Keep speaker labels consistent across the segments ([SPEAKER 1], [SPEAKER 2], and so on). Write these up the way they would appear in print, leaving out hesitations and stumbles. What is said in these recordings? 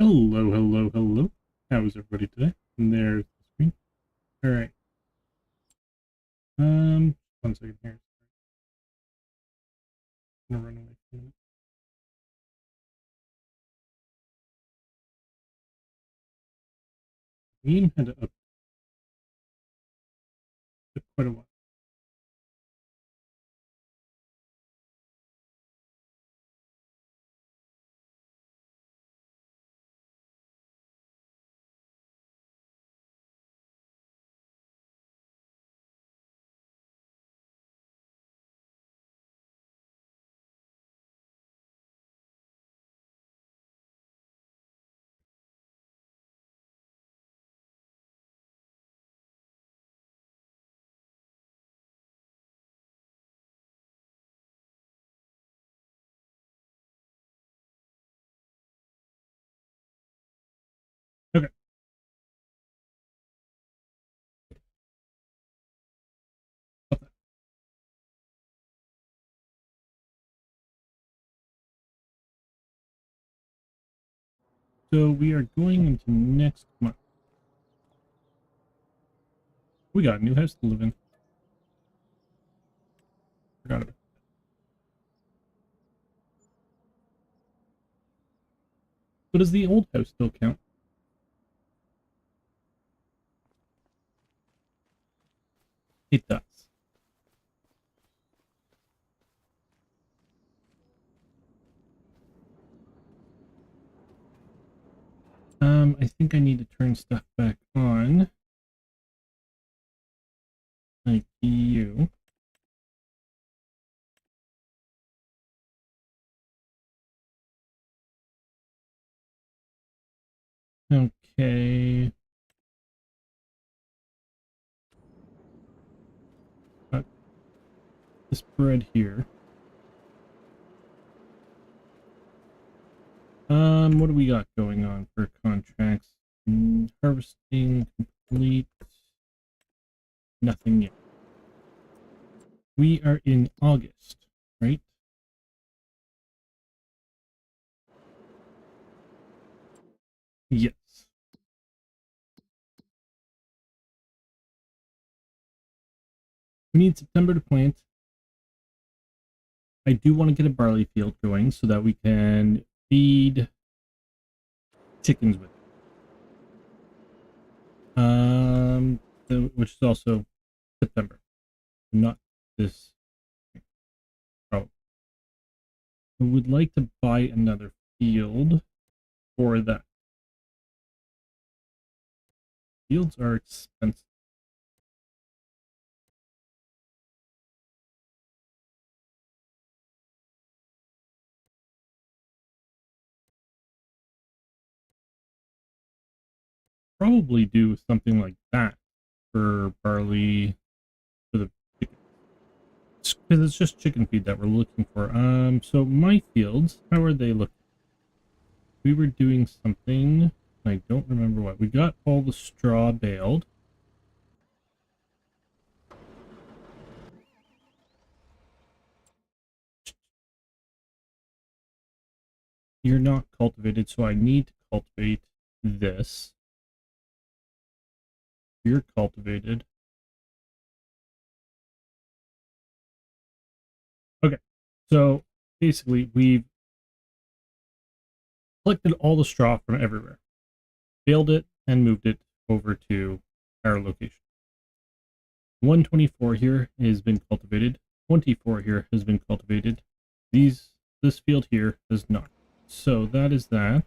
[SPEAKER 1] Hello, hello, hello. How is everybody today? And there's the screen. All right. 1 second here. I'm gonna run away for a minute. The game had to up took quite a while. Okay. So we are going into next month. We got a new house to live in. Forgot about it. But does the old house still count? It does. I think I need to turn stuff back on. Like you. Okay. Got this bread here. What do we got going on for contracts? Harvesting complete. Nothing yet. We are in August, right? Yes. We need September to plant. I do want to get a barley field going so that we can feed chickens with it. Which is also September, not this. Oh, I would like to buy another field for that. Fields are expensive. Probably do something like that for barley for the chicken. Because it's just chicken feed that we're looking for. So my fields, how are they looking? We were doing something, I don't remember what. We got all the straw baled. You're not cultivated, so I need to cultivate this. You're cultivated. Okay, so basically we've collected all the straw from everywhere, baled it, and moved it over to our location. 124 here has been cultivated. 24 here has been cultivated. This field here does not. So that is that.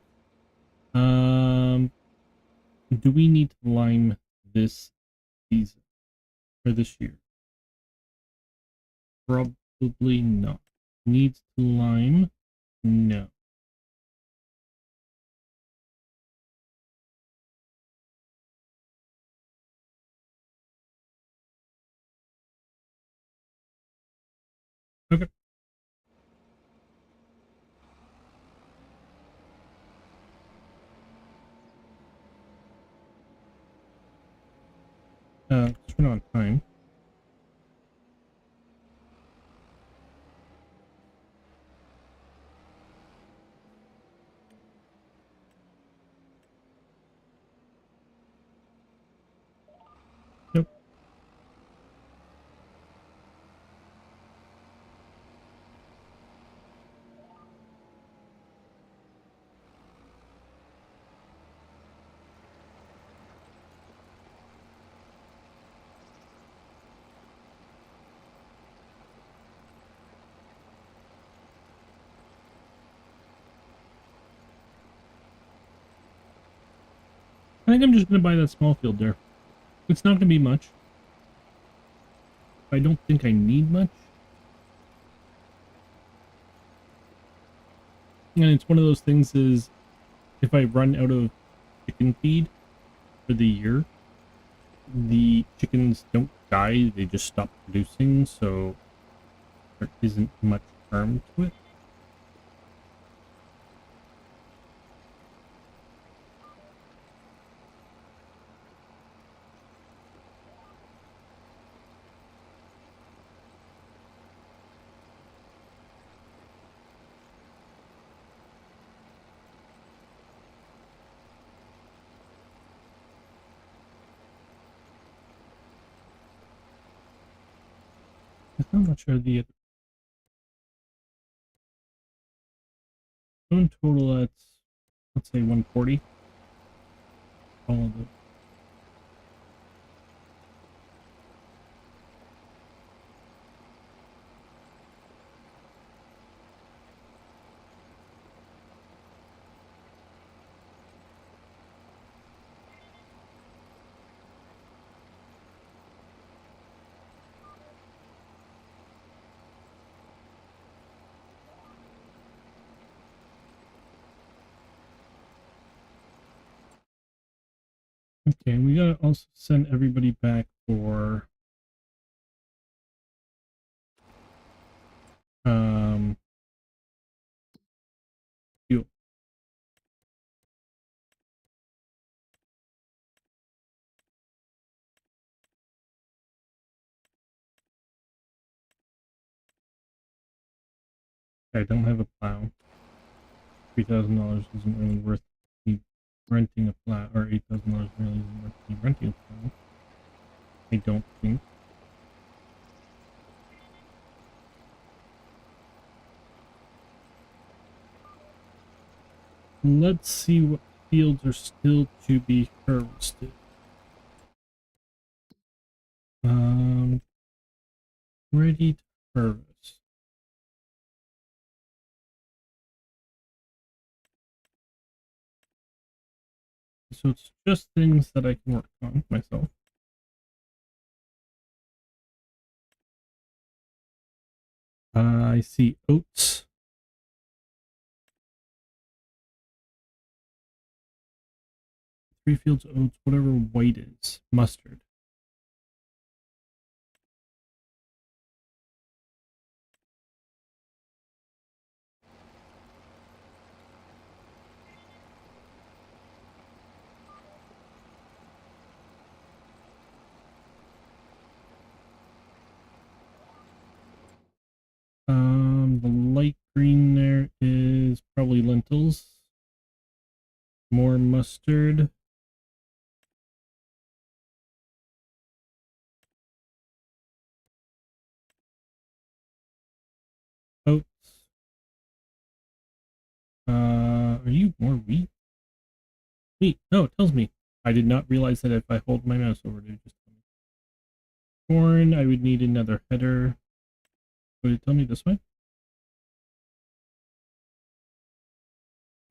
[SPEAKER 1] Do we need to lime this season or this year? Probably not. Needs to lime? No. Okay. Turn on time. I think I'm just going to buy that small field there. It's not going to be much. I don't think I need much. And it's one of those things is if I run out of chicken feed for the year, the chickens don't die, they just stop producing, so there isn't much harm to it. I'm not sure the other. So in total, that's, let's say 140. All of it. Okay, we gotta also send everybody back for fuel. I don't have a plow. $3,000 isn't really worth me renting a plow, or $8,000 really isn't worth me renting a plow. I don't think. Let's see what fields are still to be harvested. Ready to harvest. So it's just things that I can work on myself. I see oats. 3 fields of oats, whatever white is. Mustard. The light green there is probably lentils. More mustard. Oats. Are you more wheat? Wheat. No, it tells me. I did not realize that if I hold my mouse over it, just tell me. Corn, I would need another header. Would it tell me this way?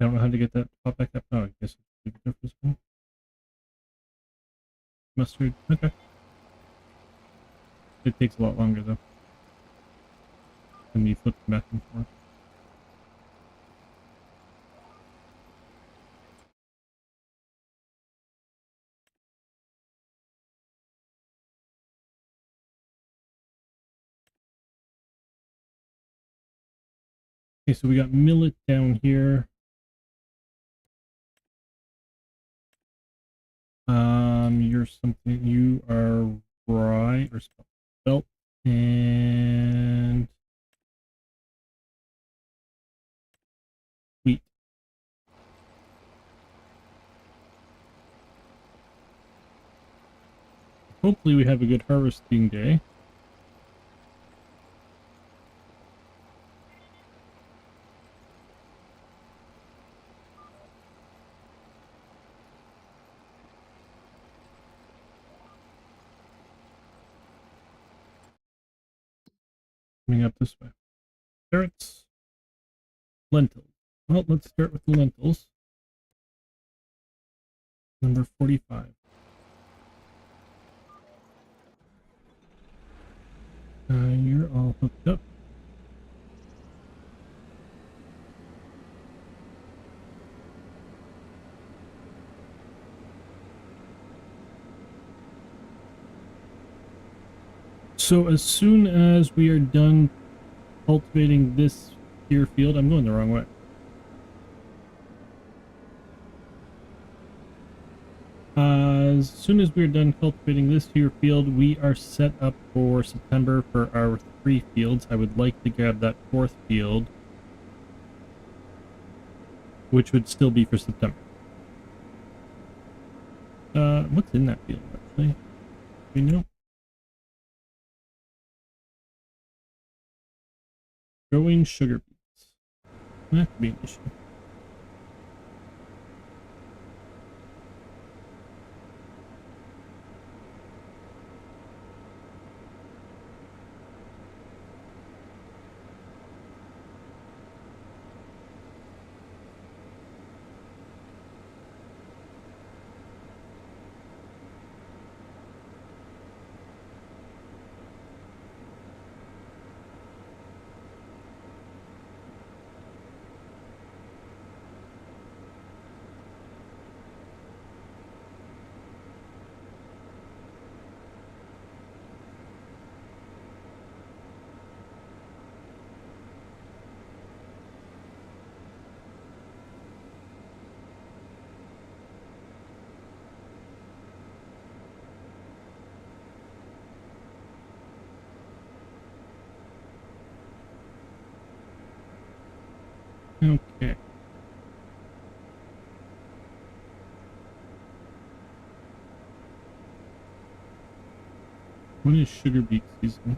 [SPEAKER 1] I don't know how to get that to pop back up. Oh, I guess it's the first one. Mustard. Okay. It takes a lot longer though. Than me flipping back and forth. Okay, so we got millet down here. You're something. You are rye or spelt and wheat. Hopefully, we have a good harvesting day. Coming up this way. Carrots, lentils. Well, let's start with the lentils. Number 45. You're all hooked up. So as soon as we are done cultivating this here field, I'm going the wrong way. As soon as we're done cultivating this here field, we are set up for September for our 3 fields. I would like to grab that 4th field, which would still be for September. What's in that field, actually? Do you know? Growing sugar beets. That could be an issue. Okay. When is sugar beet season?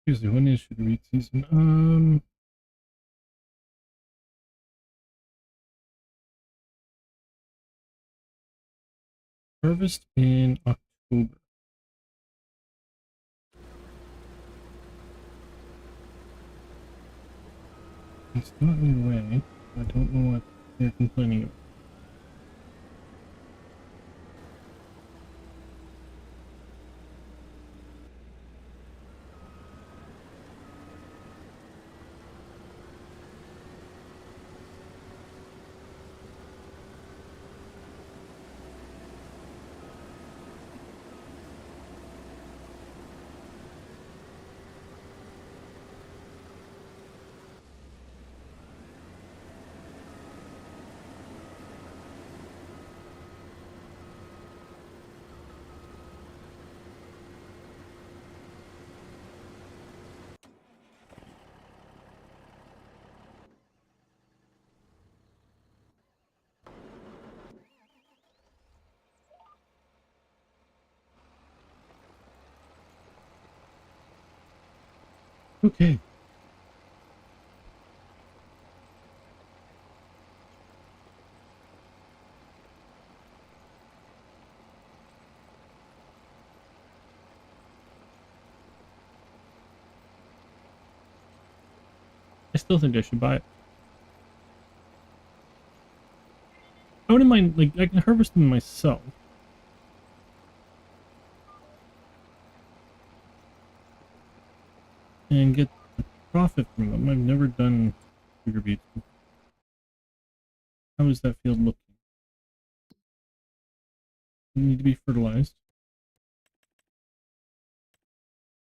[SPEAKER 1] Excuse me, when is sugar beet season? Harvest in October. It's not in the way. I don't know what they're complaining about. Okay. I still think I should buy it. I wouldn't mind, like, I can harvest them myself. And get the profit from them. I've never done sugar beets. How is that field looking? They need to be fertilized.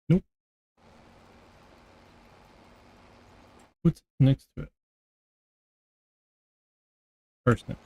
[SPEAKER 1] Nope. What's next to it? Parsnip.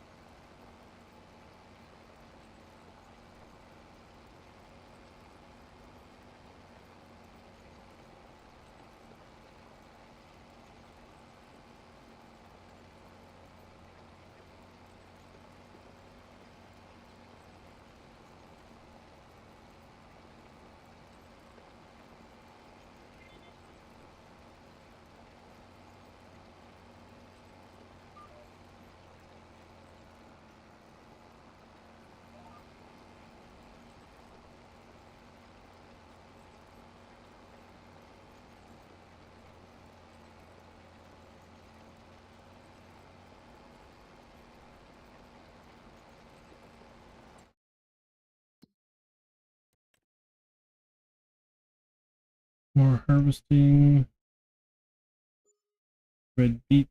[SPEAKER 1] More harvesting. Red beets,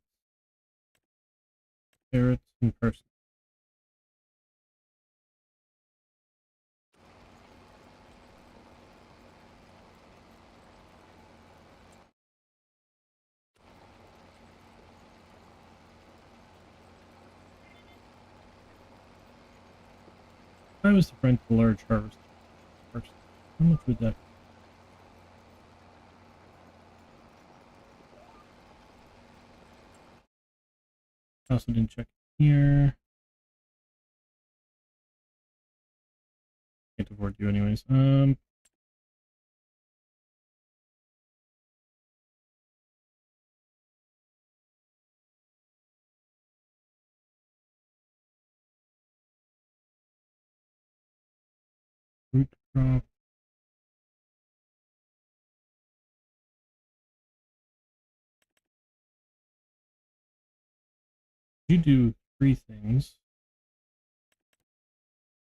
[SPEAKER 1] carrots, and parsnips. I was to rent a large harvest first. How much would that? I also didn't check here. Can't afford to anyways. Root crop. You do 3 things.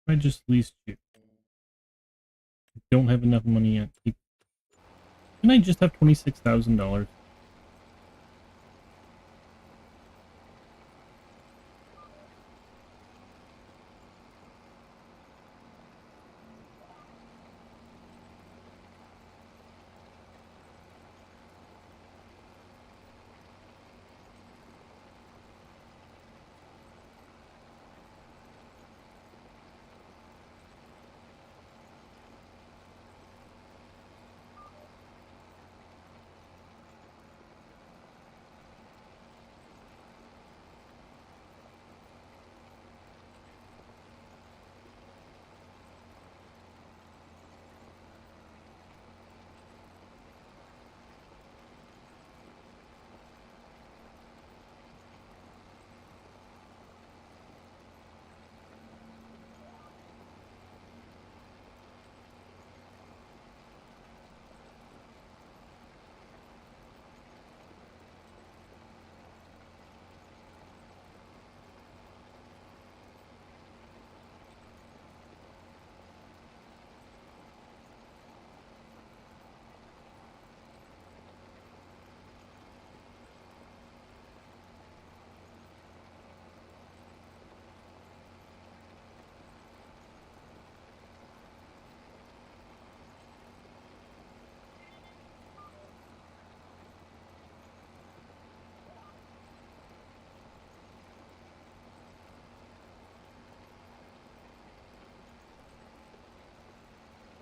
[SPEAKER 1] I just leased you. I don't have enough money yet. Can I just have $26,000?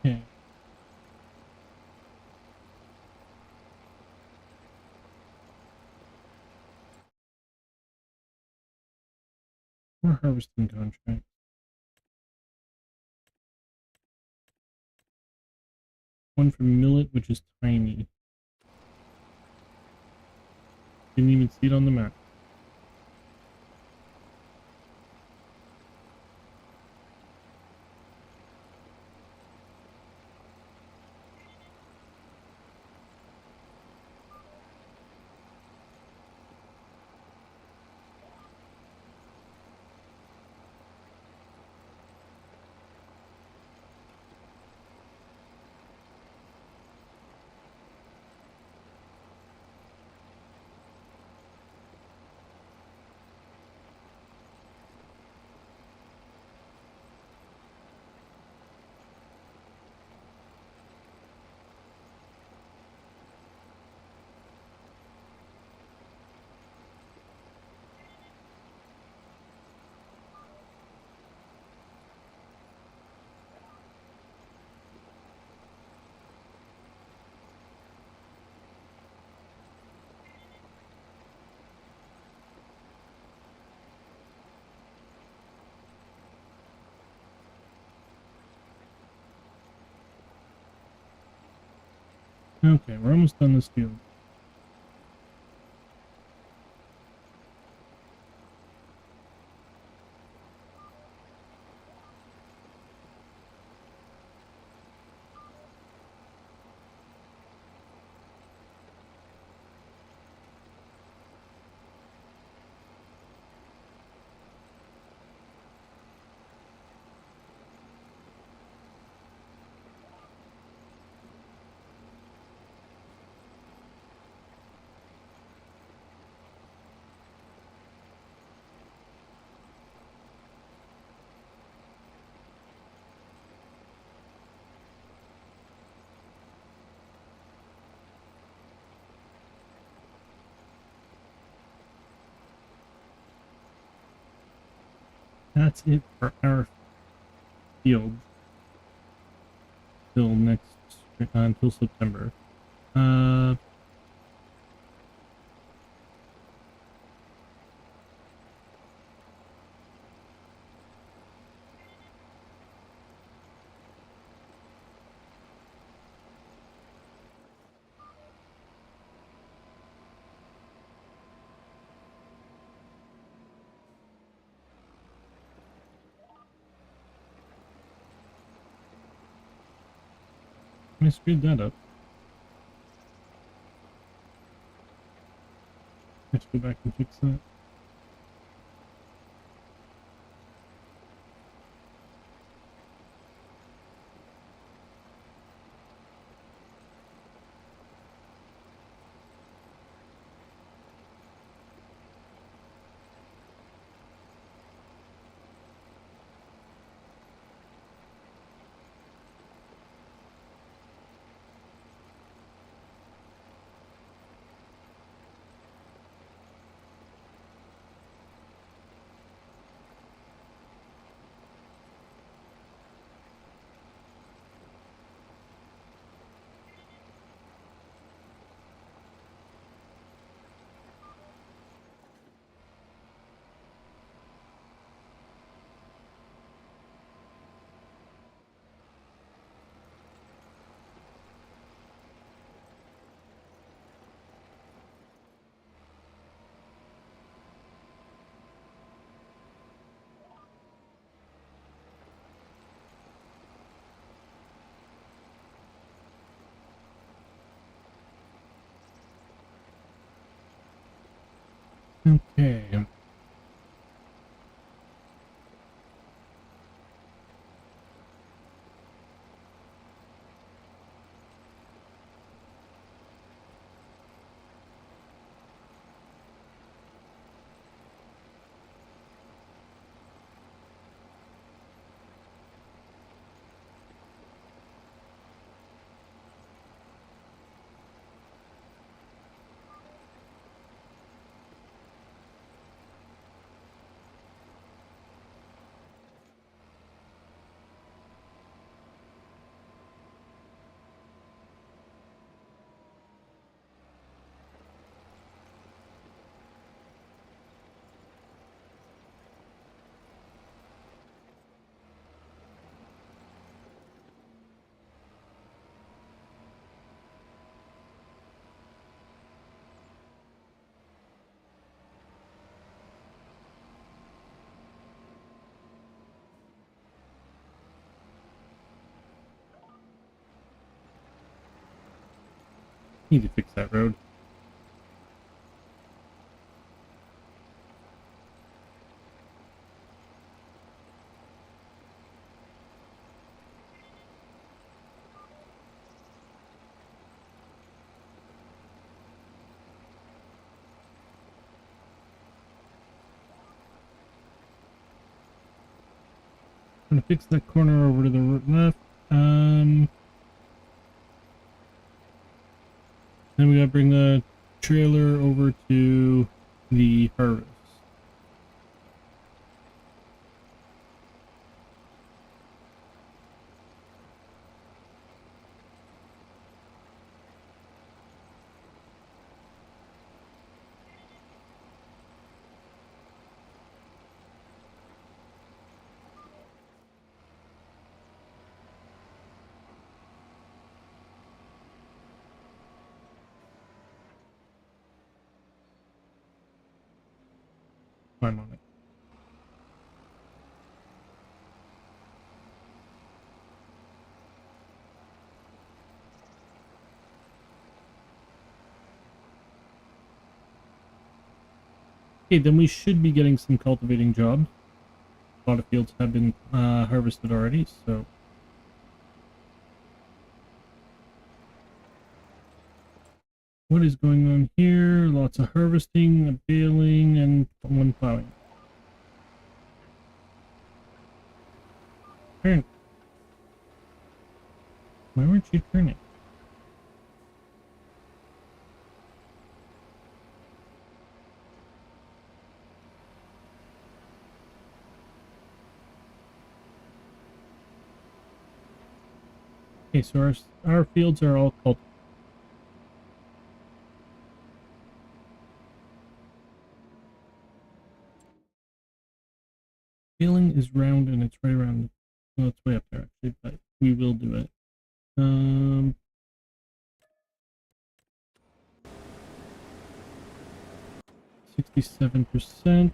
[SPEAKER 1] Okay. More harvesting contract. One for millet, which is tiny. Didn't even see it on the map. Okay, we're almost done this field. that's it for our field till until September. Uh, I screwed that up. Let's go back and fix that. Okay. Need to fix that road. Gonna fix that corner over to the left. Then we gotta bring the trailer over to the harvest. I'm on it. Okay, then we should be getting some cultivating jobs. A lot of fields have been harvested already, so what is going on here? Lots of harvesting, baling, and one plowing. Turn. Why weren't you turning? Okay, so our fields are all cultivated. Feeling is round and it's right around. Well, it's way up there actually, but we will do it. 67%.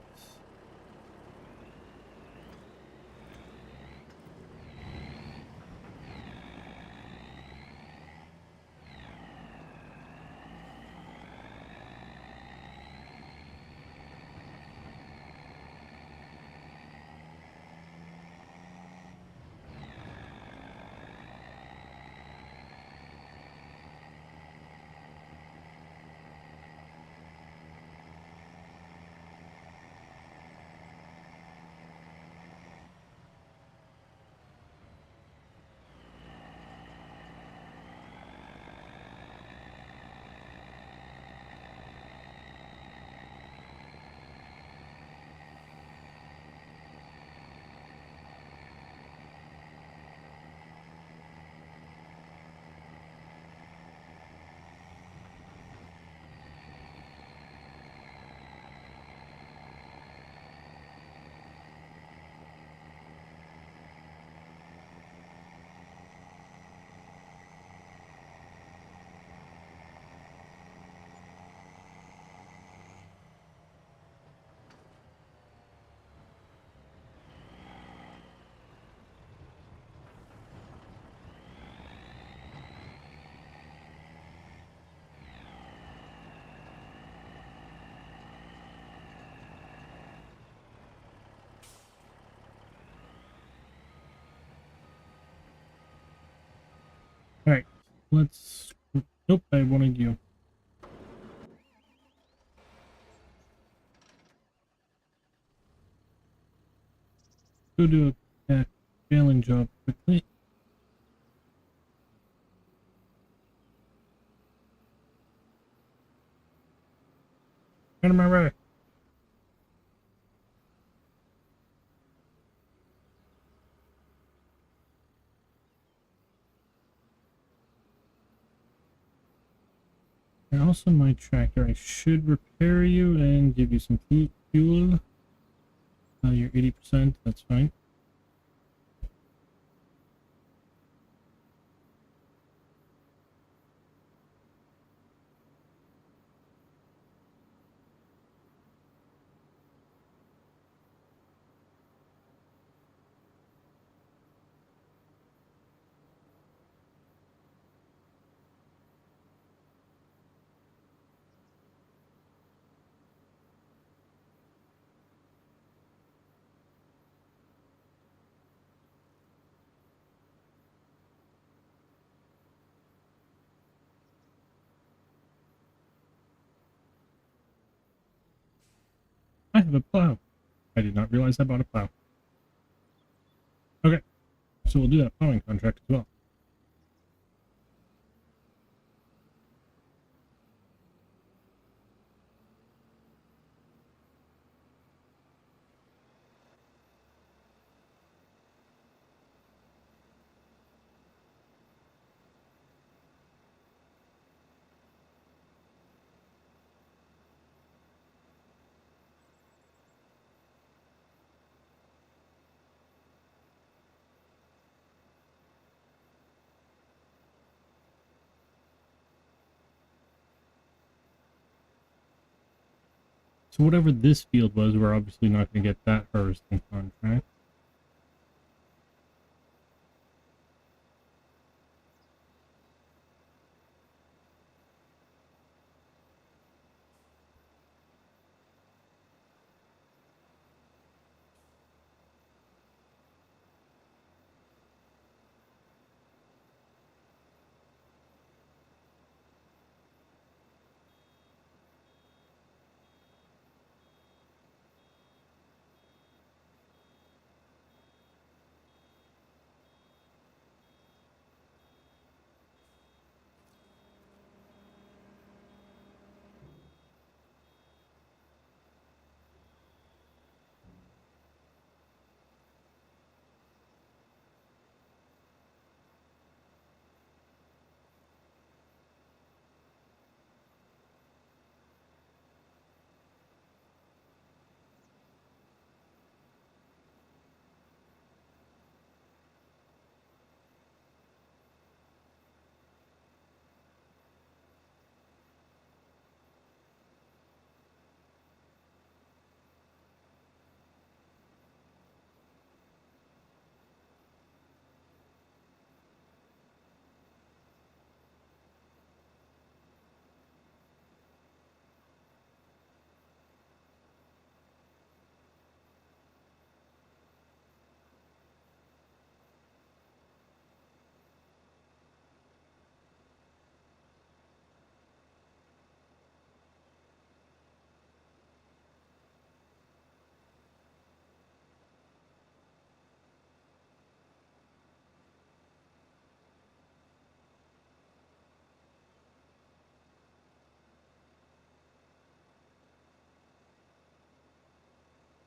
[SPEAKER 1] All right, let's. Nope, I wanted you. Go do a failing job quickly. Out of my way. And also my tractor. I should repair you and give you some fuel. You're 80%. That's fine. I have a plow. I did not realize I bought a plow. Okay, so we'll do that plowing contract as well. So whatever this field was, we're obviously not going to get that harvesting contract.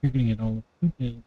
[SPEAKER 1] You're gonna get all the food.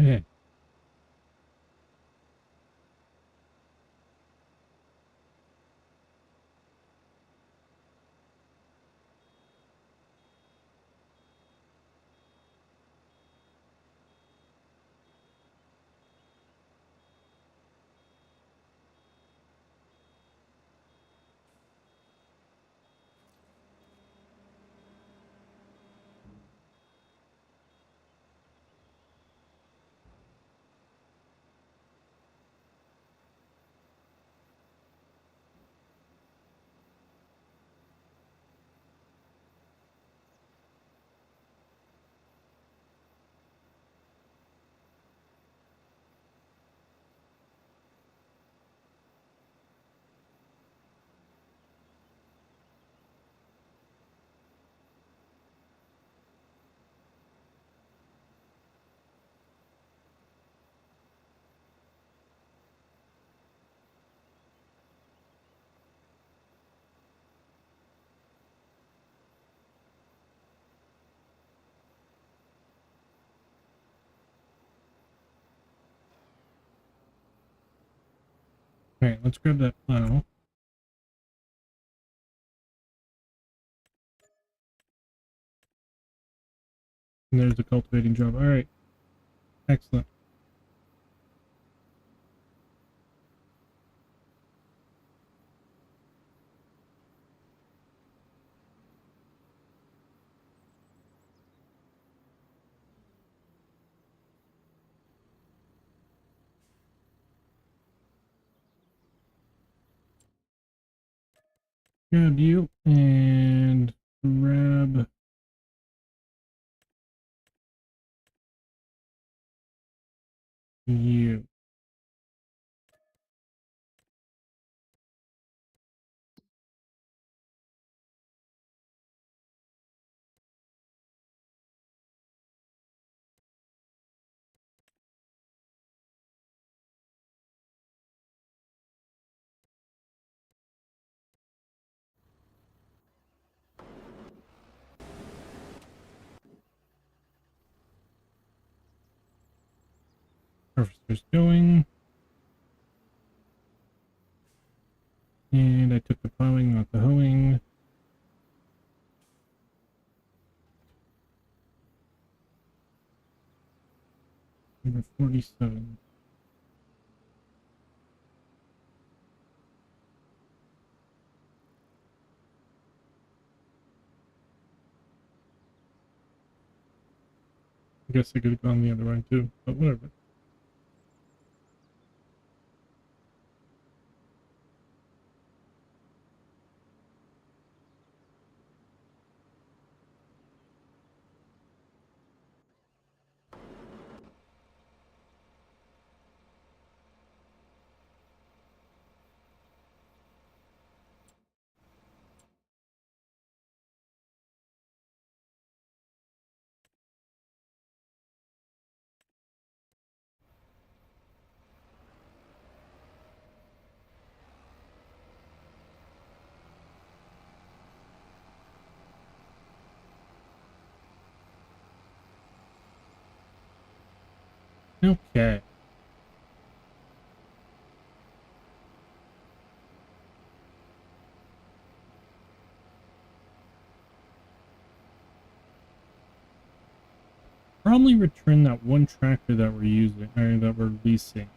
[SPEAKER 1] Okay. Alright, let's grab that plow. And there's the cultivating job. Alright. Excellent. Grab you and grab you. Harvester's going. And I took the plowing, not the hoeing. Number 47. I guess I could have gone the other way too, but whatever. Okay. Probably return that one tractor that we're using, or that we're leasing.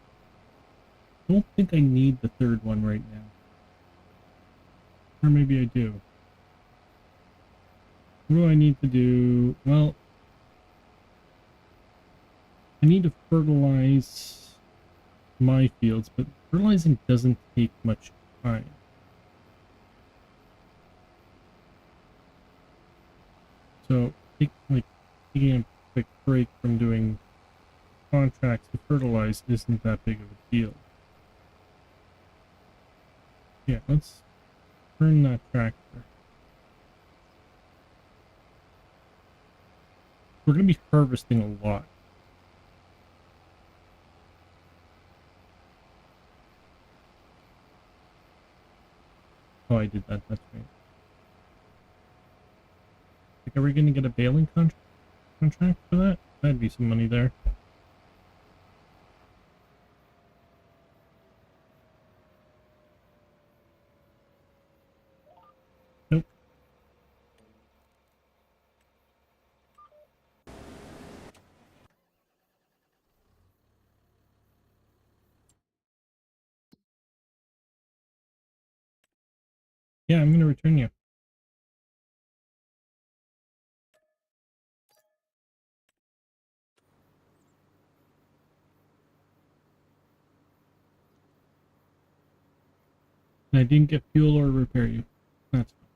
[SPEAKER 1] I don't think I need the third one right now. Or maybe I do. What do I need to do? Well, I need to fertilize my fields, but fertilizing doesn't take much time. So taking a quick break from doing contracts to fertilize isn't that big of a deal. Yeah, let's turn that tractor. We're going to be harvesting a lot. Oh, I did that. That's right. Like, are we going to get a baling contract for that? That'd be some money there. Nope. Yeah, I'm going to return you. And I didn't get fuel or repair you. That's fine.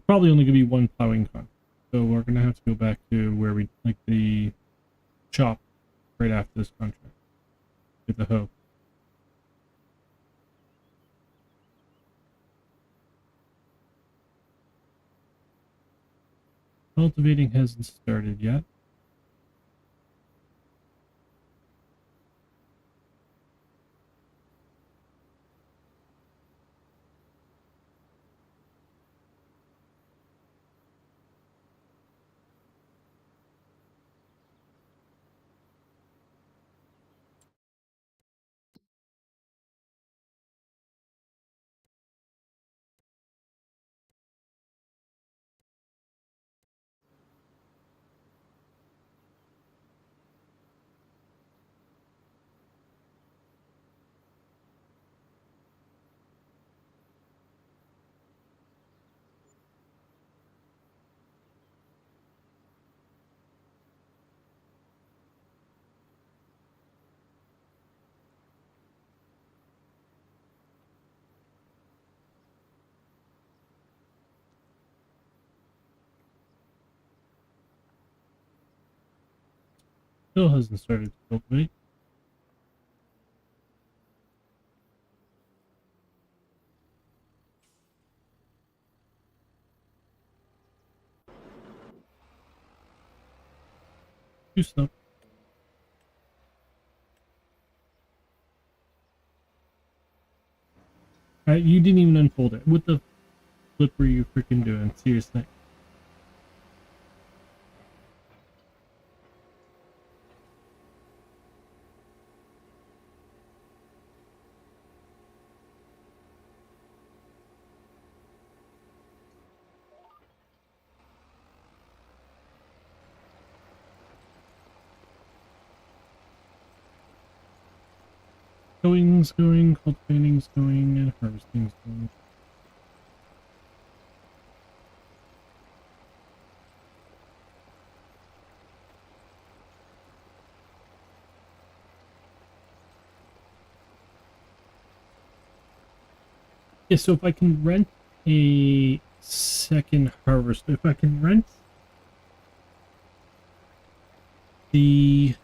[SPEAKER 1] Probably only going to be one plowing contract. So we're going to have to go back to where we, like, the shop right after this contract. Get the hoe. Cultivating hasn't started yet. Still hasn't started to cultivate. Too slow. You didn't even unfold it. What the flip were you freaking doing? Seriously. Going's going, cultivating's going, and harvesting's going. Yeah, so if I can rent a second harvest, if I can rent the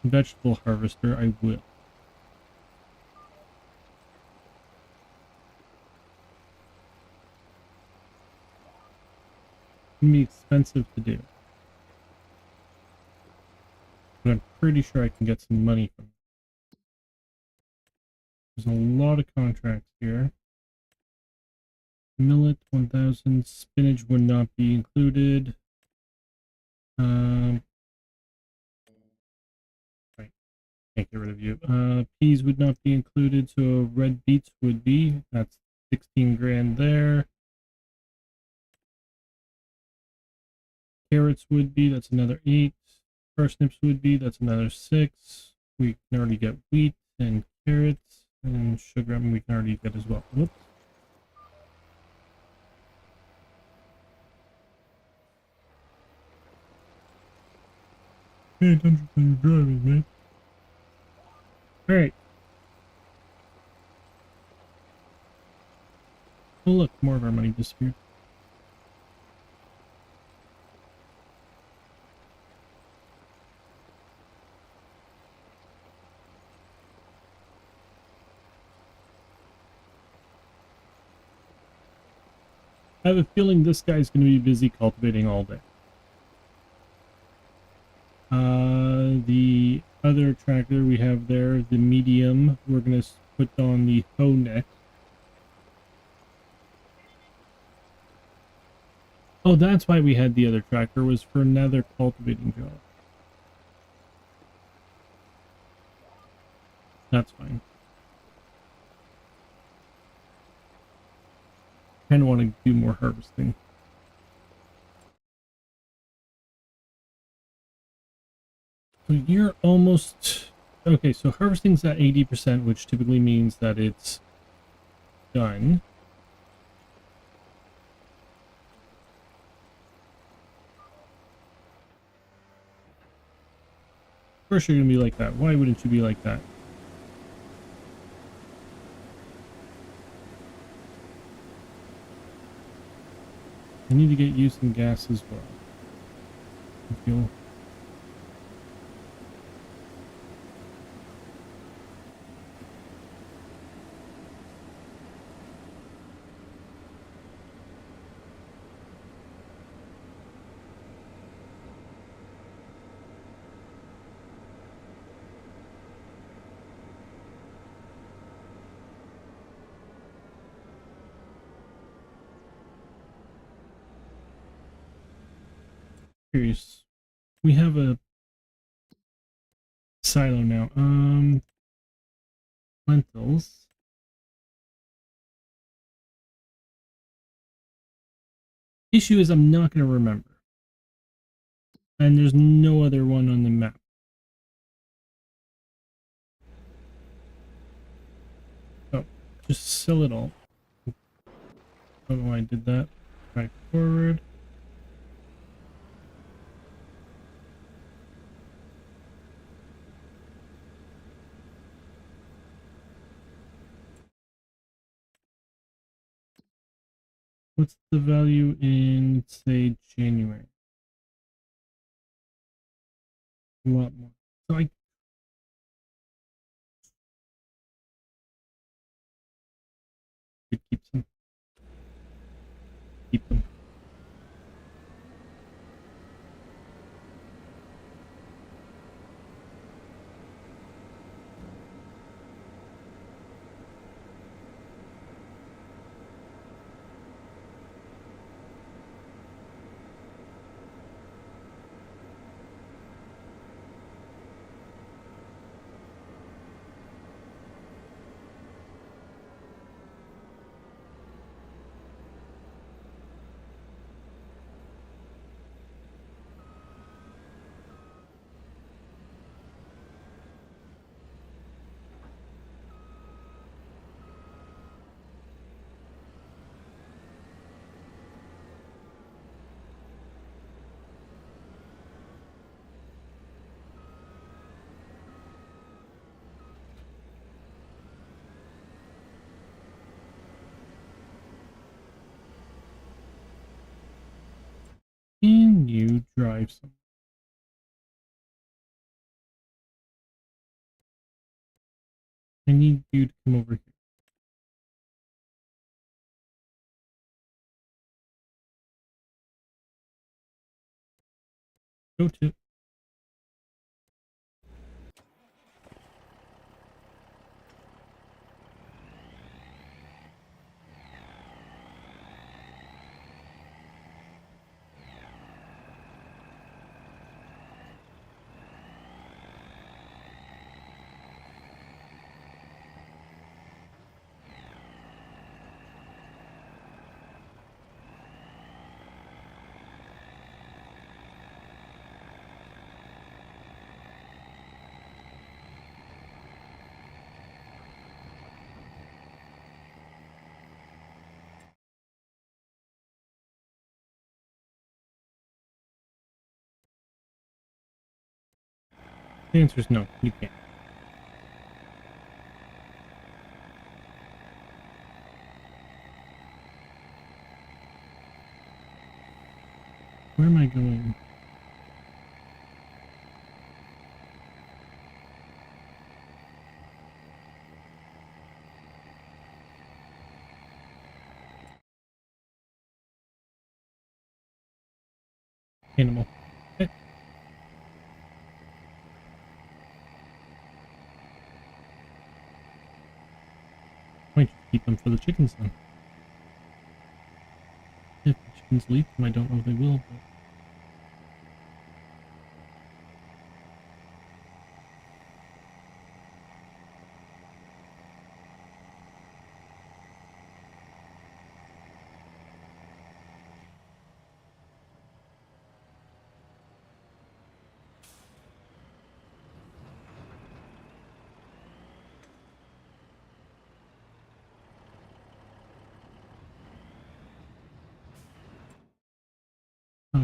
[SPEAKER 1] vegetable harvester, I will. It's gonna be expensive to do, but I'm pretty sure I can get some money from it. There's a lot of contracts here. Millet 1000, spinach would not be included. Right, can't get rid of you. Peas would not be included, so red beets would be. That's 16 grand there. Carrots would be, that's another 8. Parsnips would be, that's another 6. We can already get wheat and carrots, and sugar, I mean, we can already get as well. Whoops. pay attention when you're driving, man. Alright. Oh look, more of our money disappeared. I have a feeling this guy's going to be busy cultivating all day. The other tractor we have there, the medium, we're going to put on the hoe next. Oh, that's why we had the other tractor, was for another cultivating job. That's fine. Kind of want to do more harvesting. So you're almost... Okay, so harvesting's at 80%, which typically means that it's done. Of course you're going to be like that. Why wouldn't you be like that? I need to get you some gas as well. Fuel. Curious. We have a silo now. Lentils. Issue is I'm not going to remember. And there's no other one on the map. Oh, just sell it all. I don't know why I did that. Right forward. What's the value in, say, January? A lot more. So I could keep some. Keep them. Can you drive some? I need you to come over here. Go to. The answer is no, you can't. Where am I going? Animal. Okay. Might just keep them for the chickens then. If the chickens leave them, I don't know if they will, but...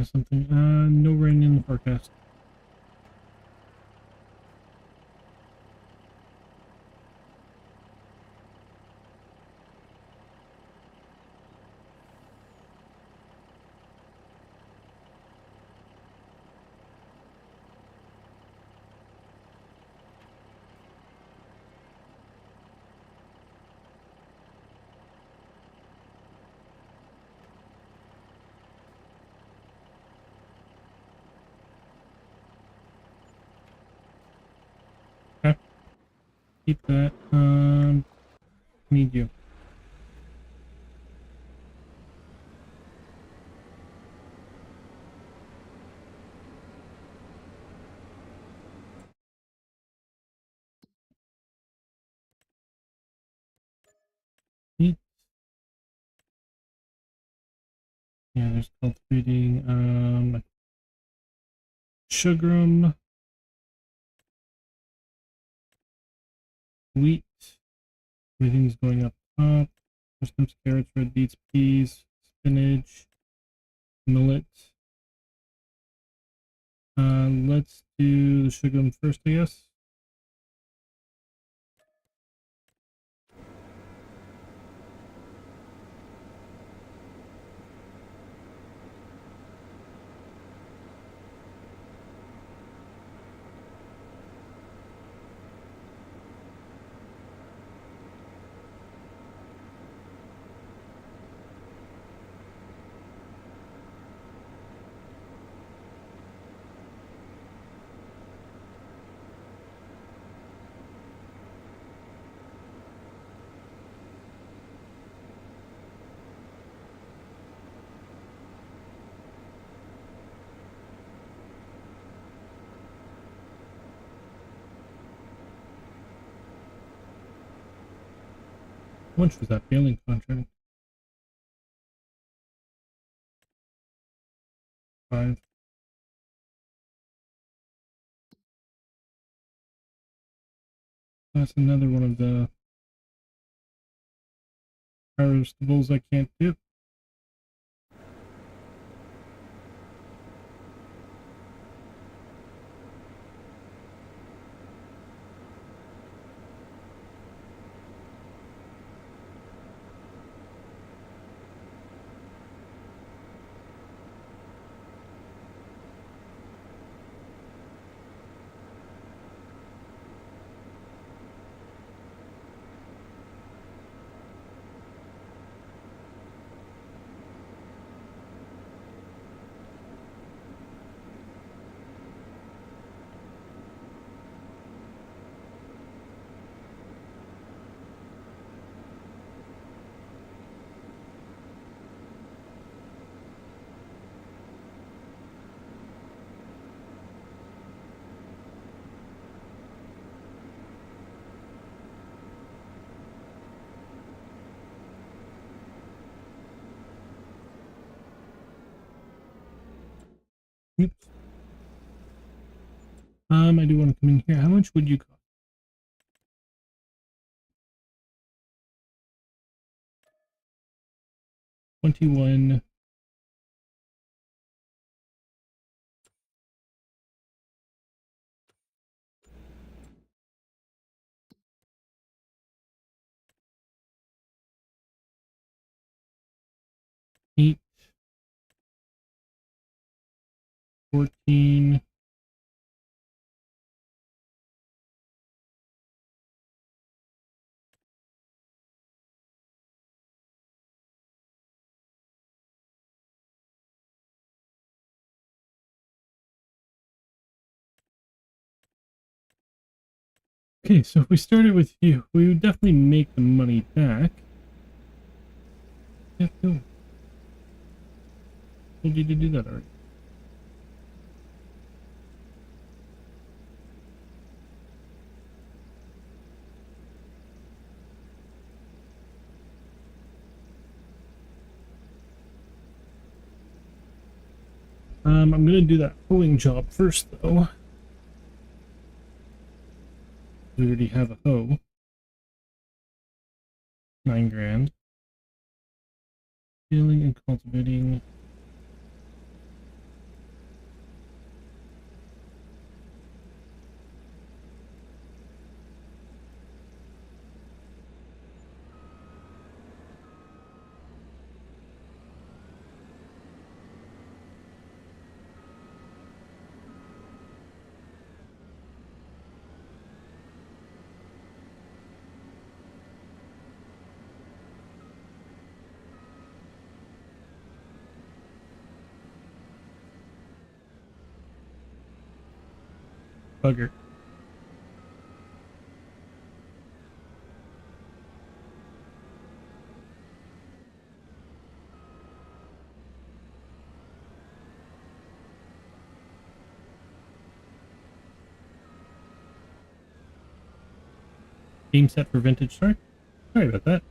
[SPEAKER 1] something. No rain in the forecast. Okay. Keep that. Need you. Neat. Yeah, there's cultivating, sugarum, wheat. Everything's going up top. Mushrooms, carrots, red beets, peas, spinach, millet. Let's do the sugarum first, I guess. How much was that baling contract? 5. That's another one of the harvestables I can't do. Oops. I do want to come in here. How much would you cost? 21. 8, 14. Okay, so if we started with you, we would definitely make the money back. Yeah, cool. Told you to do that already. I'm gonna do that hoeing job first, though. We already have a hoe. 9 grand. Healing and cultivating. Bugger. Game set for vintage start. Sorry about that.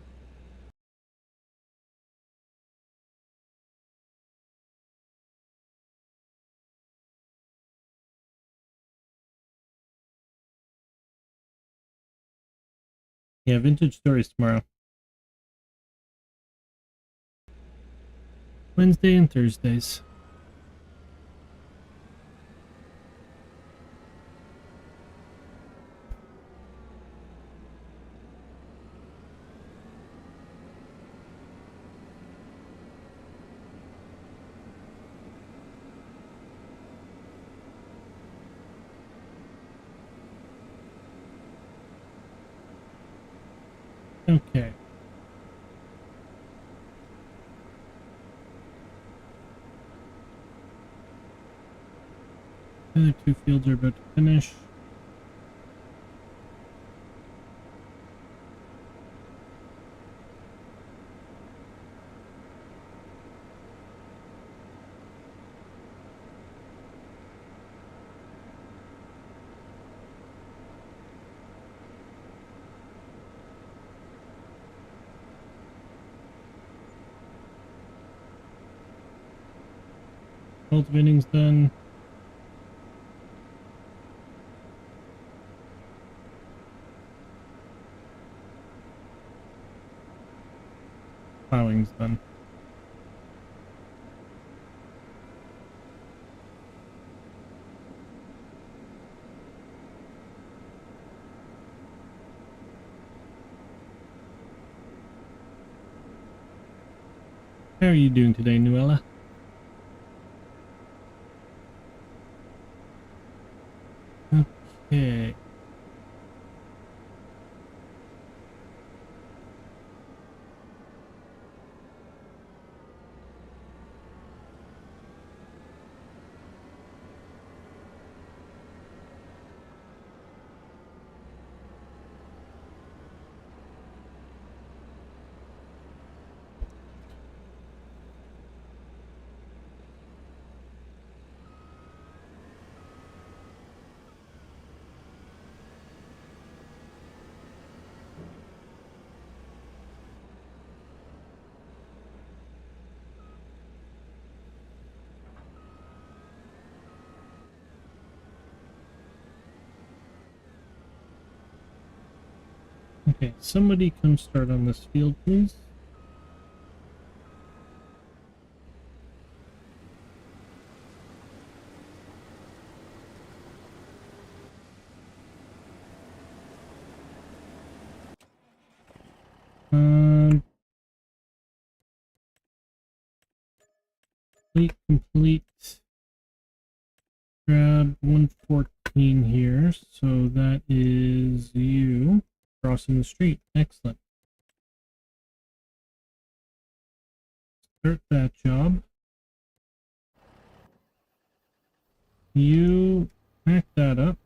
[SPEAKER 1] Yeah, vintage stories tomorrow. Wednesday and Thursdays. Okay. The other 2 fields are about to finish. Cultivating's done. Plowing's done. How are you doing today, Nuella? Okay. Okay, somebody come start on this field, please. Um, Complete. Grab 114 here. So that is you crossing the street. Excellent. Start that job. You pack that up.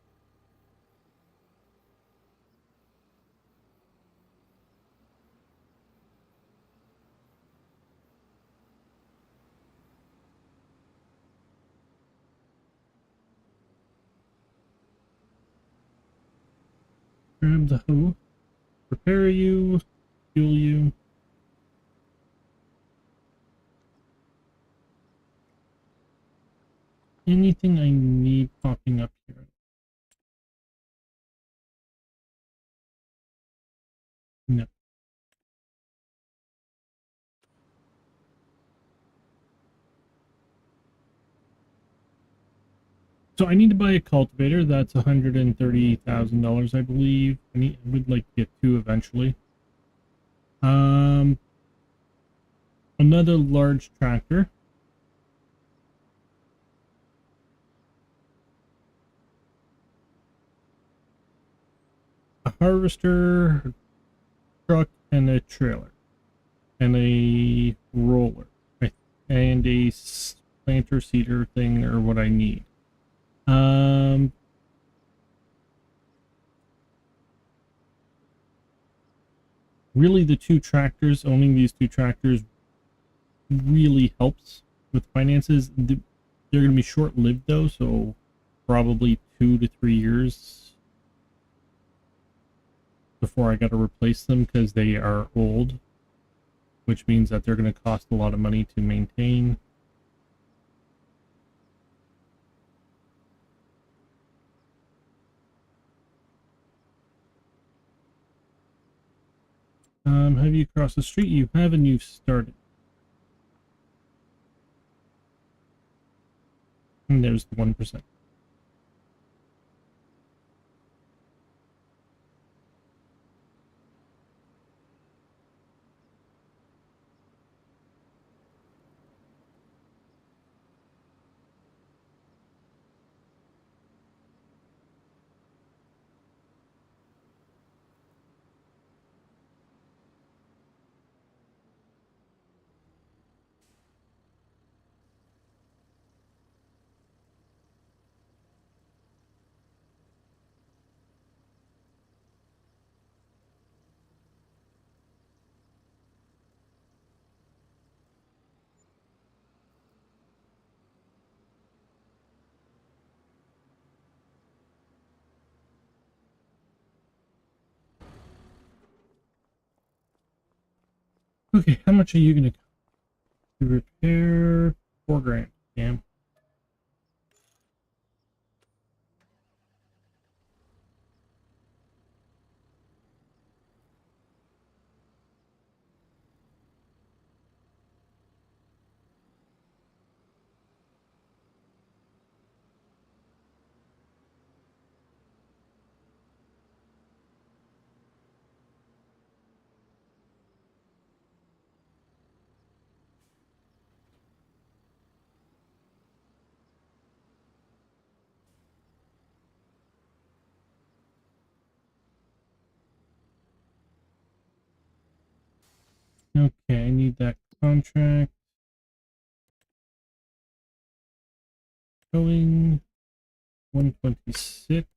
[SPEAKER 1] Grab the hoe. Prepare you. Fuel you. Anything I need popping up here? No. So I need to buy a cultivator. That's $130,000, I believe. I would like to get two eventually. Another large tractor. A harvester, truck, and a trailer. And a roller. And a planter seeder thing, or what I need. Really, the two tractors, owning these two tractors really helps with finances. They're going to be short-lived though, so probably 2 to 3 years before I got to replace them because they are old, which means that they're going to cost a lot of money to maintain. Have you crossed the street? You have, and you've started. And there's the 1%. Okay, how much are you going to repair? 4 grand. Damn. Okay, I need that contract. Going 126.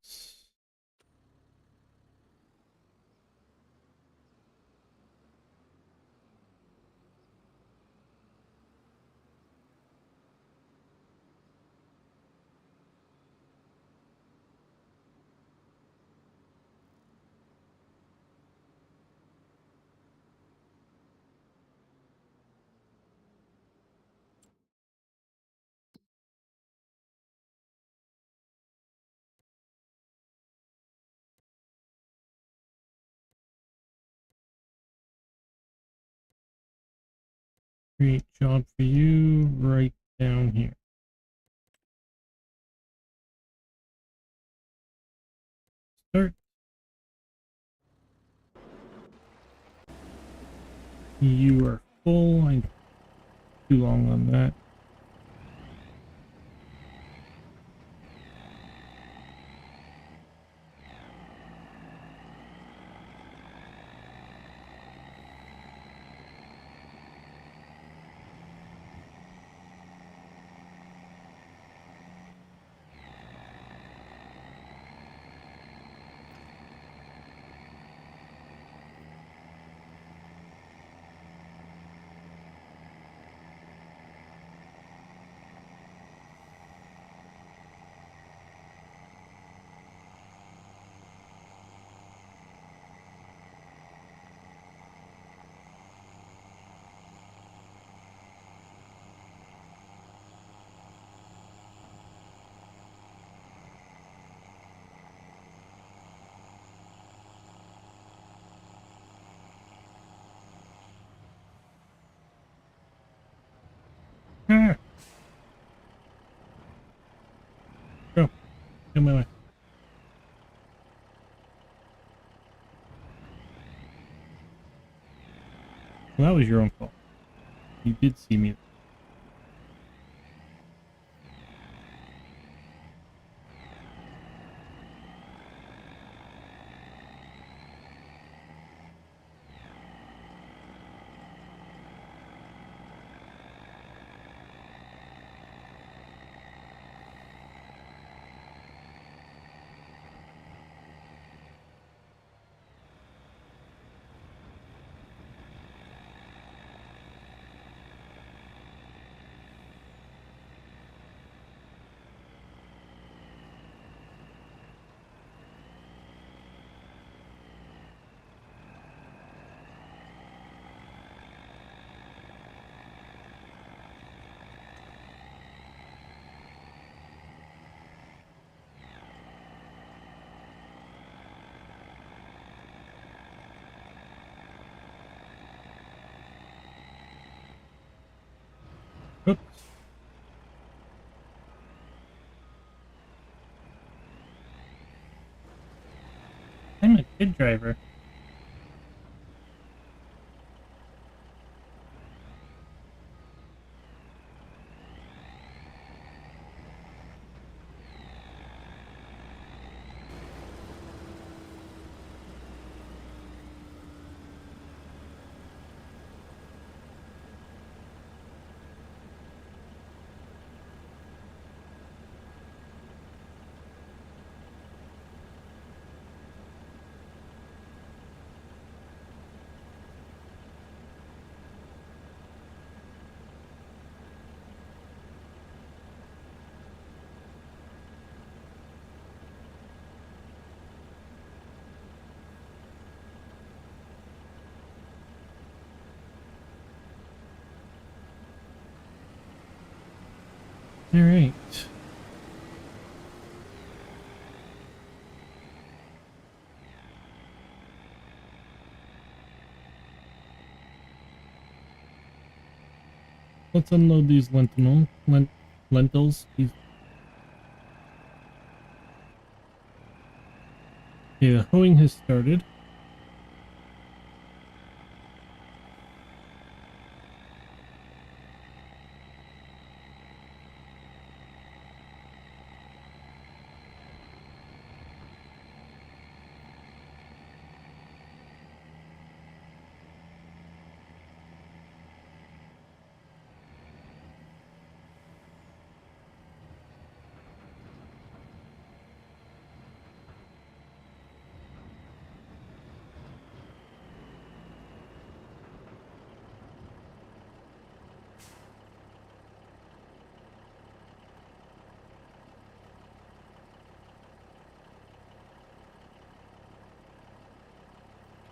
[SPEAKER 1] Create job for you right down here. Start. You are full. I'm too long on that. Ah, go. Get my way. Well, that was your own fault. You did see me. Oops. I'm a good driver. All right. Let's unload these lentils. These, okay, the hoeing has started.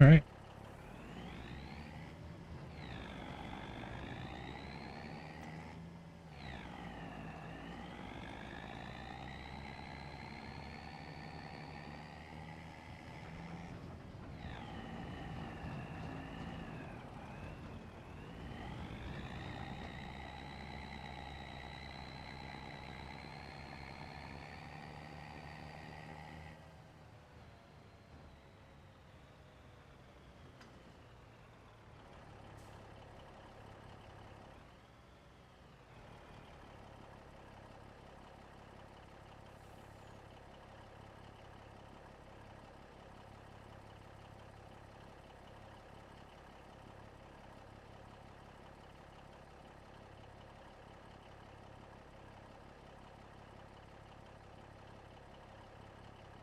[SPEAKER 1] All right.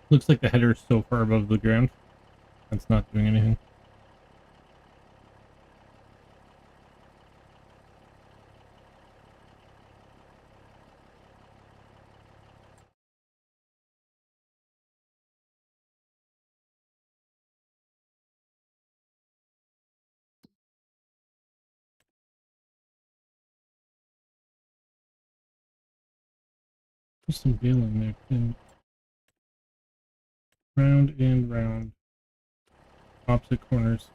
[SPEAKER 1] Looks like the header is so far above the ground. That's not doing anything. There's some feeling there too. Round and round. Opposite corners.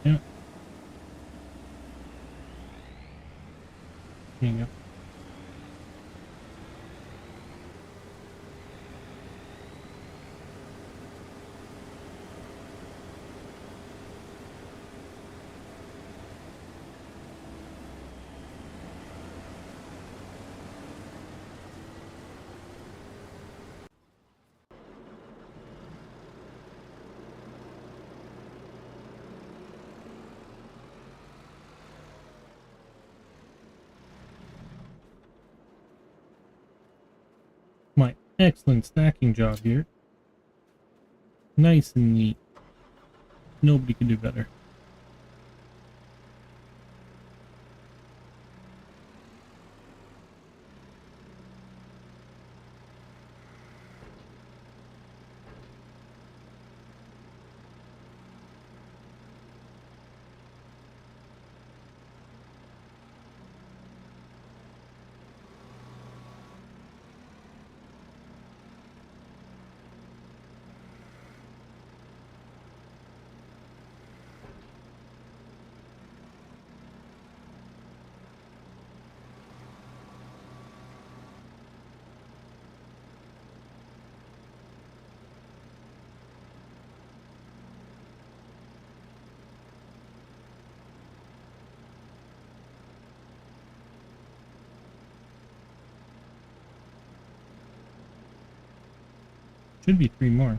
[SPEAKER 1] Yeah. There you go. My excellent stacking job here. Nice and neat. Nobody could do better. Should be 3 more.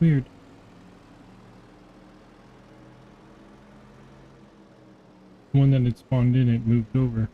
[SPEAKER 1] Weird. One that had spawned in, it moved over.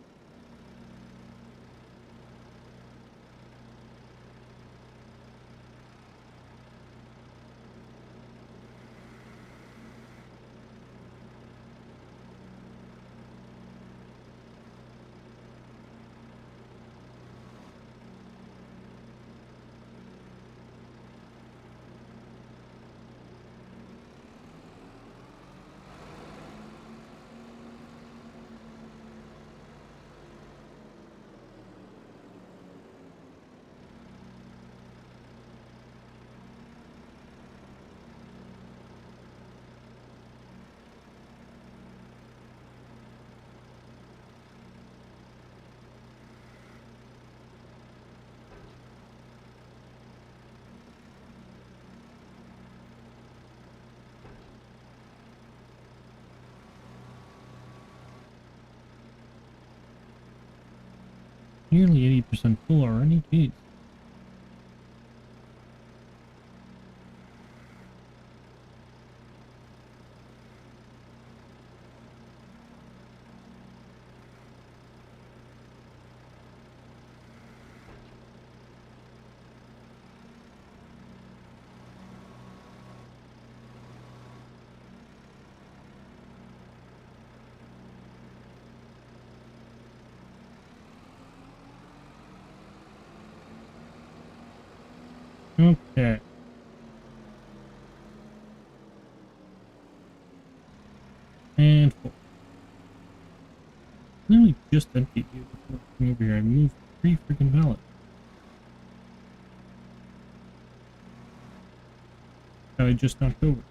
[SPEAKER 1] Nearly 80% full already? Jeez. Okay. And full. Literally just emptied you before coming over here. I moved 3 freaking pallets. That I just knocked over.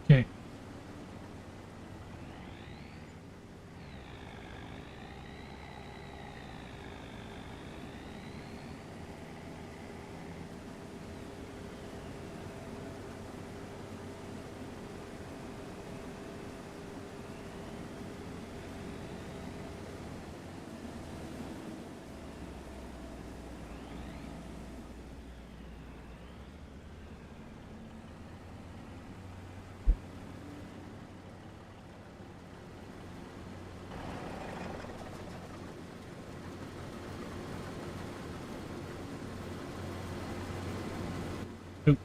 [SPEAKER 1] Okay. Oh,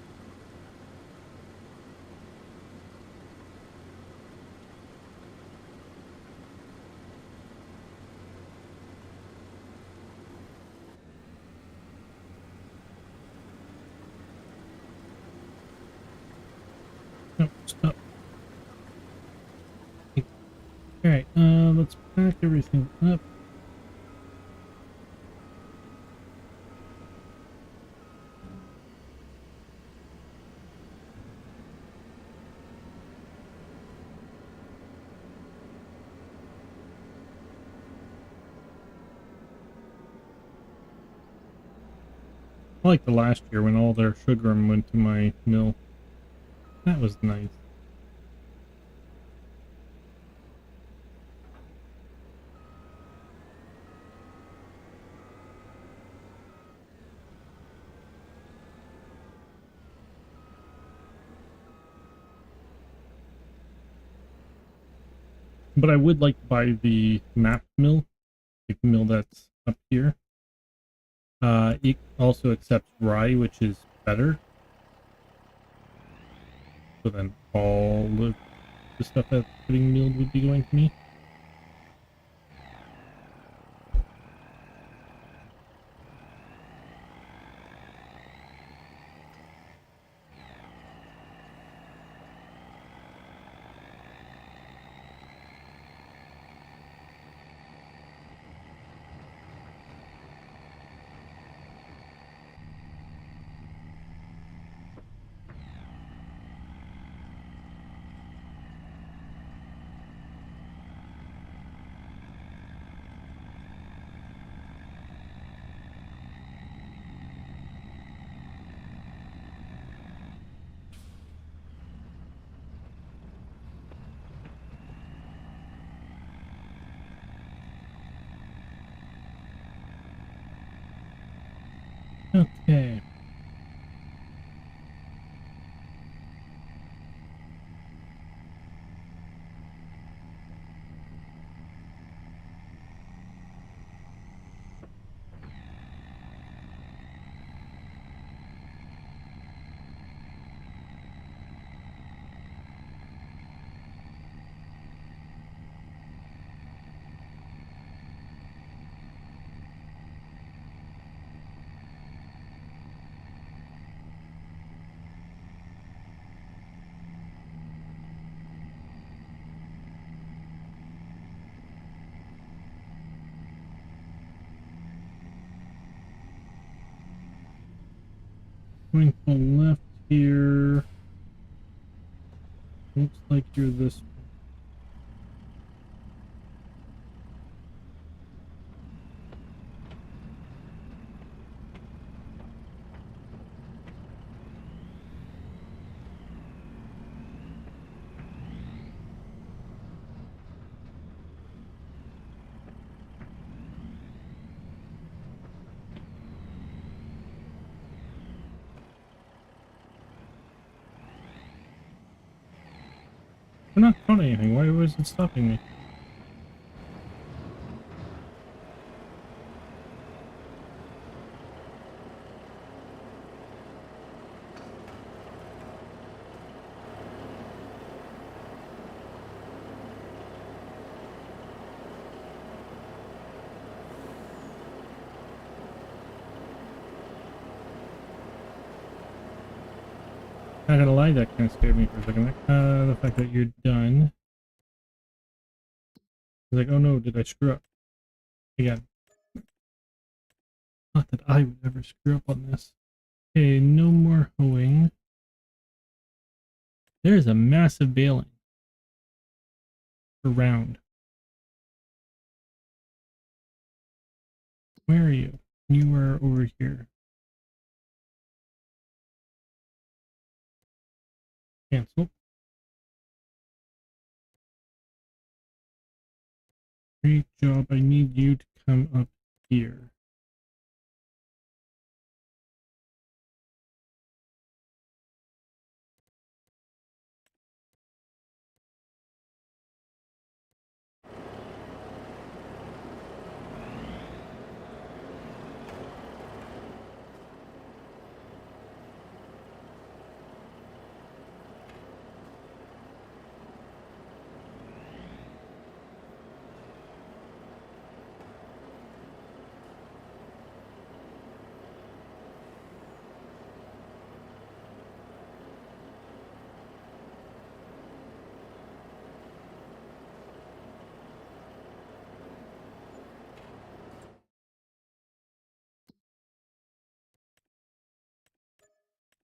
[SPEAKER 1] no, stop. Alright, let's pack everything up. I like the last year when all their sugar went to my mill. That was nice. But I would like to buy the map mill, like the mill that's up here. It also accepts rye, which is better. So then all of the stuff that's getting milled would be going to me. Okay. Going to the left here. Looks like you're this way. We're not caught anything. Why was it stopping me? Not gonna lie, that kind of scared me for a second. The fact that you're done. It's like, oh no, did I screw up again? Not that I would ever screw up on this. Okay, no more hoeing. There's a massive baling around. Where are you? You are over here. Cancel. Great job. I need you to come up here.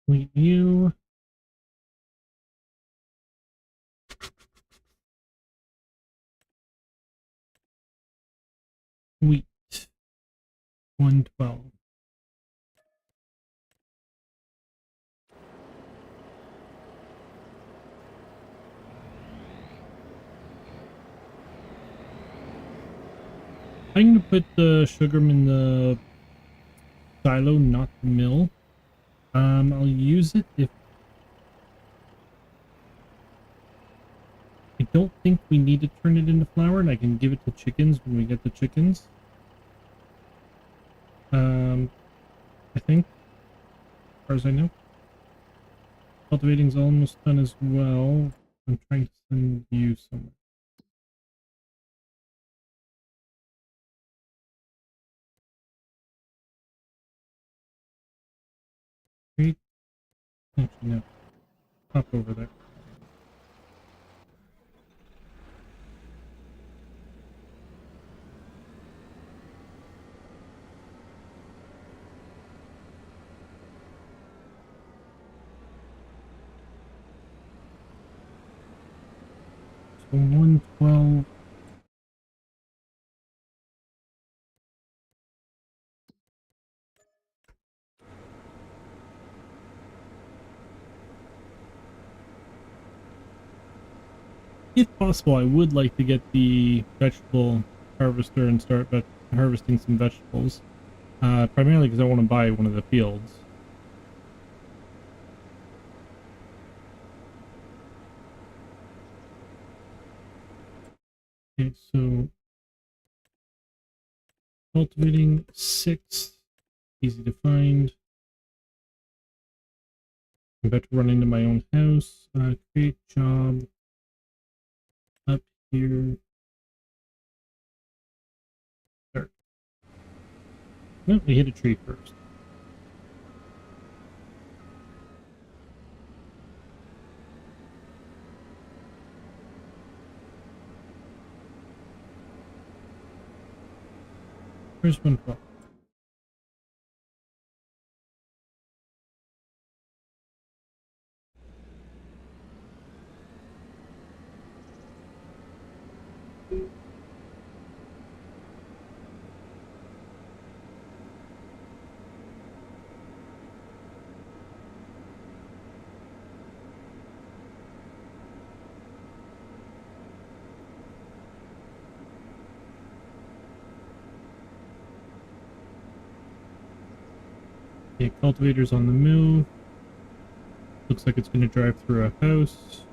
[SPEAKER 1] Wait, you. Wheat. 112. I'm going to put the sugar in the silo, not the mill. I'll use it if... I don't think we need to turn it into flour, and I can give it to chickens when we get the chickens. I think, as far as I know. Cultivating's almost done as well. I'm trying to send you somewhere. Wait. Actually, no. Hop over there. So 112. If possible, I would like to get the vegetable harvester and start harvesting some vegetables. Primarily because I want to buy one of the fields. Okay, so cultivating 6, easy to find. I'm about to run into my own house. Create job up here. Start. No, we hit a tree first. Where's 112? Okay, cultivator's on the move. Looks like it's going to drive through a house.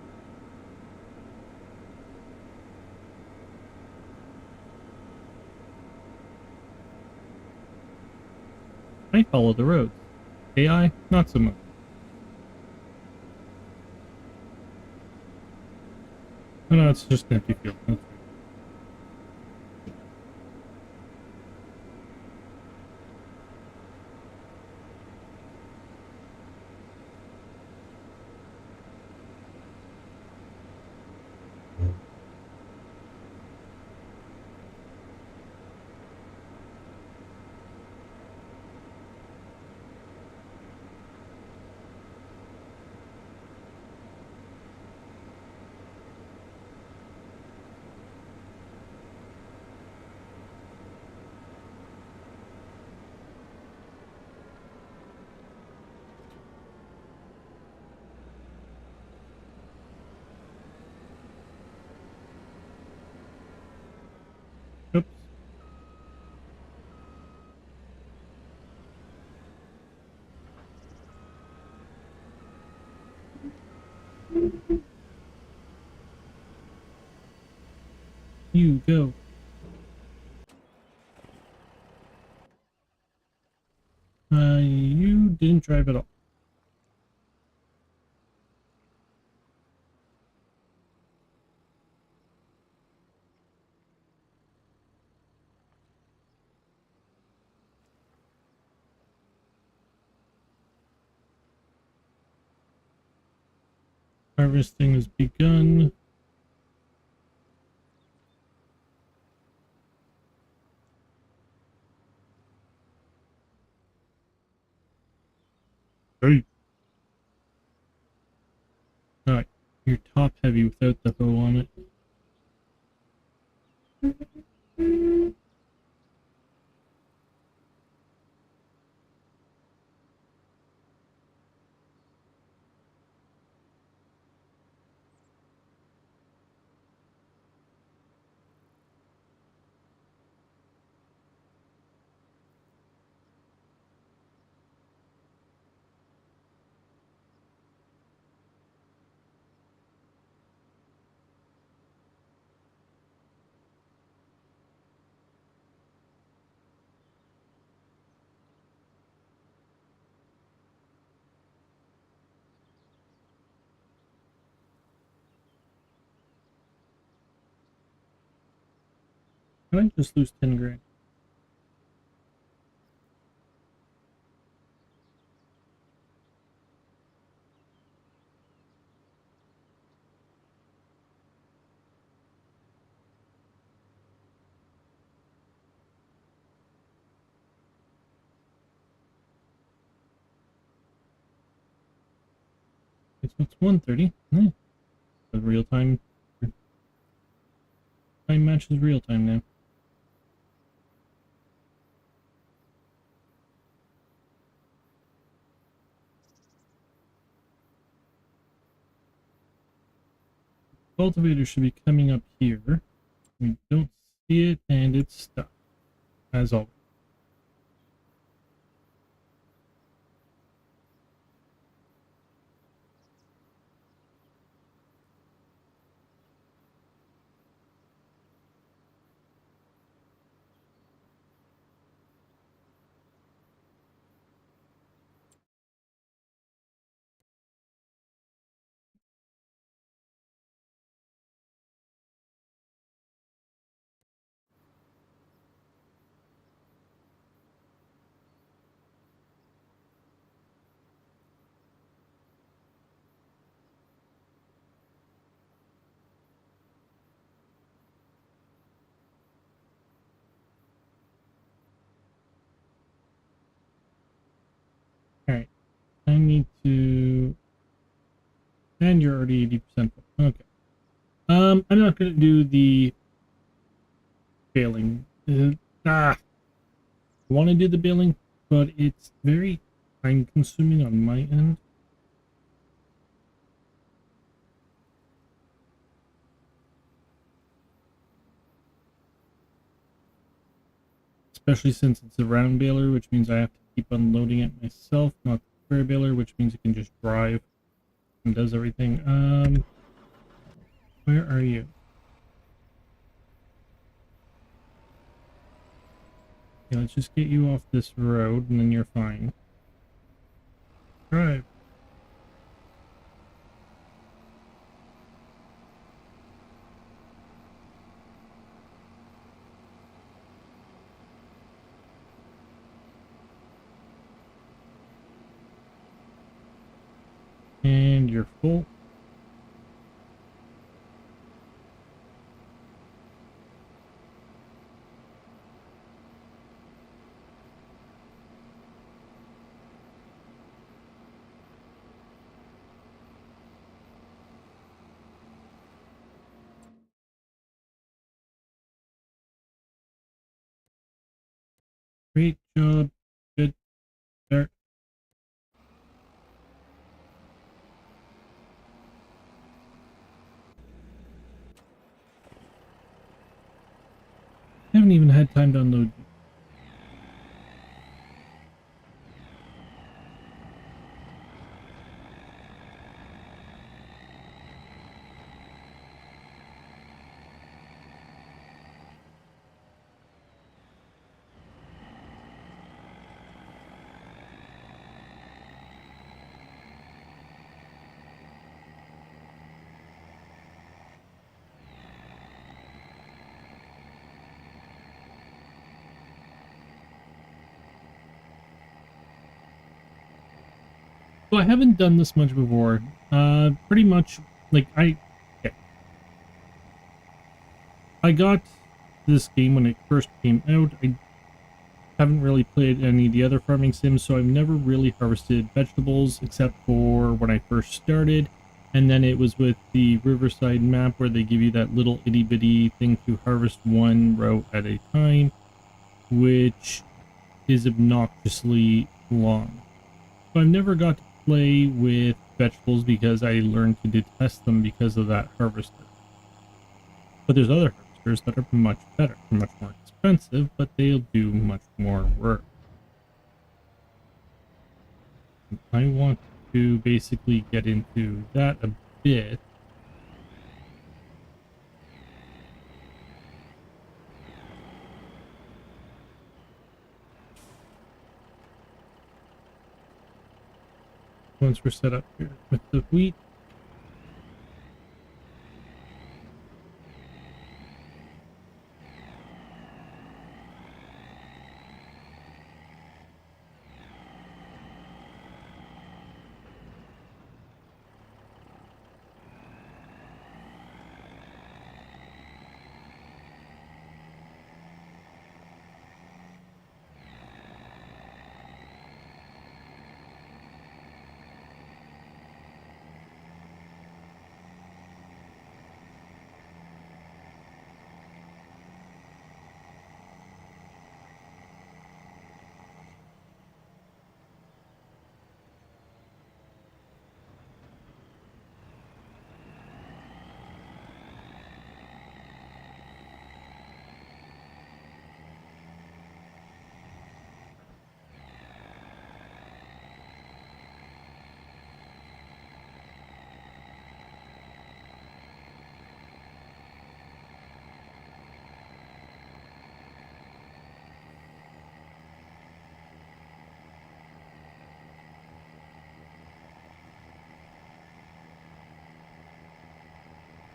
[SPEAKER 1] I follow the roads. AI, not so much. Oh no, it's just an empty field. That's right. You go. You didn't drive at all. Harvesting has begun. Hey. Alright, you're top heavy without the hoe on it. Can I just lose 10 grand? It's 1:30. Nice. The real time matches real time now. Cultivator should be coming up here. We don't see it, and it's stuck, as always. Alright, I need to... And you're already 80% full. Okay. I'm not going to do the baling. I want to do the baling, but it's very time consuming on my end. Especially since it's a round baler, which means I have to keep unloading it myself, not the square baler, which means it can just drive and does everything. Where are you? Okay, let's just get you off this road, and then you're fine. Drive. And you're full. Great job. Good start. Haven't even had time to unload you. So I haven't done this much before. Pretty much, like, okay. I got this game when it first came out. I haven't really played any of the other farming sims, so I've never really harvested vegetables except for when I first started. And then it was with the Riverside map where they give you that little itty bitty thing to harvest one row at a time, which is obnoxiously long. So I've never got to play with vegetables because I learned to detest them because of that harvester. But there's other harvesters that are much better, much more expensive, but they'll do much more work. I want to basically get into that a bit. Once we're set up here with the wheat.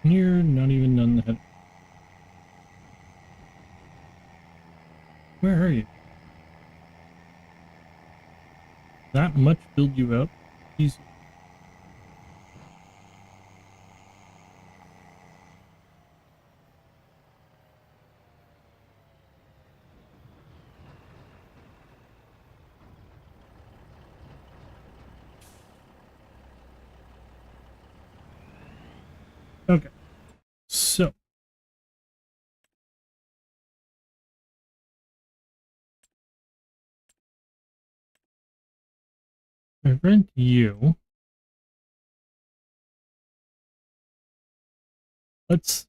[SPEAKER 1] You're not even done the head. Where are you? That much filled you up? Jesus. Okay. So. I rent you. Let's.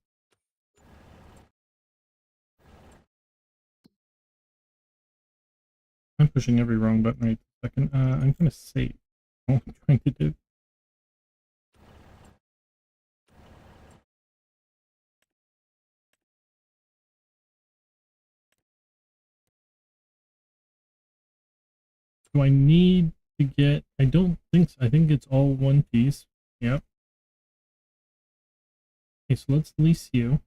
[SPEAKER 1] I'm pushing every wrong button right this second. I'm gonna save. What I'm trying to do. Do I need to get... I don't think so. I think it's all one piece. Yep. Okay, so let's lease you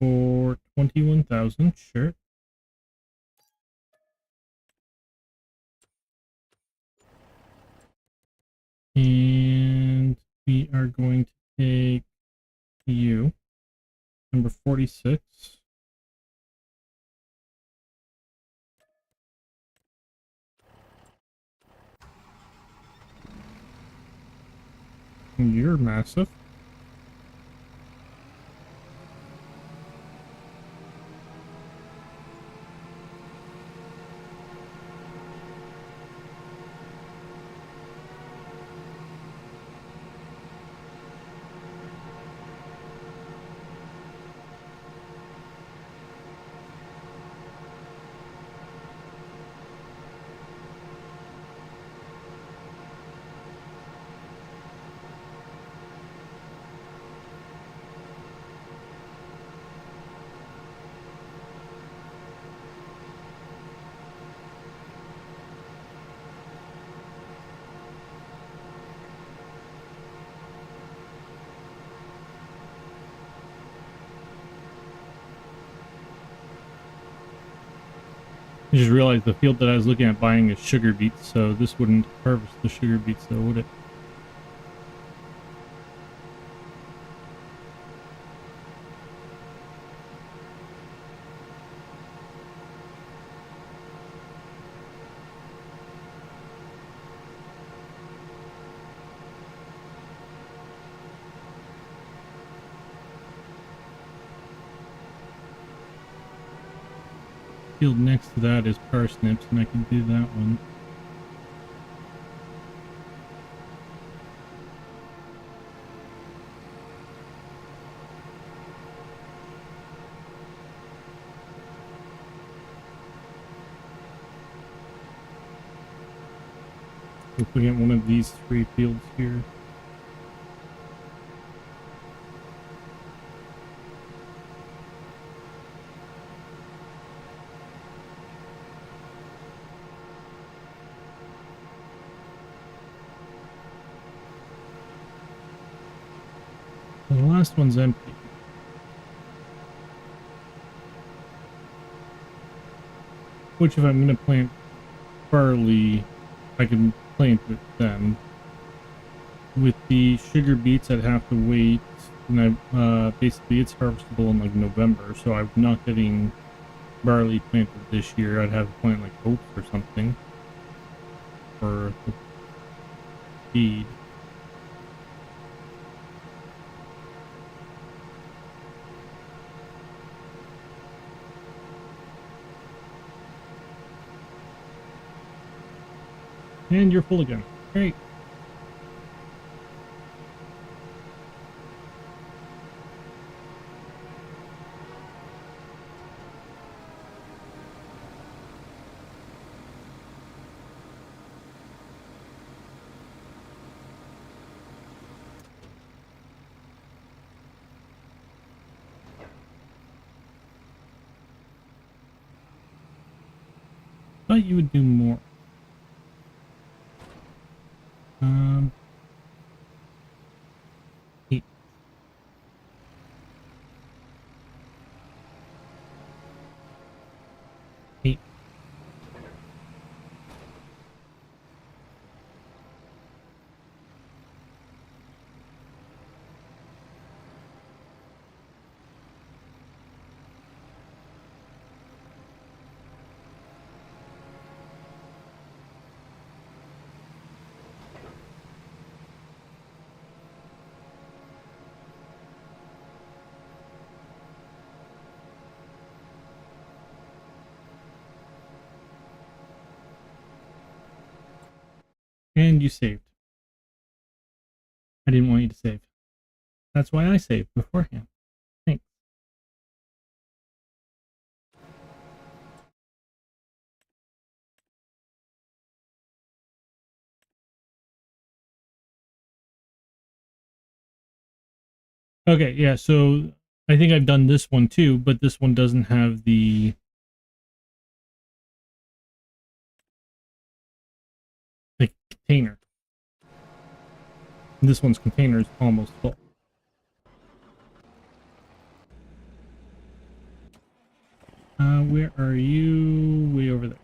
[SPEAKER 1] for 21,000. Sure. And we are going to take you, number 46. You're massive. I just realized the field that I was looking at buying is sugar beets, so this wouldn't harvest the sugar beets, though, would it? Field next to that is parsnips, and I can do that one. Looking at one of these 3 fields here. And the last one's empty. Which, if I'm going to plant barley, I can plant it then. With the sugar beets, I'd have to wait, and basically it's harvestable in like November, so I'm not getting barley planted this year. I'd have to plant like oats or something for the feed. And you're full again. Great. Thought you would do more. Eight. Eight. And you saved. I didn't want you to save. That's why I saved beforehand. Thanks. Okay, yeah, so I think I've done this one too, but this one doesn't have the container. And this one's container is almost full. Where are you? Way over there.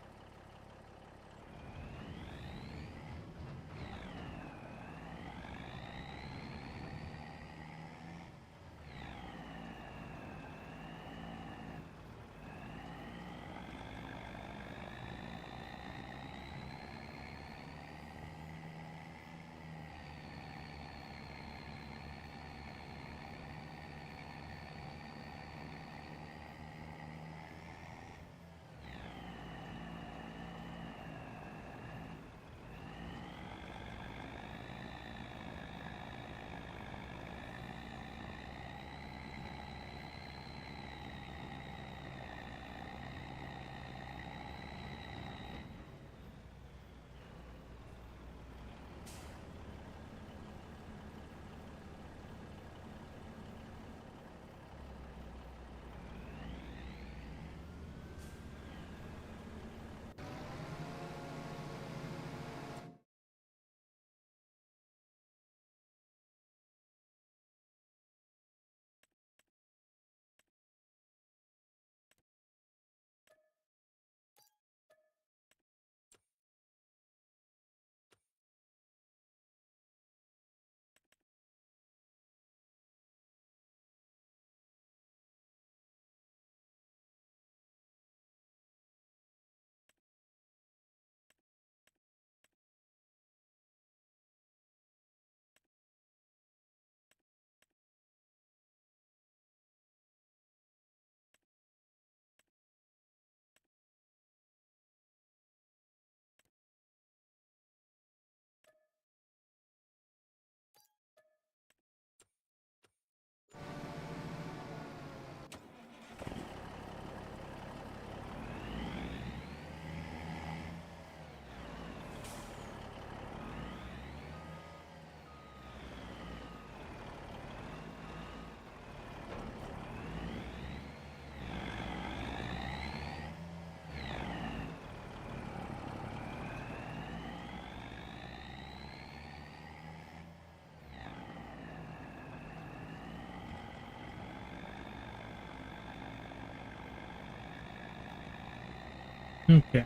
[SPEAKER 1] Okay.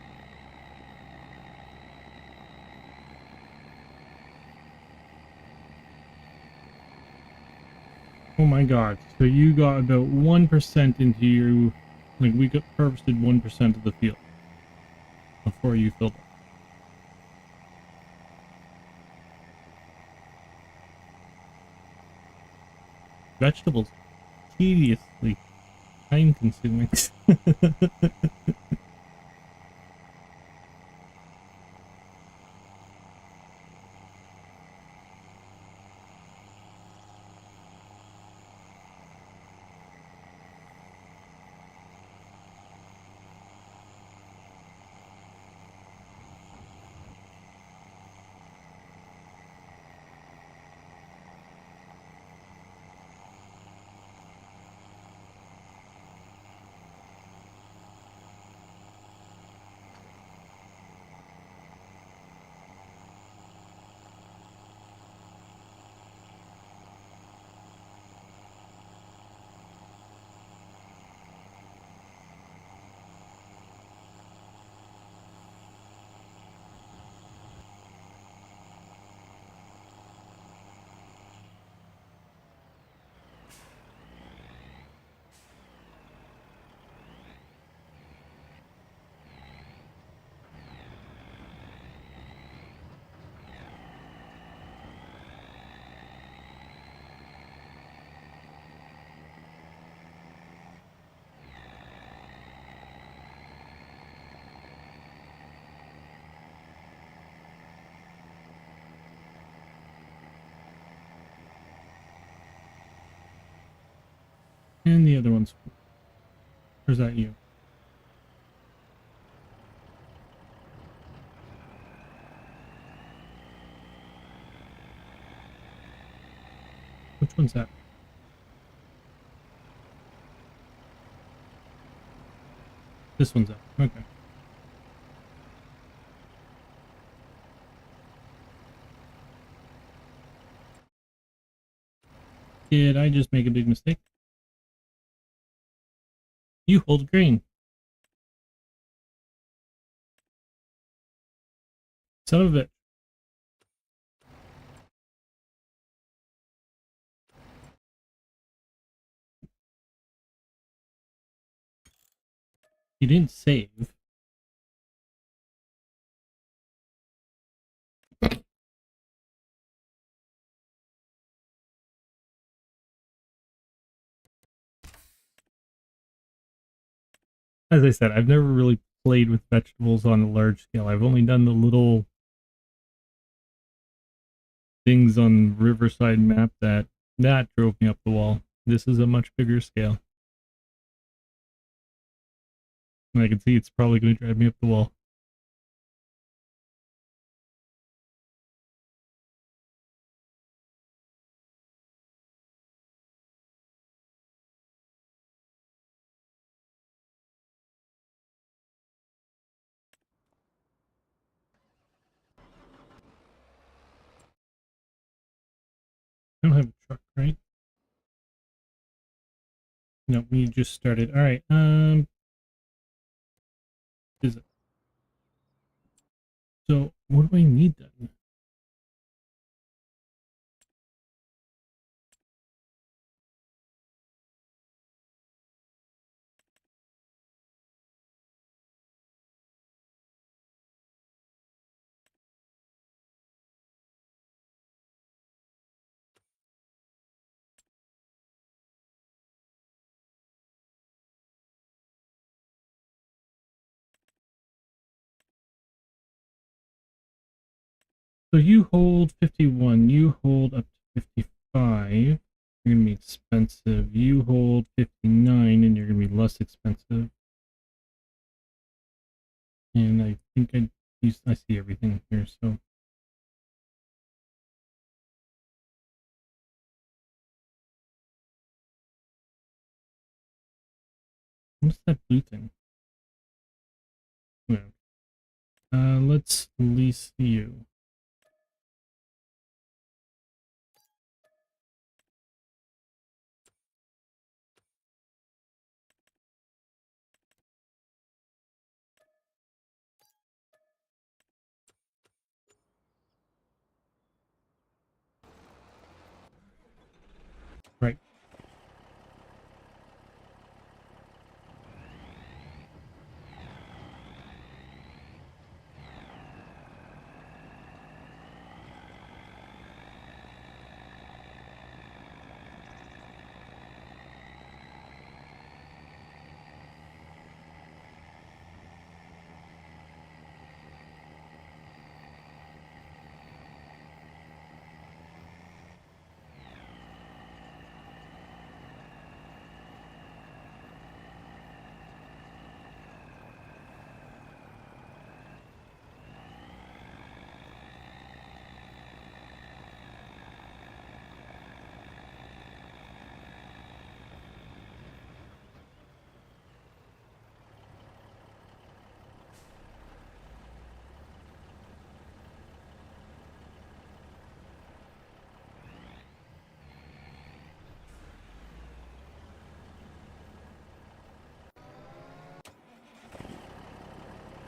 [SPEAKER 1] Oh my god. So you got about 1% into your... Like, we got harvested 1% of the field before you filled up. Vegetables. Tediously time consuming. And the other one's... Or is that you? Which one's that? This one's up. Okay. Did I just make a big mistake? You hold green. Son of a bitch. You didn't save. As I said, I've never really played with vegetables on a large scale. I've only done the little things on Riverside map that drove me up the wall. This is a much bigger scale. And I can see it's probably going to drive me up the wall. I don't have a truck, right? No, we just started. All right. Is it? So what do I need then? So you hold 51. You hold up to 55. You're going to be expensive. You hold 59, and you're going to be less expensive. And I think I see everything here. So what's that blue thing? No. Let's lease you.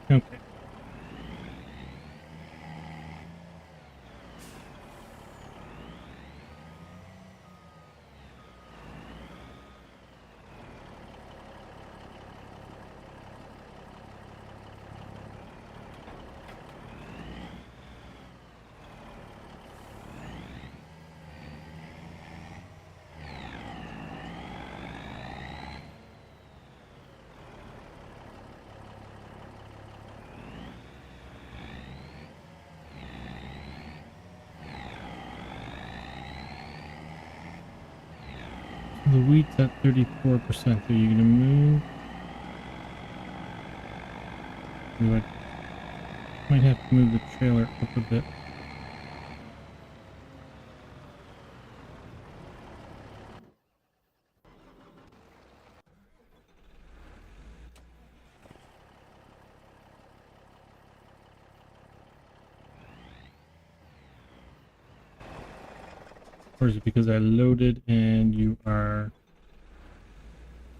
[SPEAKER 1] Okay. So the wheat's at 34%. Are you gonna move? You might have to move the trailer up a bit. Or is it because I loaded and you are...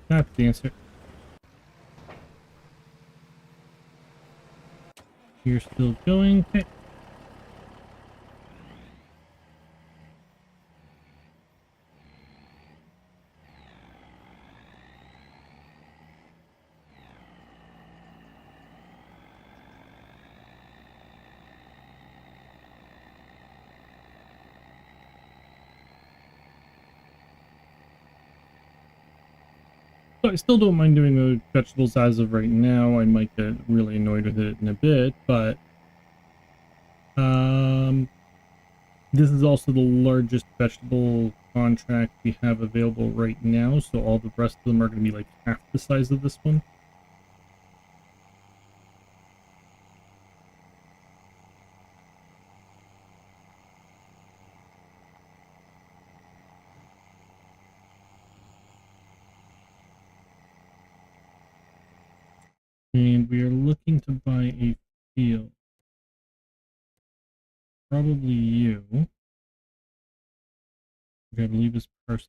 [SPEAKER 1] That's the answer. You're still going. Okay. So I still don't mind doing the vegetables as of right now. I might get really annoyed with it in a bit, but this is also the largest vegetable contract we have available right now, so all the rest of them are going to be like half the size of this one. And we are looking to buy a field. Probably you, which I believe is person.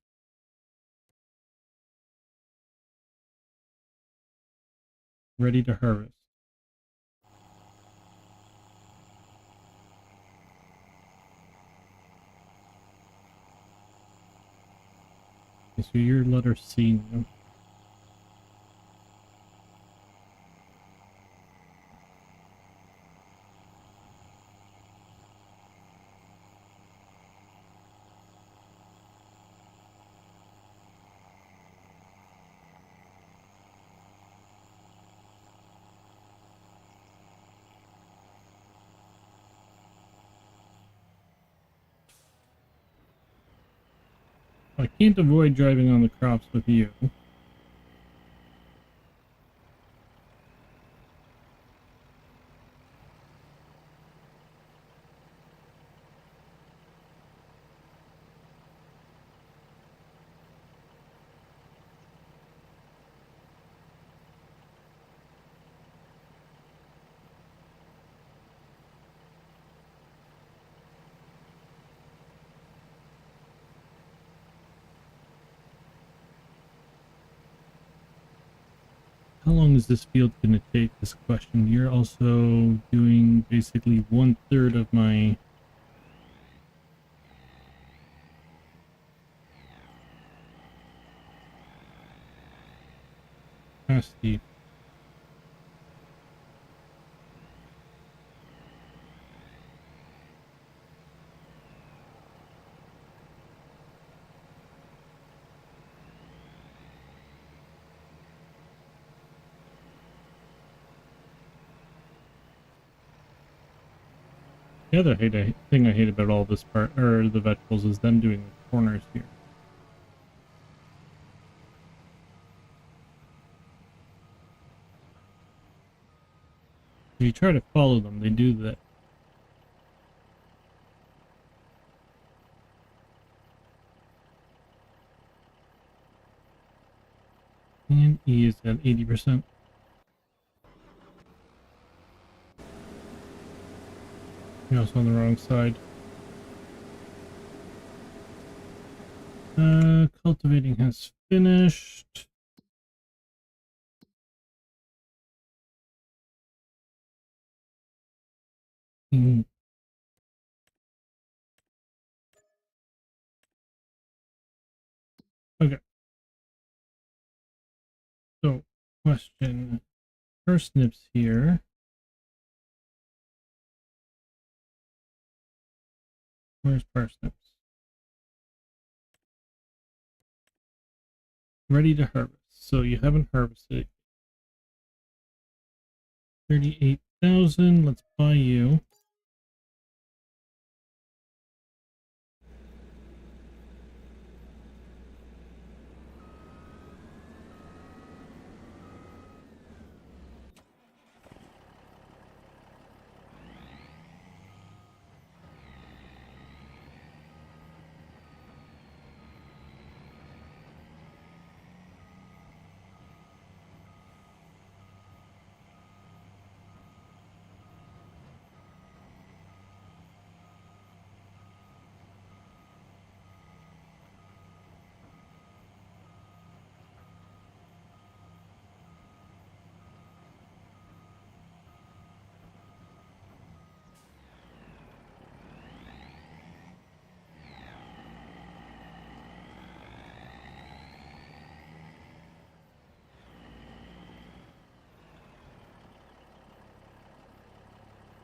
[SPEAKER 1] Ready to harvest. Okay, so you're letter C now. I can't avoid driving on the crops with you. How long is this field going to take? This question. You're also doing basically 1/3 of my capacity. The other thing I hate about all this part, or the vegetables, is them doing the corners here. If you try to follow them, they do that. And E is at 80%. You're also on the wrong side. Cultivating has finished. Mm. Okay, so question. Parsnips here. Where's parsnips? Ready to harvest. So you haven't harvested. 38,000. Let's buy you.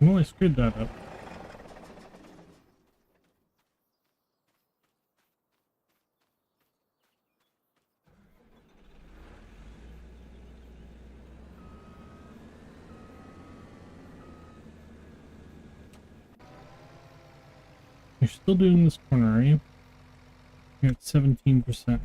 [SPEAKER 1] Well, I screwed that up. You're still doing this corner, are you? You're at 17%.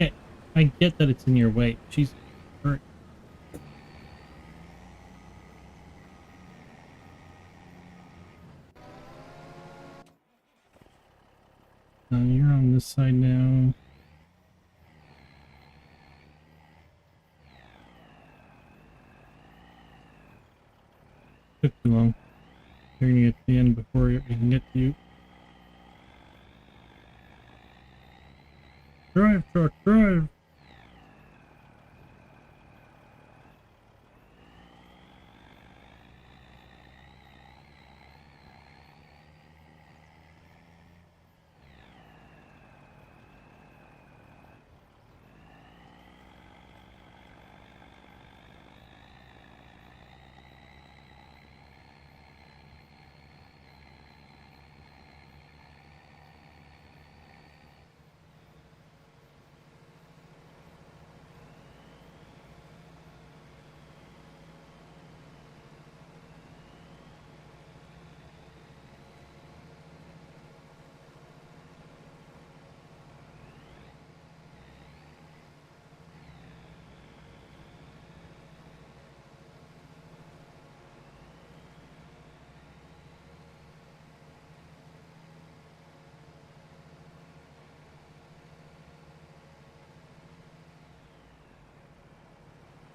[SPEAKER 1] Okay, I get that it's in your way. Jeez. Alright. You're on this side now. Took too long. They're gonna get to the end before we can get to you. Drive, truck, drive!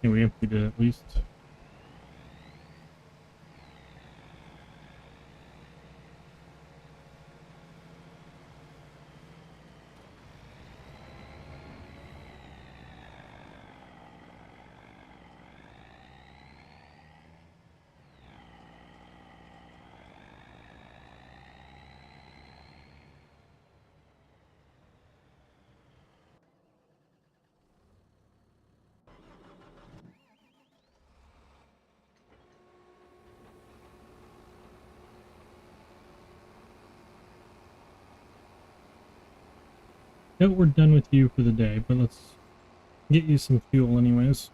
[SPEAKER 1] Yeah, we emptied it at least. Yeah, we're done with you for the day, but let's get you some fuel anyways.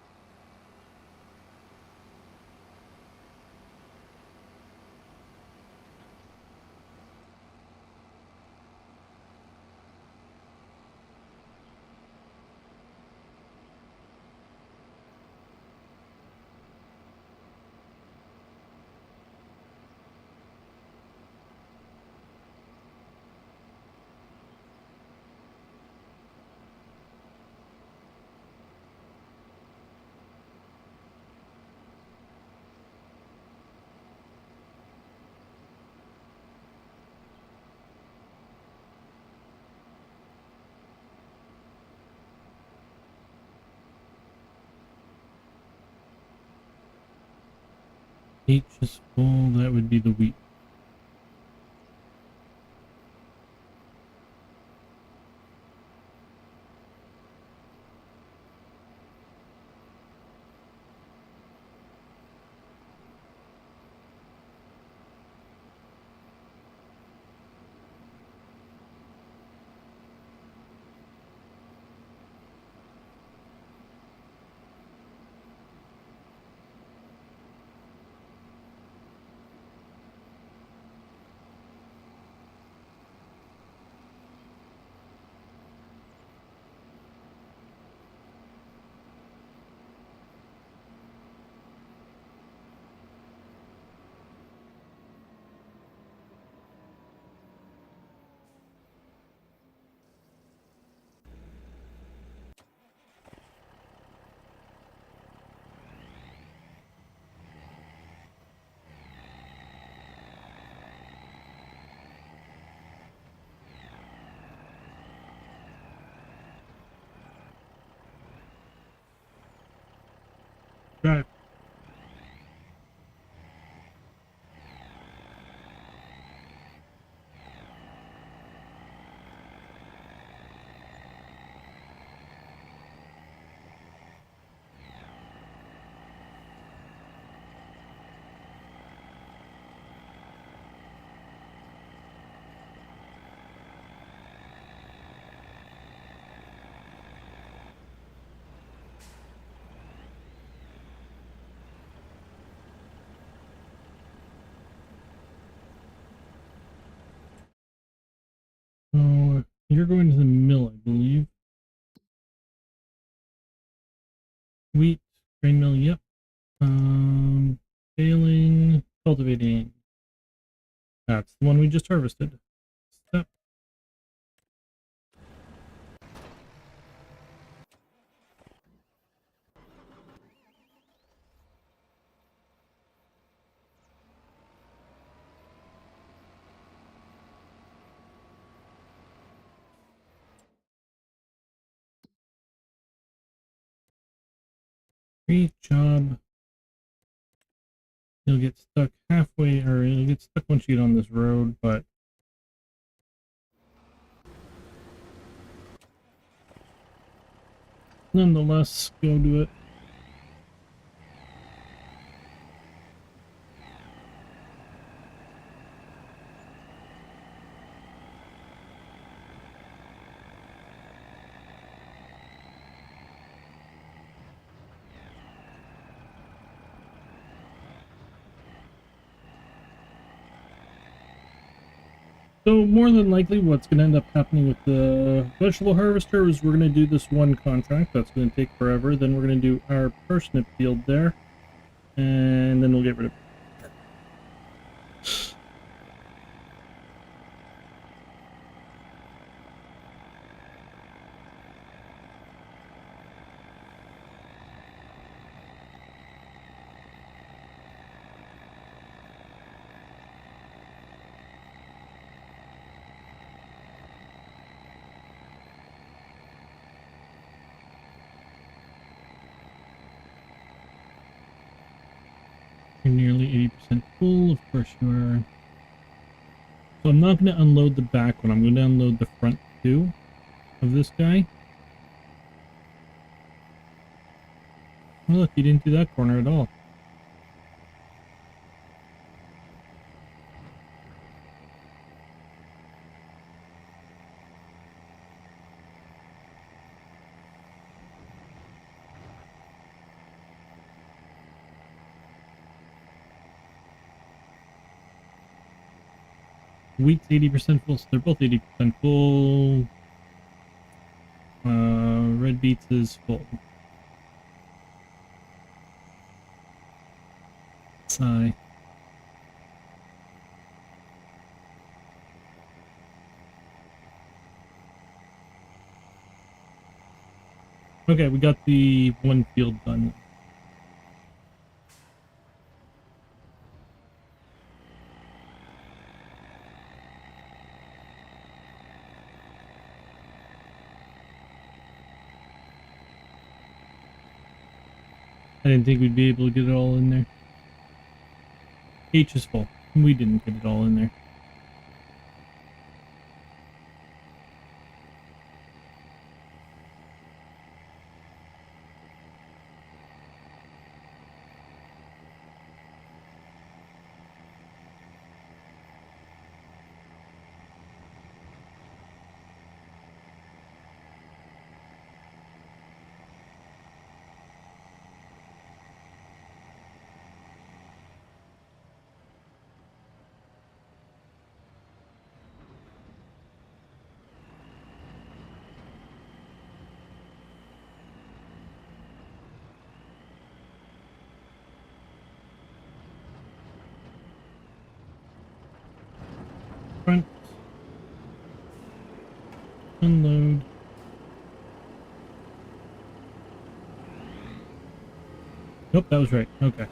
[SPEAKER 1] H is full, that would be the wheat. Drive. So you're going to the mill, I believe. Wheat, grain mill, yep. Baling, cultivating. That's the one we just harvested. Step. Great job. You'll get stuck halfway, or you'll get stuck once you get on this road, but nonetheless, go do it. So more than likely what's going to end up happening with the vegetable harvester is we're going to do this one contract. That's going to take forever. Then we're going to do our parsnip field there. And then we'll get rid of it. You're nearly 80% full, of course you are. So I'm not going to unload the back one, I'm going to unload the front two of this guy. Oh look, you didn't do that corner at all. Wheat's 80% full, so they're both 80% full. Red beets is full. Sigh. Okay, we got the one field done. I didn't think we'd be able to get it all in there. H is full. We didn't get it all in there. Front. Unload. Nope, that was right. Okay.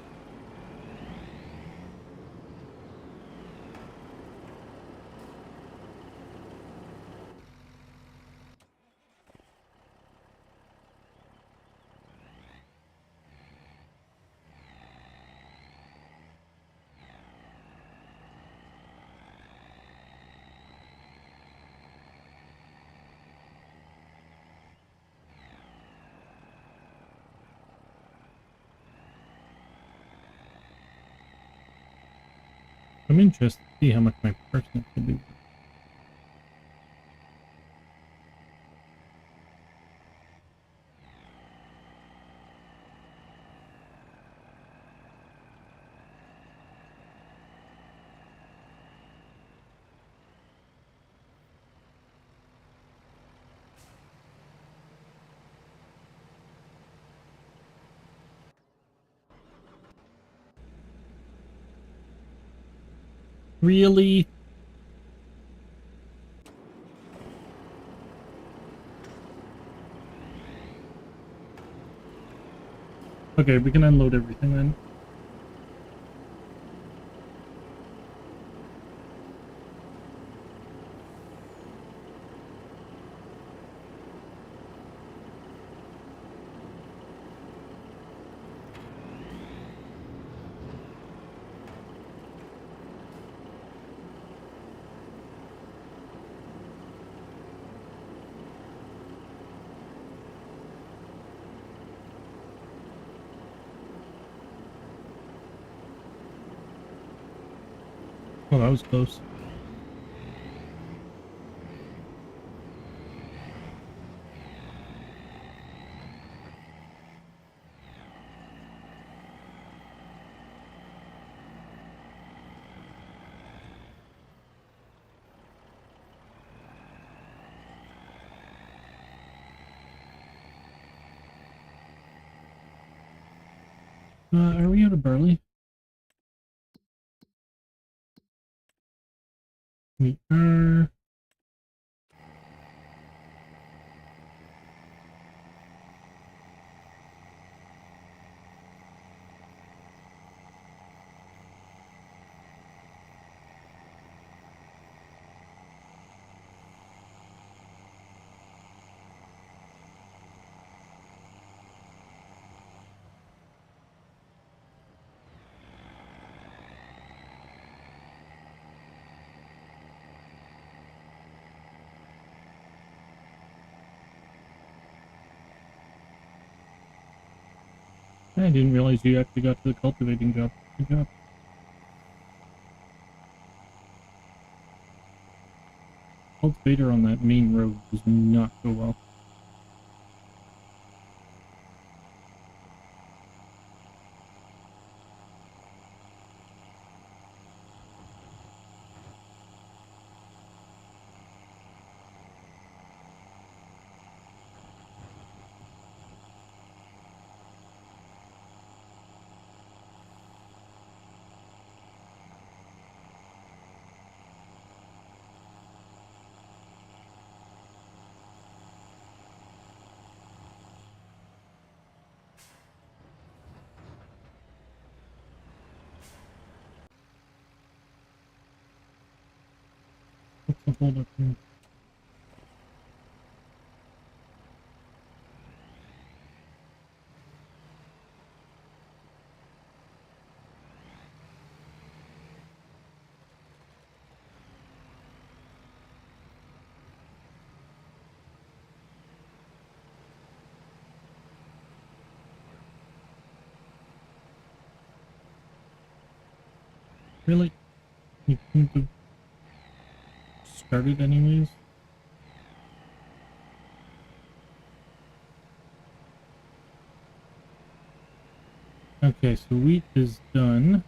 [SPEAKER 1] I'm interested to see how much my parsnip can be. Really? Okay, we can unload everything then. Oh, that was close. Are we out of barley? We are. I didn't realize you actually got to the cultivating job. Good job. Cultivator on that main road does not go well. What's the hold up here? Really? You couldn't have started anyways? Okay, so wheat is done.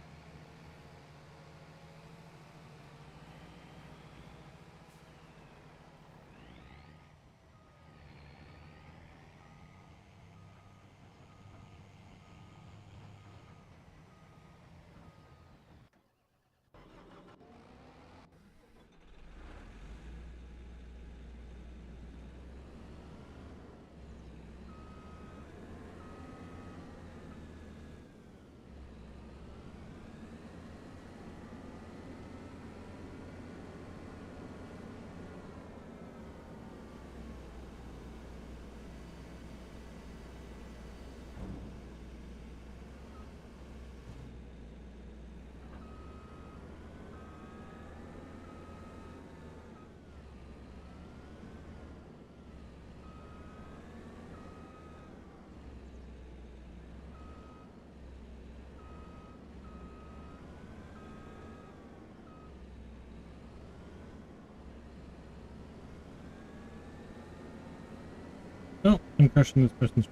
[SPEAKER 1] Oh, I'm crushing this person's.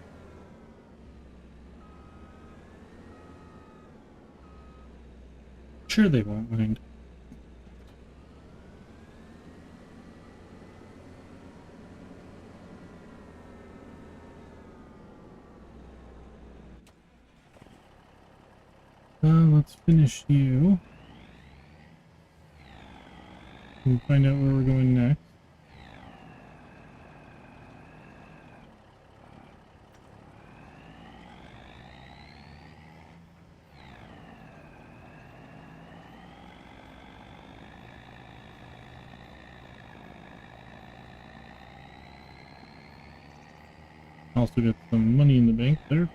[SPEAKER 1] Sure, they won't mind. Let's finish you and find out where we're going next. Also got some money in the bank there.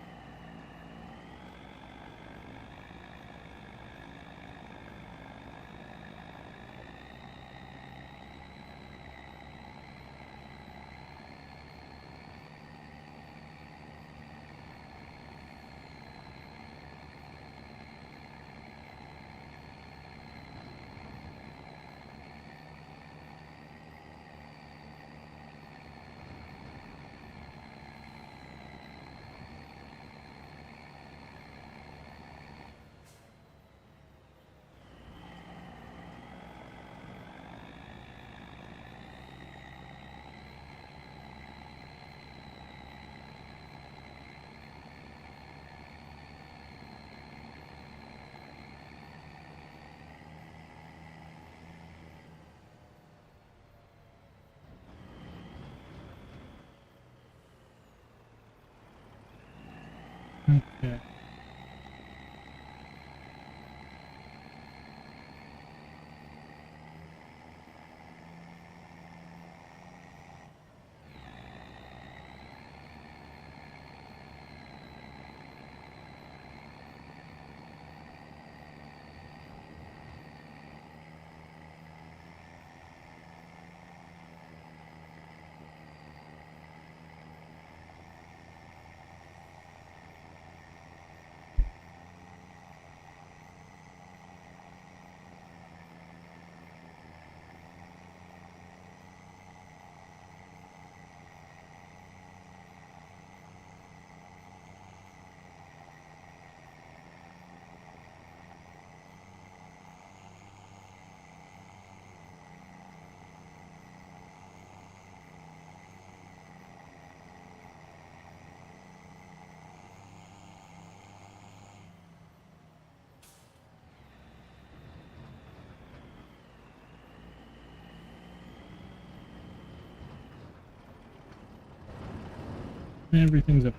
[SPEAKER 1] Okay. Everything's up.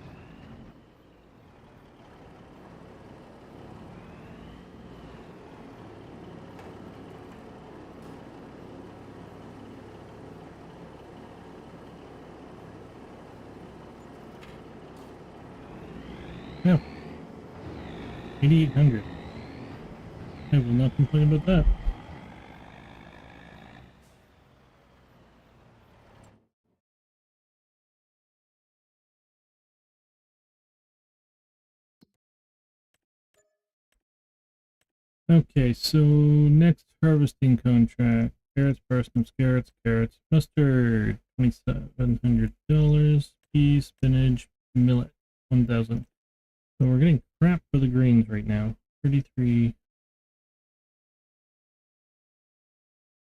[SPEAKER 1] No, 8,800. I will not complain about that. Okay, so next harvesting contract. Carrots, parsnips, carrots, mustard, $2,700. Peas, spinach, millet, 1,000. So we're getting crap for the greens right now. 33.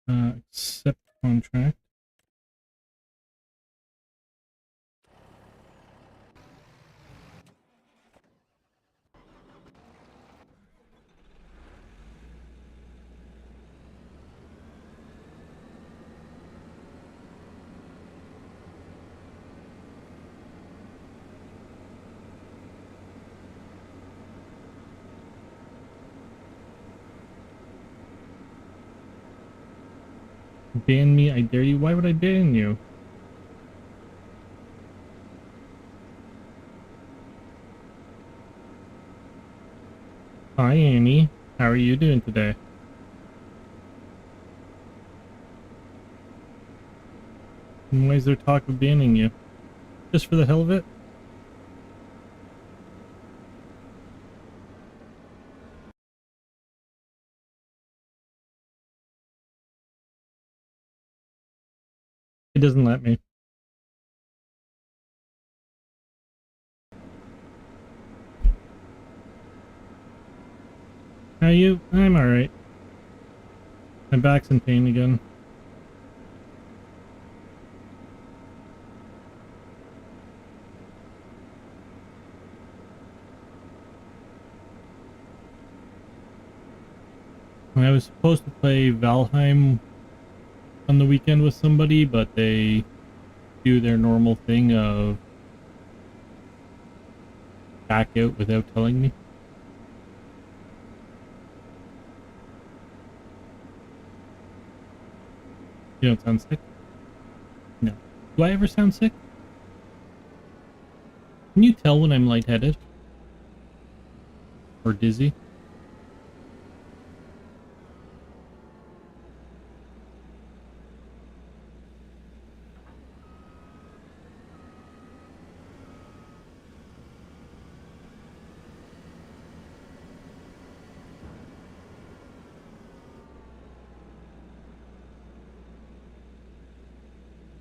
[SPEAKER 1] Accept contract. Ban me, I dare you. Why would I ban you? Hi, Annie. How are you doing today? And why is there talk of banning you? Just for the hell of it? It doesn't let me. How are you? I'm alright. My back's in pain again. I was supposed to play Valheim on the weekend with somebody, but they do their normal thing of back out without telling me. You don't sound sick? No. Do I ever sound sick? Can you tell when I'm lightheaded? Or dizzy?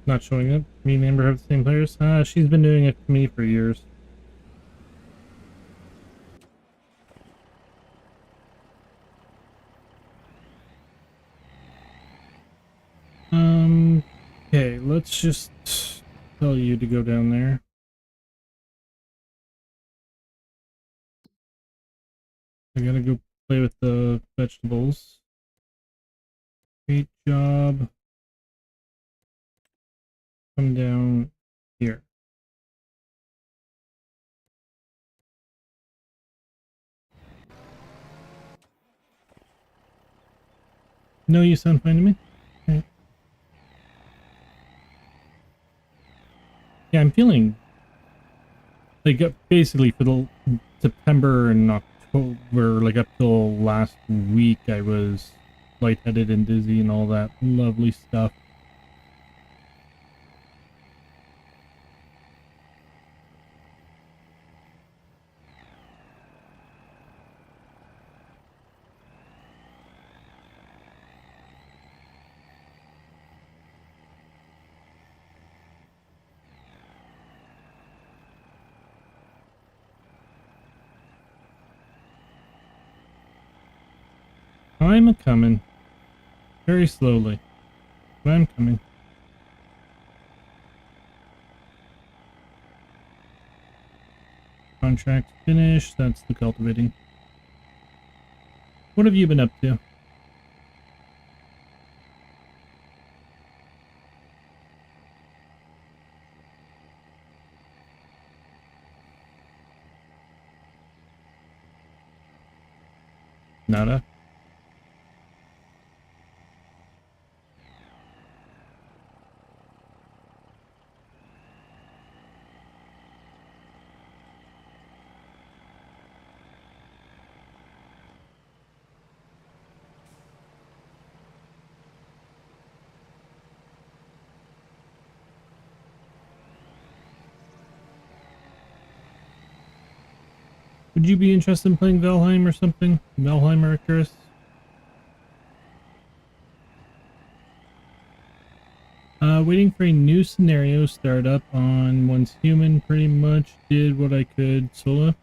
[SPEAKER 1] Not showing up? Me and Amber have the same players? She's been doing it to me for years. Okay, let's just tell you to go down there. I gotta go play with the vegetables. Great job. Come down here. No, you sound fine to me. Okay. Yeah, I'm feeling like basically for the September and October, like up till last week, I was lightheaded and dizzy and all that lovely stuff. I'm a coming. Very slowly. But I'm coming. Contract finished. That's the cultivating. What have you been up to? Nada. Would you be interested in playing Valheim or something? Valheim or Icarus? Waiting for a new scenario startup on once human. Pretty much did what I could. Sola.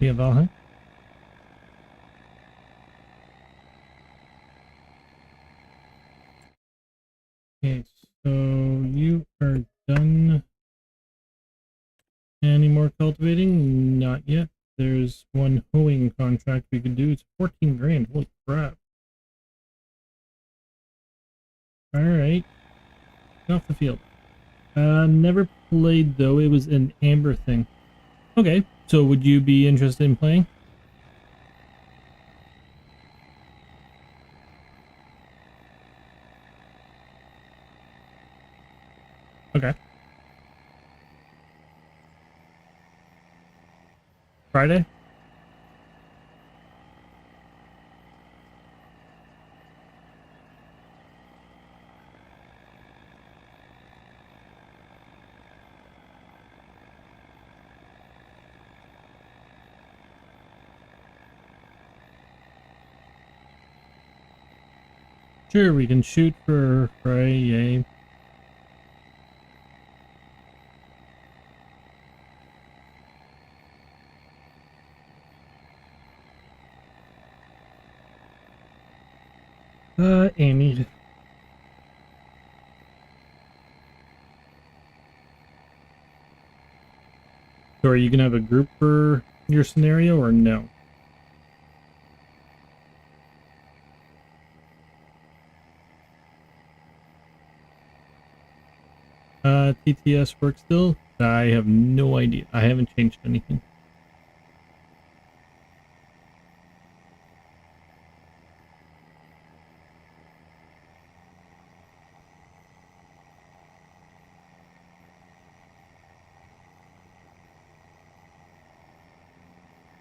[SPEAKER 1] Yeah, Valheim. Okay, so you are done. Any more cultivating? Not yet. There's one hoeing contract we could do. It's 14 grand. Holy crap. Alright. Off the field. Never played though. It was an Amber thing. Okay, so would you be interested in playing? Okay. Friday? Sure, we can shoot for Friday. Amy. So are you gonna have a group for your scenario or no? TTS work still? I have no idea. I haven't changed anything.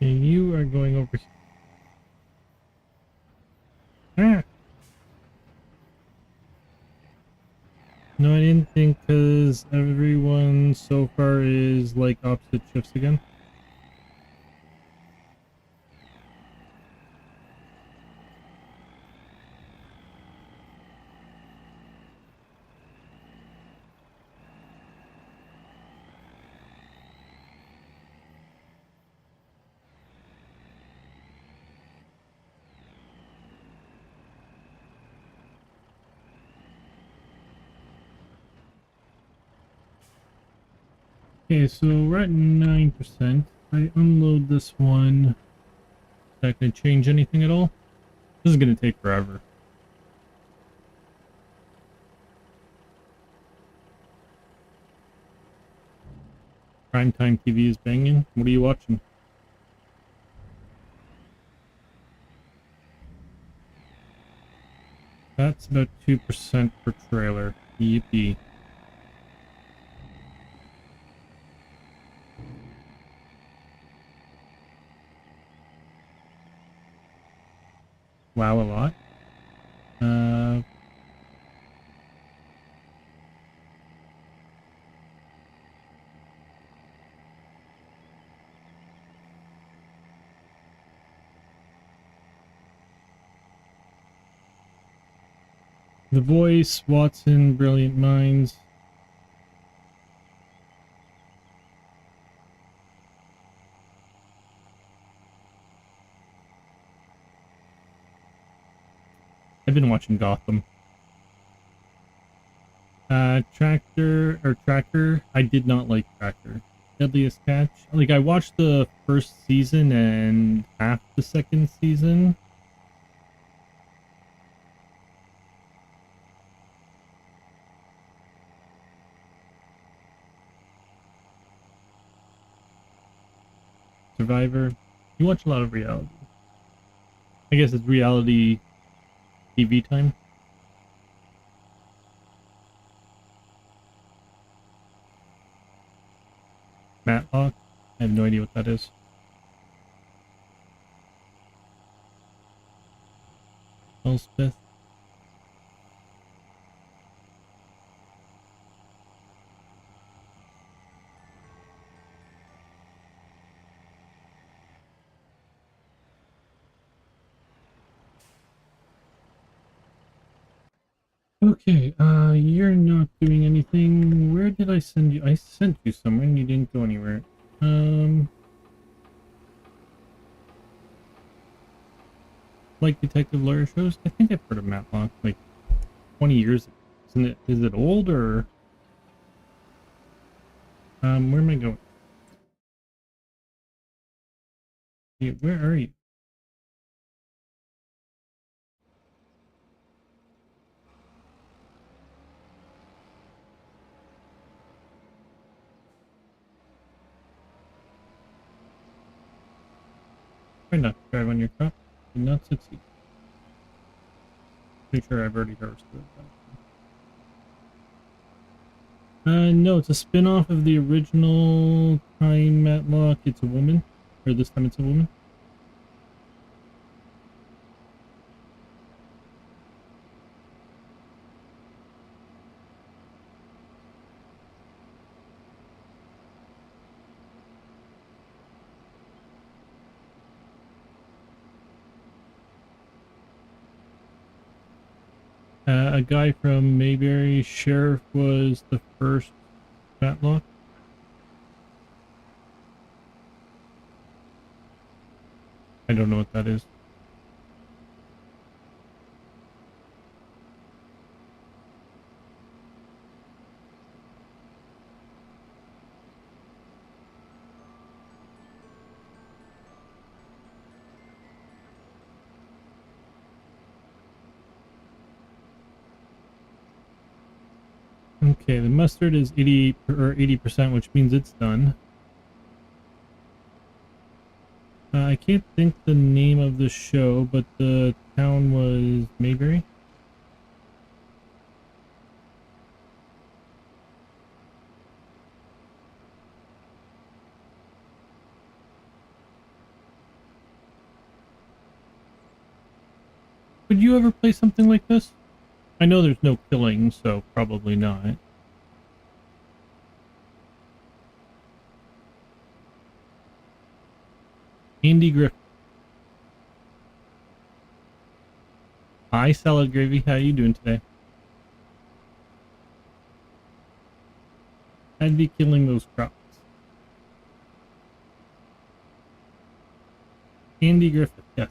[SPEAKER 1] Okay, you are going over here. Ah! No, I didn't think because everyone so far is like opposite shifts again. Okay, so we're at 9%. I unload this one. Is that going to change anything at all? This is going to take forever. Primetime TV is banging. What are you watching? That's about 2% per trailer. Yippee. Wow, a lot. The Voice, Watson, Brilliant Minds. I've been watching Gotham. Tracker. I did not like Tracker. Deadliest Catch. Like, I watched the first season and half the second season. Survivor. You watch a lot of reality. I guess it's reality TV time. Matlock. I have no idea what that is. Elspeth. Okay, you're not doing anything. Where did I send you? I sent you somewhere and you didn't go anywhere. Like detective lawyer shows? I think I've heard of Matlock like 20 years ago. Isn't it? Is it old or where am I going? Yeah, where are you? Try not to drive on your crop. Did not succeed. Pretty sure I've already harvested it. No, it's a spin-off of the original Time Matlock. It's a woman. Or this time it's a woman. A guy from Mayberry. Sheriff was the first Matlock. I don't know what that is. Okay, the mustard is 80%, which means it's done. I can't think the name of the show, but the town was Mayberry. Would you ever play something like this? I know there's no killing, so probably not. Andy Griffith. Hi, Salad Gravy. How you doing today? I'd be killing those crops. Andy Griffith, yes.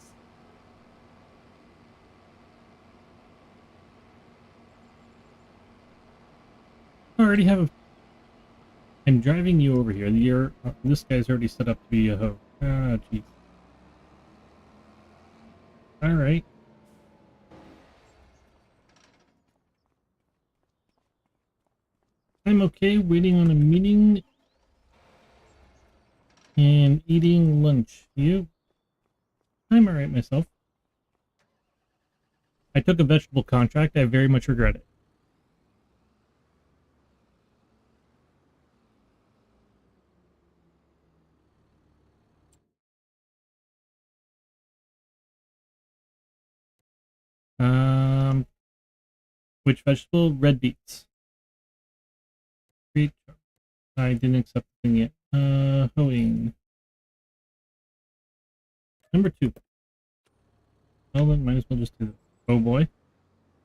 [SPEAKER 1] I already have a... I'm driving you over here. This guy's already set up to be a hoe. Ah, jeez. Alright. I'm okay, waiting on a meeting and eating lunch. You? I'm alright myself. I took a vegetable contract. I very much regret it. Um, which vegetable? Red beets. Great. I didn't accept the thing yet. Hoeing. Number 2. Well, then might as well just do this. Oh boy.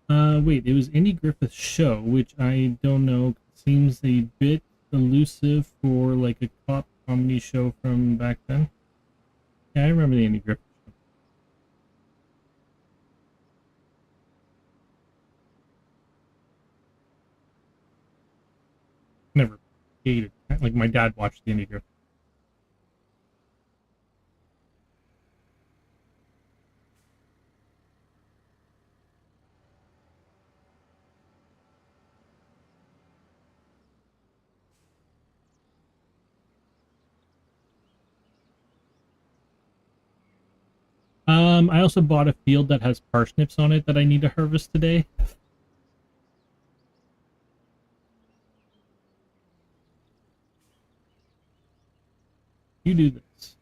[SPEAKER 1] Wait, it was Andy Griffith's show, which I don't know. Seems a bit elusive for like a cop comedy show from back then. Yeah, I remember the Andy Griffith show. Never hated. Like my dad watched the Andy Griffith. I also bought a field that has parsnips on it that I need to harvest today. You do this.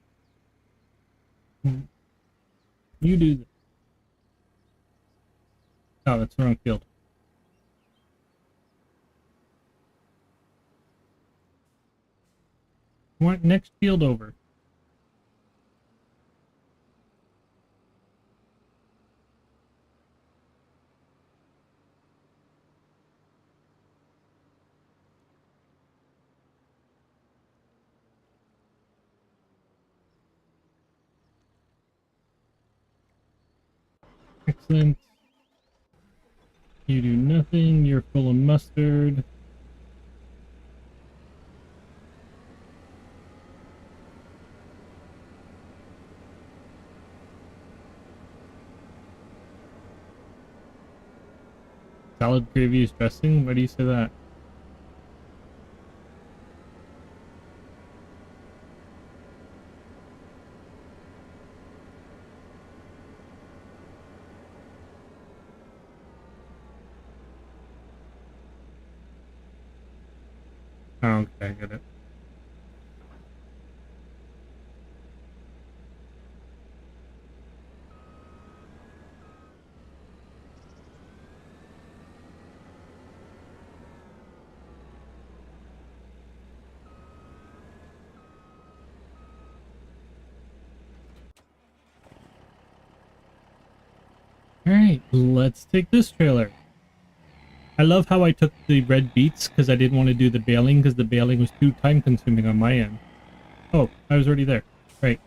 [SPEAKER 1] You do this. Oh, that's the wrong field. What next field over? Excellent. You do nothing. You're full of mustard. Salad gravy is dressing? Why do you say that? Oh, okay, I get it. Alright, let's take this trailer. I love how I took the red beets because I didn't want to do the baling because the baling was too time consuming on my end. Oh, I was already there. Right.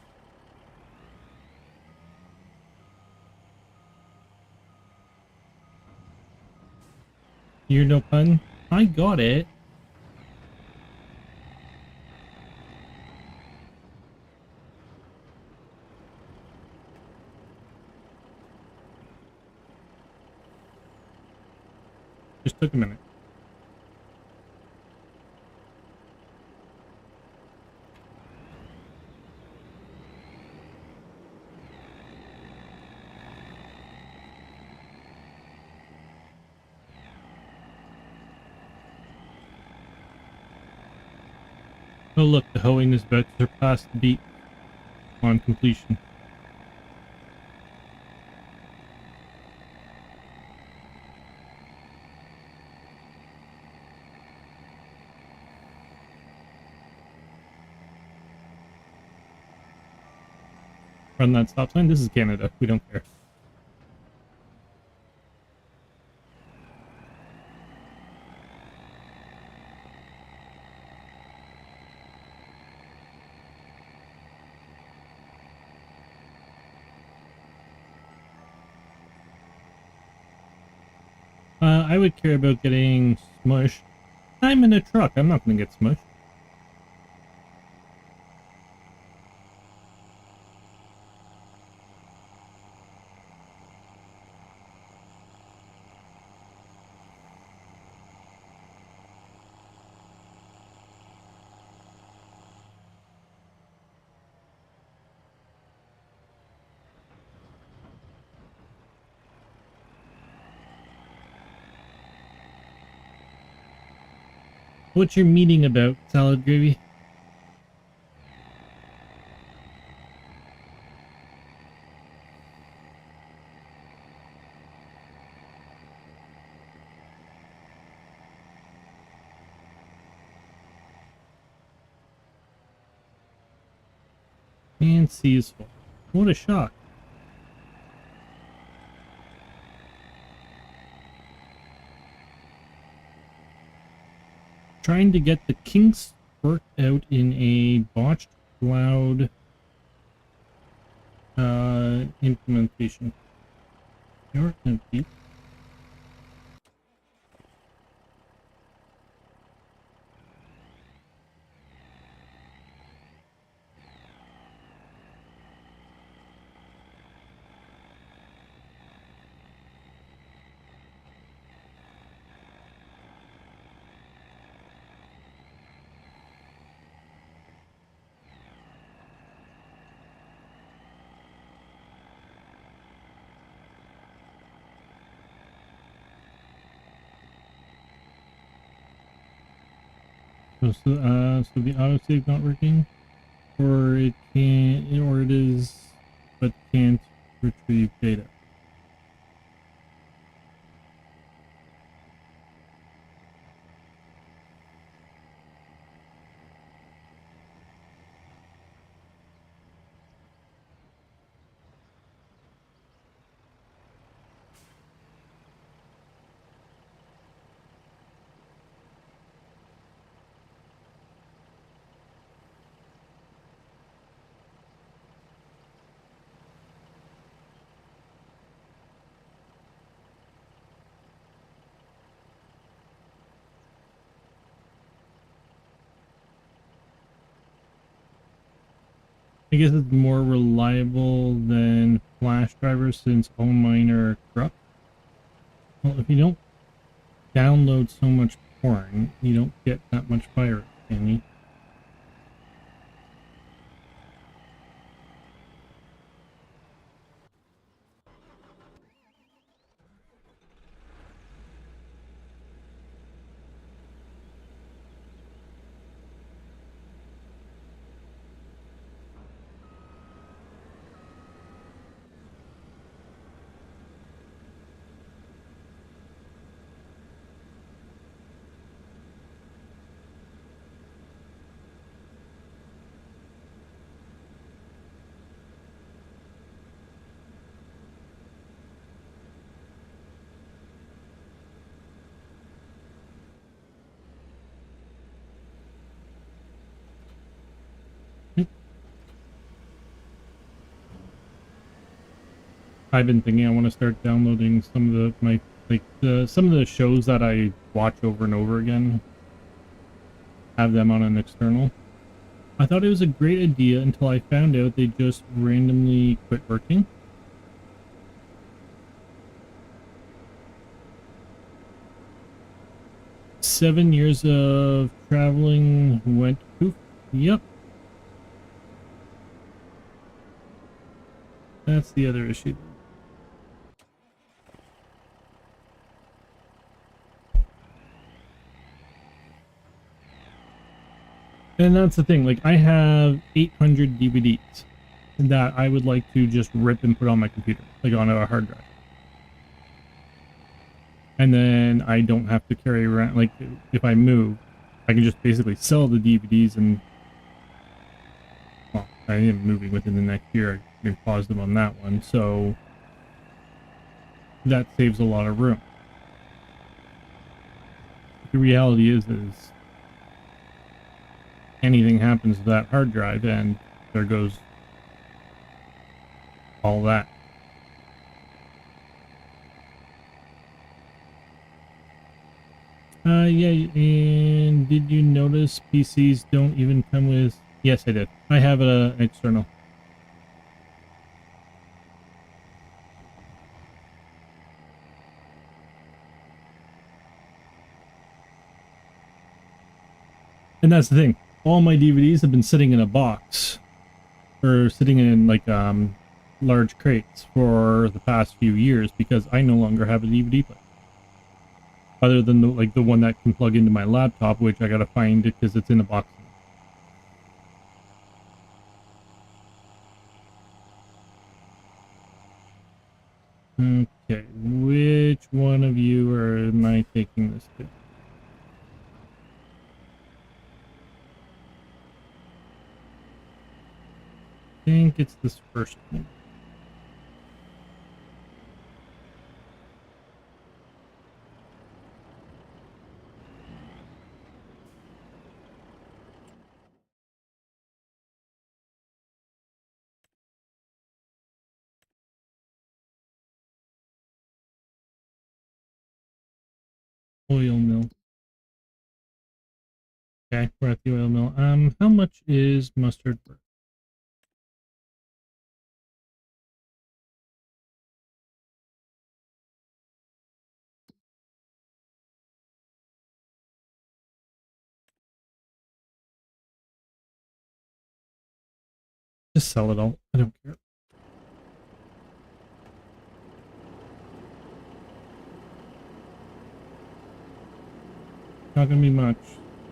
[SPEAKER 1] You're no pun? I got it. Just took a minute. Oh look, the hoeing is about to surpass the beat on completion. Run that stop sign. This is Canada. We don't care. I would care about getting smushed. I'm in a truck. I'm not going to get smushed. What's your meeting about, salad gravy? And C is full. What a shock. Trying to get the kinks worked out in a botched cloud implementation. You're empty. So the autosave not working, or it can, or it is, but can't retrieve data. I guess it's more reliable than flash drivers since all mine are corrupt. Well, if you don't download so much porn, you don't get that much virus, can you? I've been thinking I want to start downloading some of some of the shows that I watch over and over again. Have them on an external. I thought it was a great idea until I found out they just randomly quit working. "7 years of traveling went poof." Yep. That's the other issue. And that's the thing, like, I have 800 DVDs that I would like to just rip and put on my computer, like on a hard drive. And then I don't have to carry around, like, if I move, I can just basically sell the DVDs and, well, I am moving within the next year. I can pause them on that one, so that saves a lot of room. The reality is anything happens to that hard drive and there goes all that. Yeah, and did you notice PCs don't even come with... Yes, I did. I have an external. And that's the thing. All my DVDs have been sitting in a box, or sitting in, like, large crates for the past few years because I no longer have a DVD player. Other than the one that can plug into my laptop, which I gotta find it because it's in a box. Okay, which one of you am I taking this to? I think it's this first one. Oil mill. Okay, we're at the oil mill. How much is mustard worth? Just sell it all. I don't care. Not gonna be much,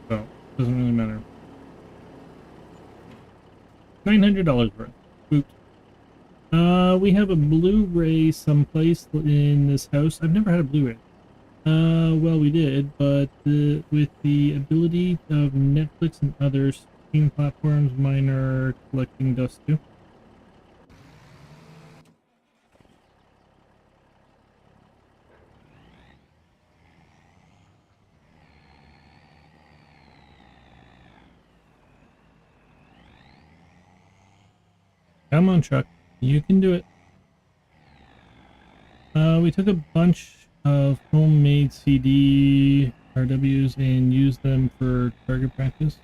[SPEAKER 1] so doesn't really matter. $900 worth. Boot. We have a Blu-ray someplace in this house. I've never had a Blu-ray. Well, we did, but with the ability of Netflix and other streaming platforms, mine are collecting dust too. Come on, Chuck. You can do it. We took a bunch of homemade CD RWs and used them for target practice.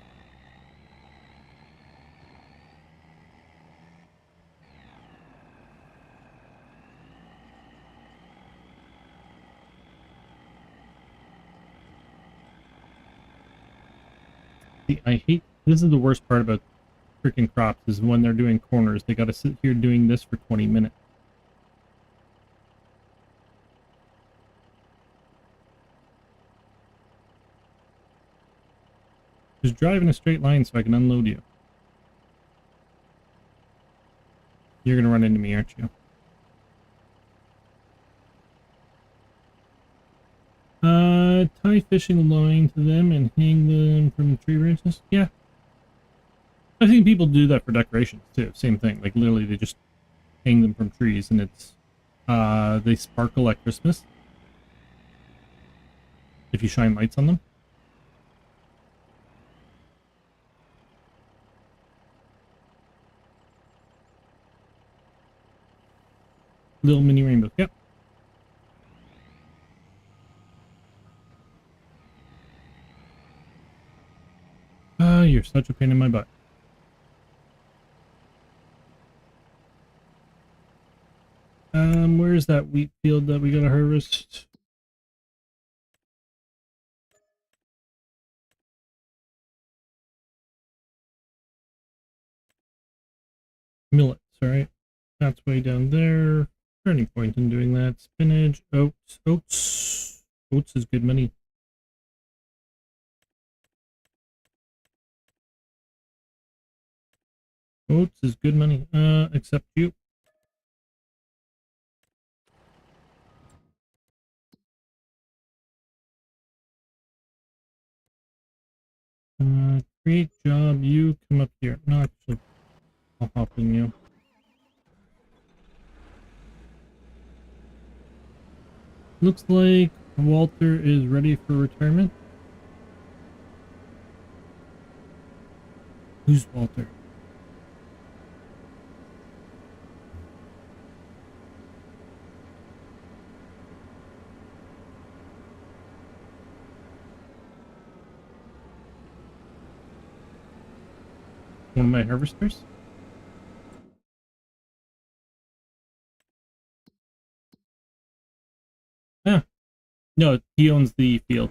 [SPEAKER 1] See, I hate, this is the worst part about freaking crops, is when they're doing corners, they gotta sit here doing this for 20 minutes. Just drive in a straight line so I can unload you. You're gonna run into me, aren't you? Tie fishing line to them and hang them from tree branches? Yeah. I think people do that for decorations too. Same thing. Like literally they just hang them from trees and it's, they sparkle at Christmas. If you shine lights on them. Little mini rainbows. Yep. You're such a pain in my butt. Where's that wheat field that we gotta harvest? Millets, alright. That's way down there. Turning point in doing that. Spinach, oats, oats. Oats is good money. Oats is good money. Except you. Create job, you come up here. No, actually, I'll hop in you. Looks like Walter is ready for retirement. Who's Walter? One of my harvesters? Yeah. No, he owns the field.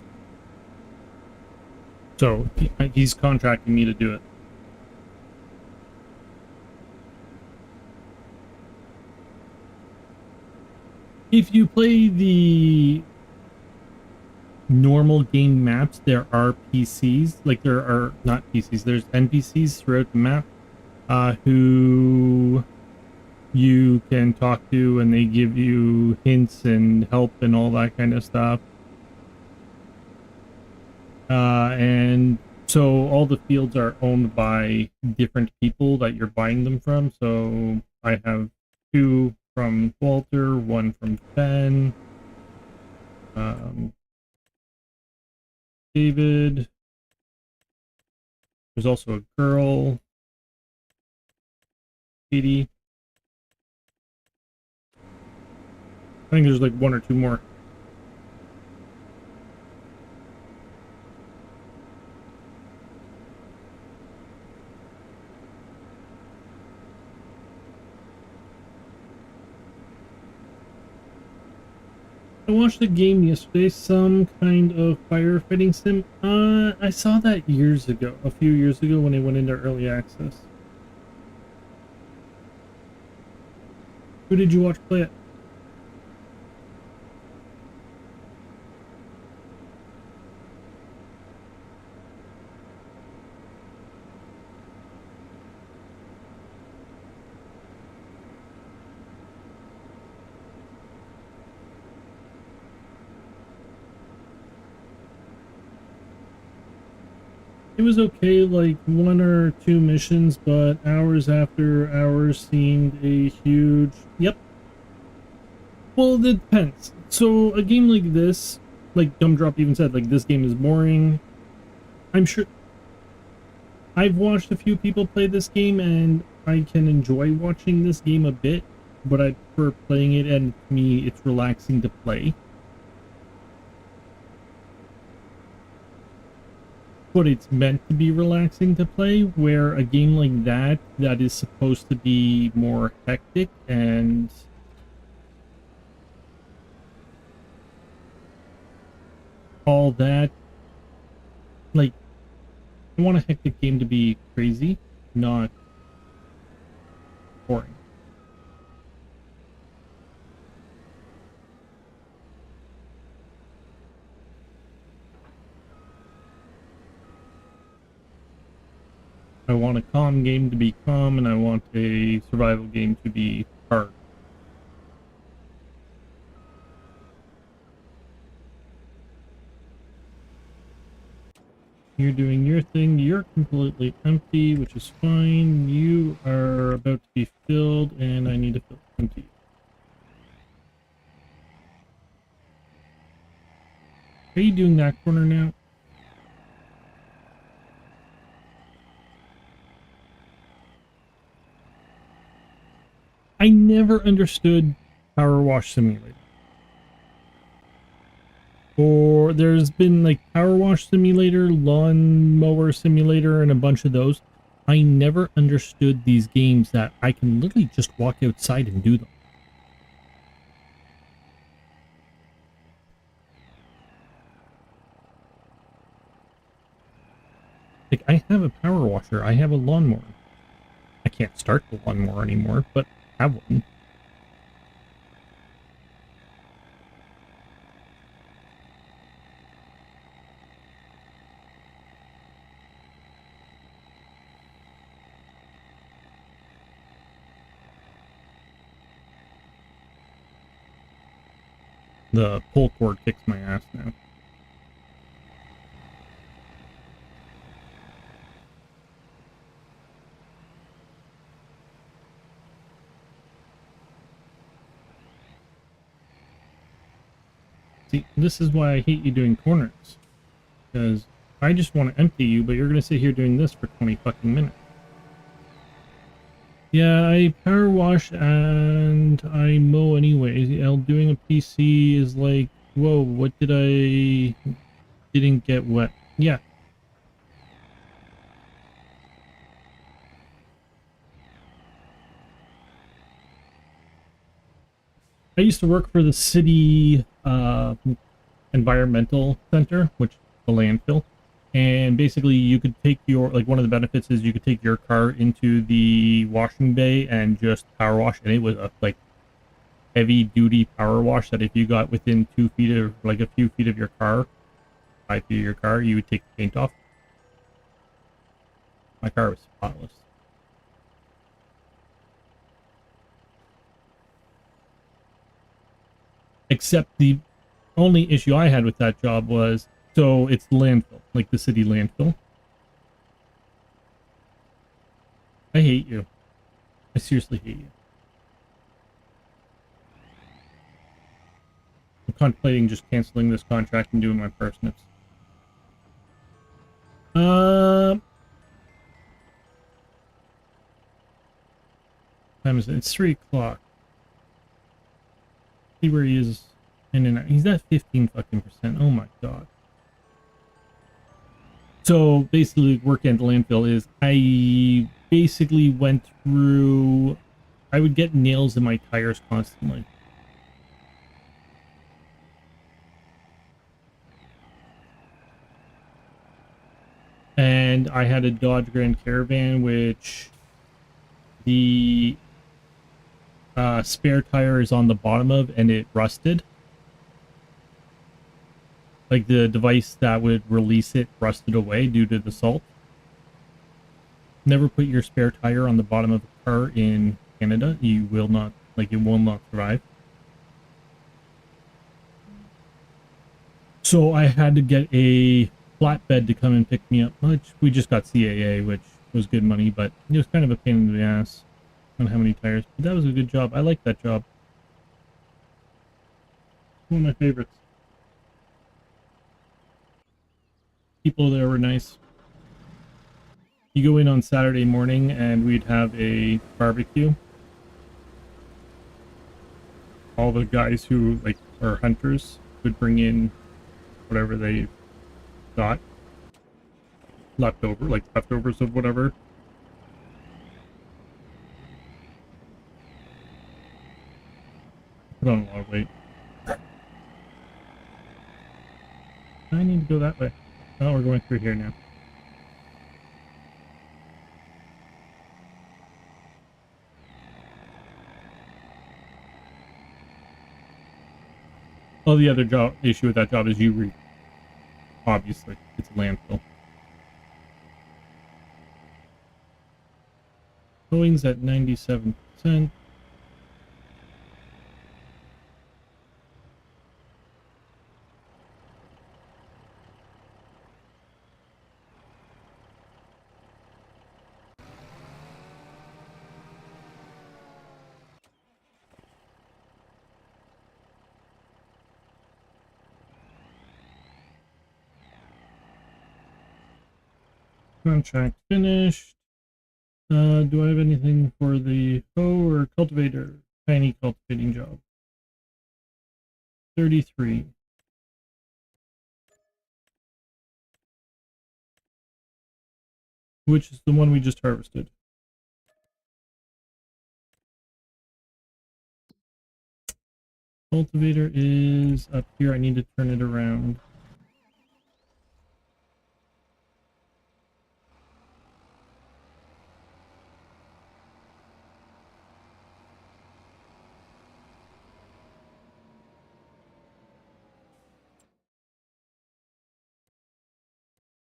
[SPEAKER 1] So he's contracting me to do it. If you play the normal game maps, there are PCs, like there are not PCs, there's NPCs throughout the map who you can talk to and they give you hints and help and all that kind of stuff. And so all the fields are owned by different people that you're buying them from. So I have 2 from Walter, 1 from Ben, David. There's also a girl, Katie. I think there's like 1 or 2 more. I watched a game yesterday, some kind of firefighting sim. I saw that years ago, a few years ago when it went into early access. Who did you watch play it? It was okay, like 1 or 2 missions, but hours after hours seemed a huge... Yep. Well, it depends. So, a game like this, like Gumdrop even said, like, this game is boring. I'm sure... I've watched a few people play this game, and I can enjoy watching this game a bit, but I prefer playing it, and to me, it's relaxing to play. But it's meant to be relaxing to play, where a game like that is supposed to be more hectic and all that, like, I want a hectic game to be crazy, not boring. I want a calm game to be calm, and I want a survival game to be hard. You're doing your thing. You're completely empty, which is fine. You are about to be filled, and I need to fill empty. Are you doing that corner now? I never understood Power Wash Simulator. Or there's been like Power Wash Simulator, Lawn Mower Simulator, and a bunch of those. I never understood these games that I can literally just walk outside and do them. Like, I have a power washer, I have a lawnmower. I can't start the lawnmower anymore, but I have one. The pull cord kicks my ass now. See, this is why I hate you doing corners. Because I just want to empty you, but you're going to sit here doing this for 20 fucking minutes. Yeah, I power wash and I mow anyways. Doing a PC is like, whoa, what did I... didn't get wet. Yeah. I used to work for the city environmental center, which is the landfill. And basically you could take your, like one of the benefits is you could take your car into the washing bay and just power wash. And it was a like heavy duty power wash that if you got within 2 feet of, like a few feet of your car, 5 feet of your car, you would take the paint off. My car was spotless. Except the only issue I had with that job was, so it's landfill, like the city landfill. I hate you. I seriously hate you. I'm contemplating just canceling this contract and doing my parsnips. Time is it? It's 3 o'clock. See where he is in and out. He's at 15 fucking %. Oh my god. So basically working at the landfill is I basically went through, I would get nails in my tires constantly. And I had a Dodge Grand Caravan, which the spare tire is on the bottom of, and it rusted. Like the device that would release it rusted away due to the salt. Never put your spare tire on the bottom of a car in Canada. You will not, like, it will not survive. So I had to get a flatbed to come and pick me up, which we just got CAA, which was good money, but it was kind of a pain in the ass on how many tires. But that was a good job. I liked that job. One of my favorites. People there were nice. You go in on Saturday morning and we'd have a barbecue. All the guys who like are hunters would bring in whatever they got. Leftovers of whatever. Put on a lot of weight. I need to go that way. Oh, we're going through here now. Well, the other issue with that job is you read. Obviously, it's a landfill. Towing's at 97%. Contract finished. Do I have anything for the hoe or cultivator? Tiny cultivating job. 33. Which is the one we just harvested. Cultivator is up here. I need to turn it around.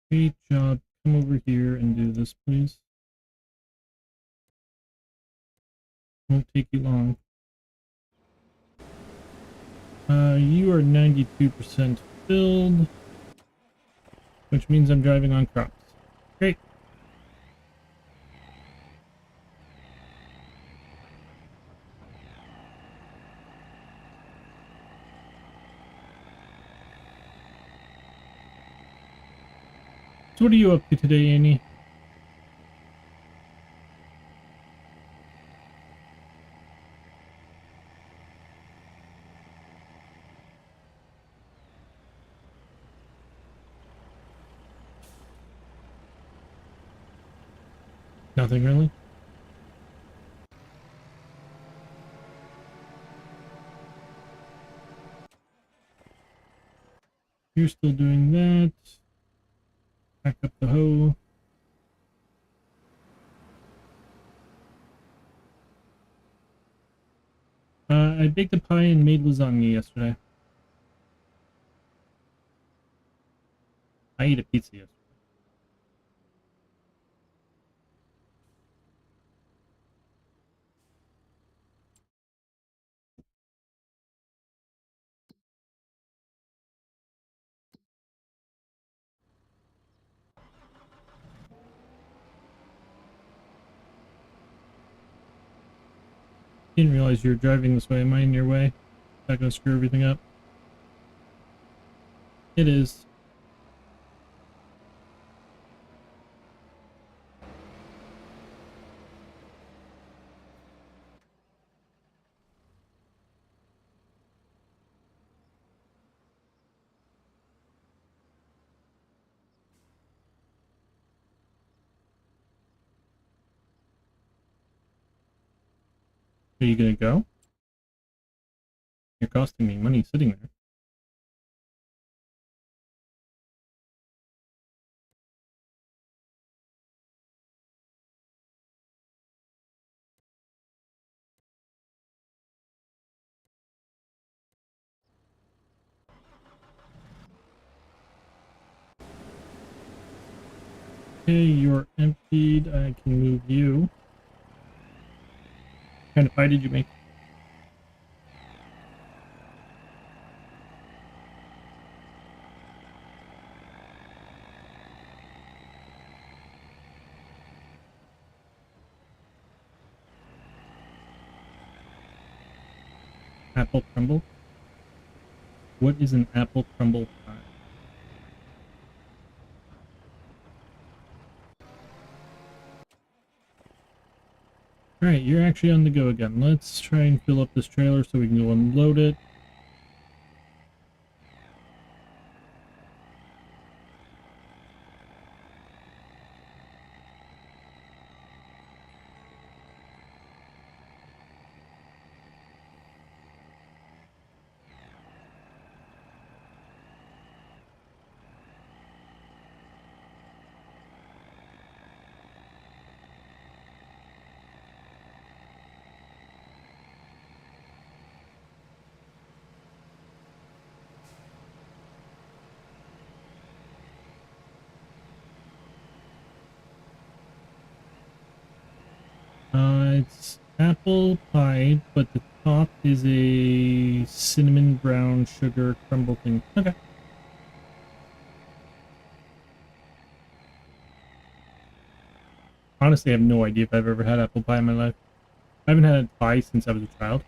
[SPEAKER 1] Great job. Come over here and do this, please. Won't take you long. You are 92% filled, which means I'm driving on crops. Great. So what are you up to today, Annie? Nothing really. You're still doing that. Back up the hoe. I baked a pie and made lasagna yesterday. I ate a pizza yesterday. Didn't realize you were driving this way. Am I in your way? Not gonna screw everything up? It is. Are you gonna go? You're costing me money sitting there. Okay, you're emptied. I can move you. What kind of pie did you make? Apple crumble? What is an apple crumble pie? Alright, you're actually on the go again. Let's try and fill up this trailer so we can go unload it. It's apple pie, but the top is a cinnamon brown sugar crumble thing. Okay. Honestly, I have no idea if I've ever had apple pie in my life. I haven't had pie since I was a child.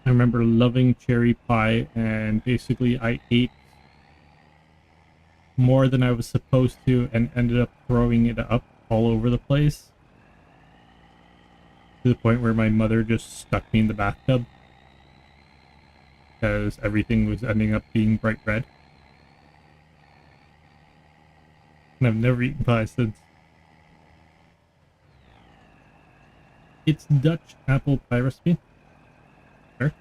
[SPEAKER 1] I remember loving cherry pie, and basically I ate more than I was supposed to and ended up throwing it up all over the place. To the point where my mother just stuck me in the bathtub because everything was ending up being bright red. And I've never eaten pie since. It's Dutch apple pie recipe. Sure.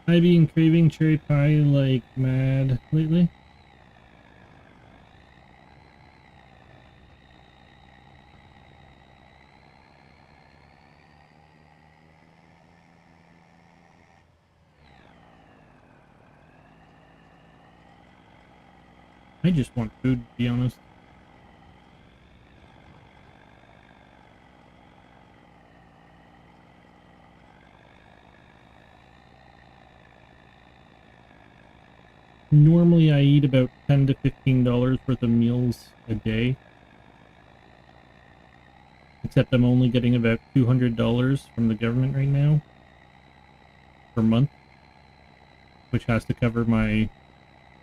[SPEAKER 1] I've been craving cherry pie like mad lately. I just want food, to be honest. Normally I eat about $10 to $15 worth of meals a day. Except I'm only getting about $200 from the government right now per month, which has to cover my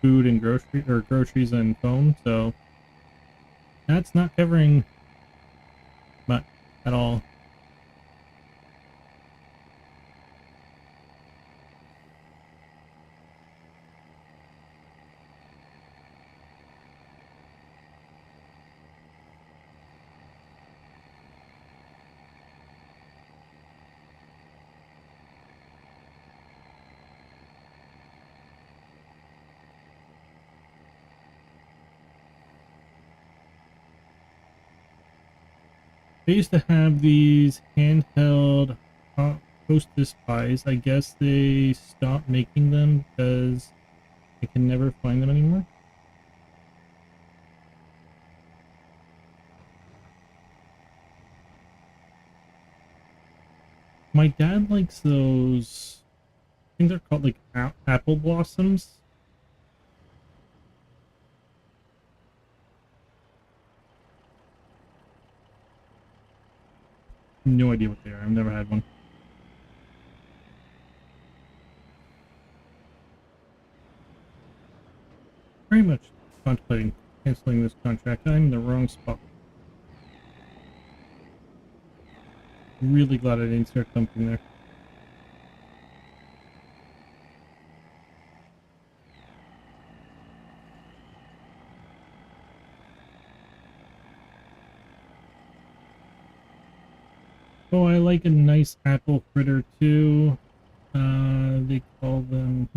[SPEAKER 1] food and groceries and phone, so that's not covering much at all. They used to have these handheld hostess pies. I guess they stopped making them because I can never find them anymore. My dad likes those. I think they're called like apple blossoms. No idea what they are. I've never had one. Very much contemplating canceling this contract. I'm in the wrong spot. Really glad I didn't start dumping there. Oh, I like a nice apple fritter too. They call them.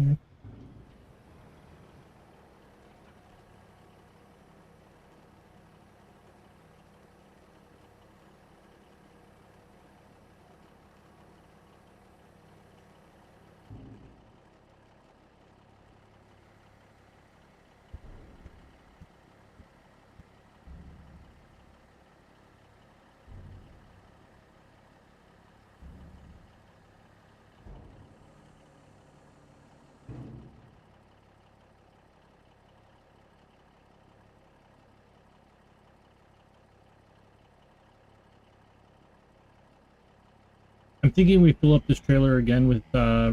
[SPEAKER 1] I'm thinking we fill up this trailer again with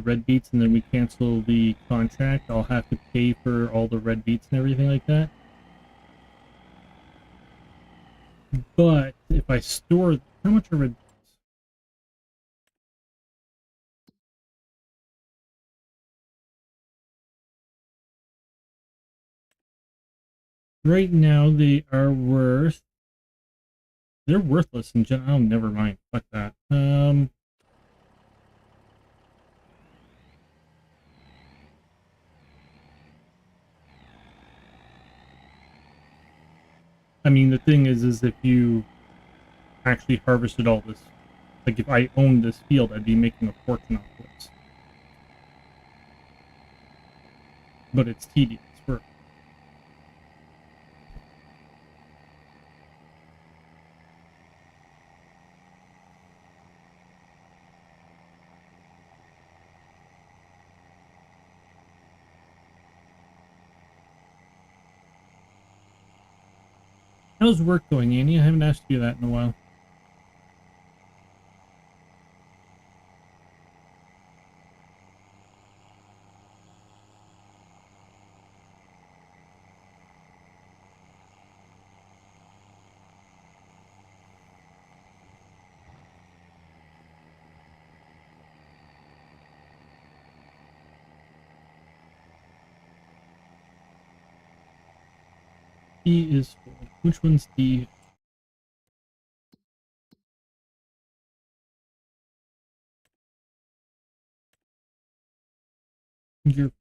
[SPEAKER 1] red beets, and then we cancel the contract. I'll have to pay for all the red beets and everything like that. But if I store, how much are red? Right now they are worth. They're worthless in general. Oh, never mind. Fuck that. I mean, the thing is if you actually harvested all this. Like, if I owned this field, I'd be making a fortune off this. But it's tedious work. How's work going, Annie? I haven't asked you that in a while. D is full. Which one's D? You're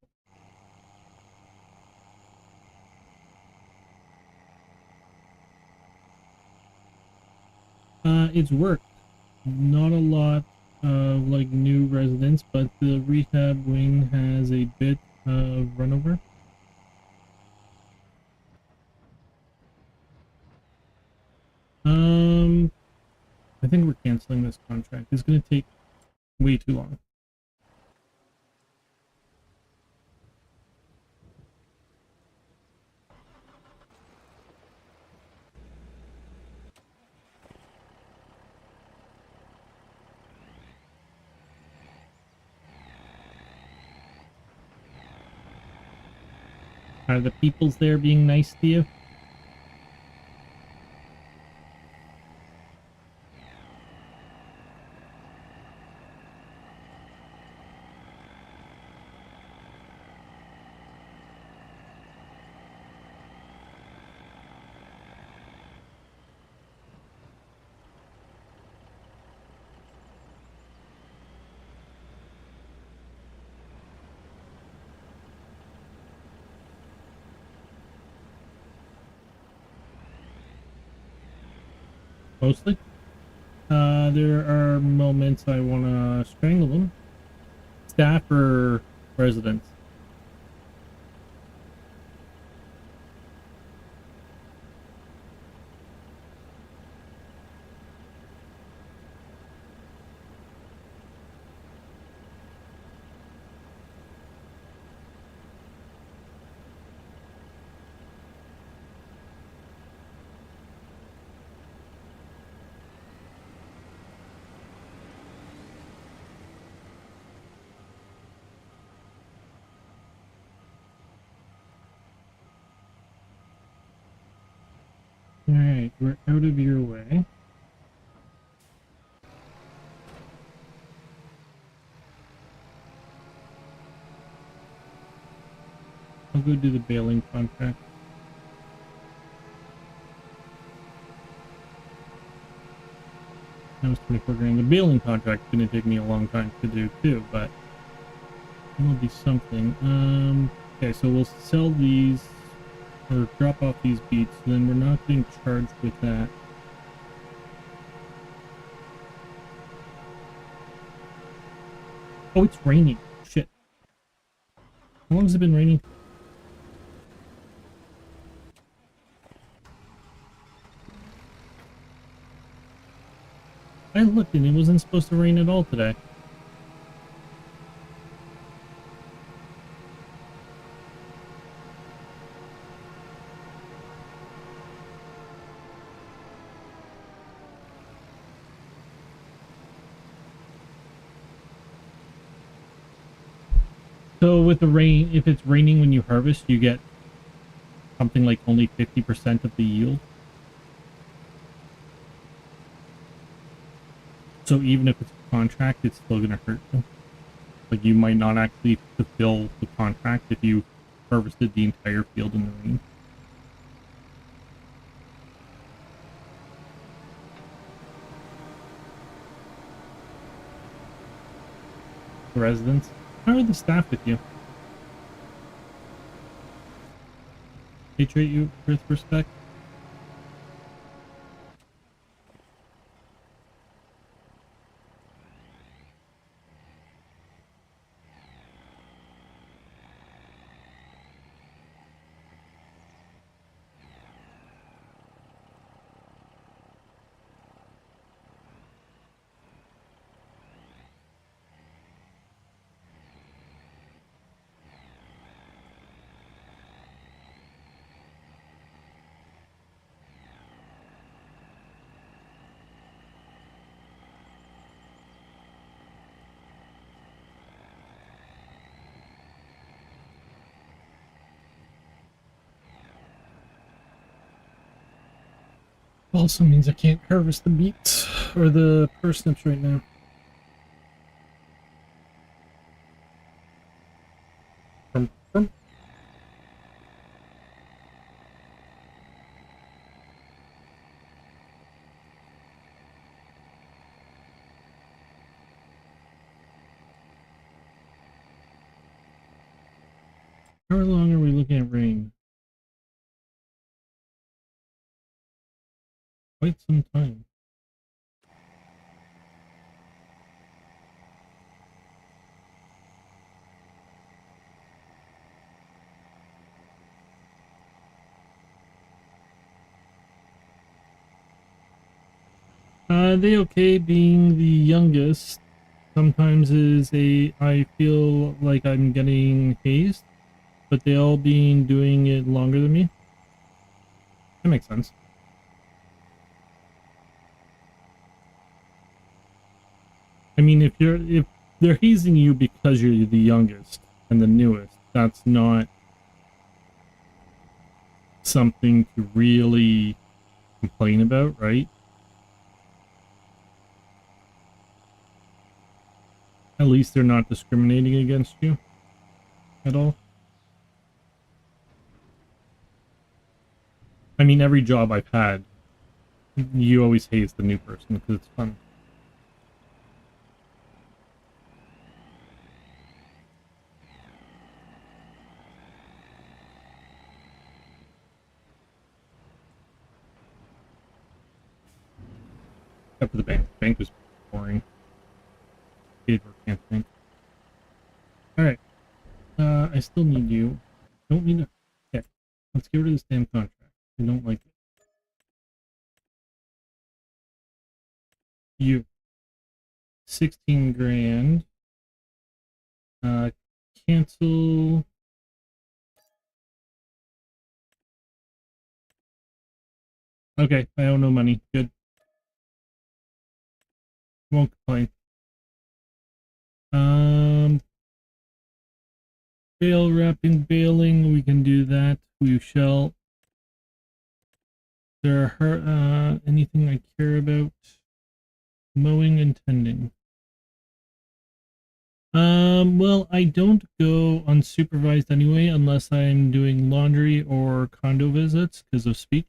[SPEAKER 1] full. It's worked. Not a lot of like new residents, but the rehab wing has a bit of runover. I think we're canceling this contract. It's going to take way too long. Are the peoples there being nice to you? Mostly. There are moments I want to strangle them. Staff or residents? Alright, we're out of your way. I'll go do the bailing contract. That was 24 grand. The bailing contract's gonna take me a long time to do too, but it'll be something. Okay, so we'll sell these or drop off these beats, then we're not being charged with that. Oh, it's raining. Shit. How long has it been raining? I looked and it wasn't supposed to rain at all today. So with the rain, if it's raining when you harvest, you get something like only 50% of the yield. So even if it's a contract, it's still gonna hurt you. Like, you might not actually fulfill the contract if you harvested the entire field in the rain. The residents, how are the staff with you? They treat you with respect? Also means I can't harvest the beets or the parsnips right now. How long are we looking at rain? Quite some time. They okay being the youngest. Sometimes I feel like I'm getting hazed, but they all being doing it longer than me. That makes sense. I mean, if they're hazing you because you're the youngest and the newest, that's not something to really complain about, right? At least they're not discriminating against you at all. I mean, every job I've had, you always haze the new person because it's fun. Except for the bank. The bank was boring. Hated work, can't think. Alright. I still need you. Don't need to. Okay. Let's get rid of this damn contract. I don't like it. You. 16 grand. Cancel. Okay, I owe no money. Good. Won't complain. Bale wrapping, baling, we can do that. We shall. There are anything I care about? Mowing and tending. Well, I don't go unsupervised anyway unless I'm doing laundry or condo visits because of speech.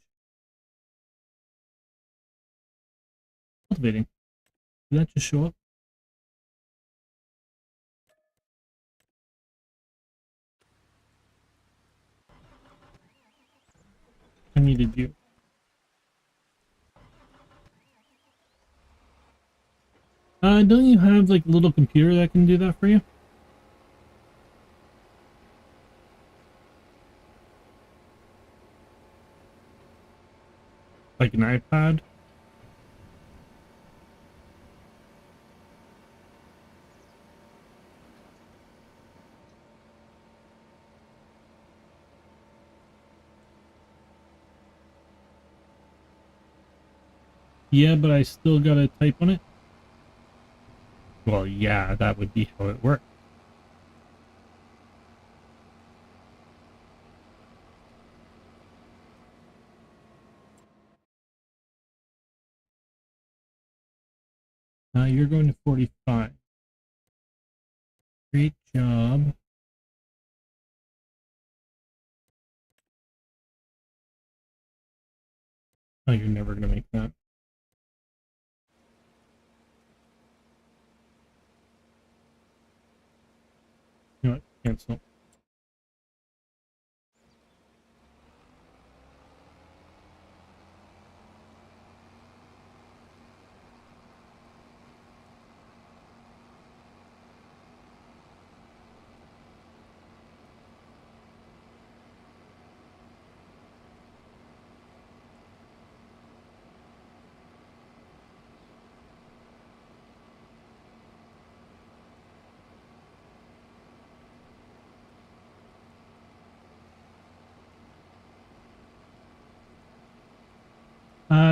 [SPEAKER 1] Cultivating. Did that just show up? I needed you. Don't you have like a little computer that can do that for you? Like an iPad? Yeah, but I still gotta type on it. Well, yeah, that would be how it works. You're going to 45. Great job. Oh, you're never gonna make that. You know what? Cancel.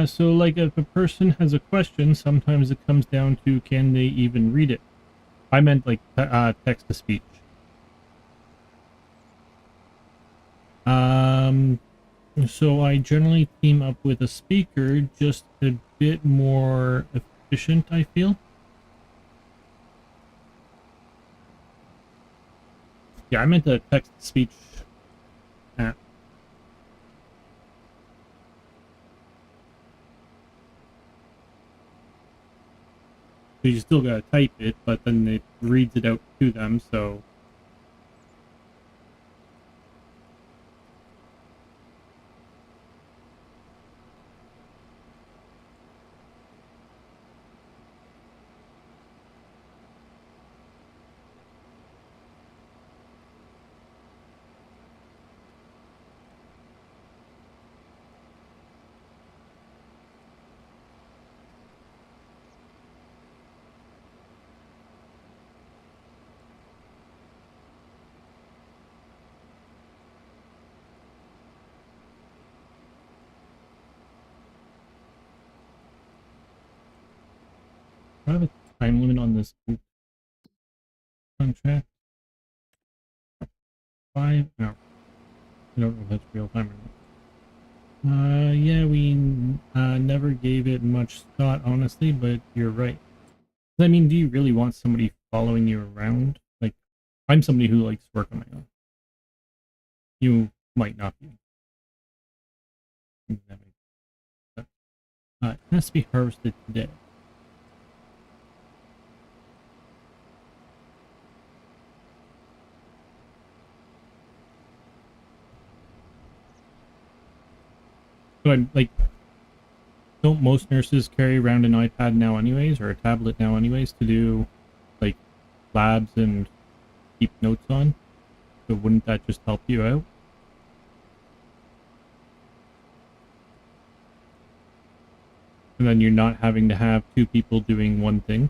[SPEAKER 1] So like if a person has a question, sometimes it comes down to can they even read it? I meant like text to speech. Um, So I generally team up with a speaker, just a bit more efficient, I feel. Yeah, I meant the text-to-speech app. So you still gotta type it, but then it reads it out to them, so... I have a time limit on this contract. 5 hours. I don't know if that's real time or not. Yeah, we never gave it much thought, honestly, but you're right. I mean, do you really want somebody following you around? Like, I'm somebody who likes to work on my own. You might not be. It has to be harvested today. So I'm like, don't most nurses carry around an iPad now anyways, or a tablet now anyways, to do like labs and keep notes on? So wouldn't that just help you out? And then you're not having to have two people doing one thing.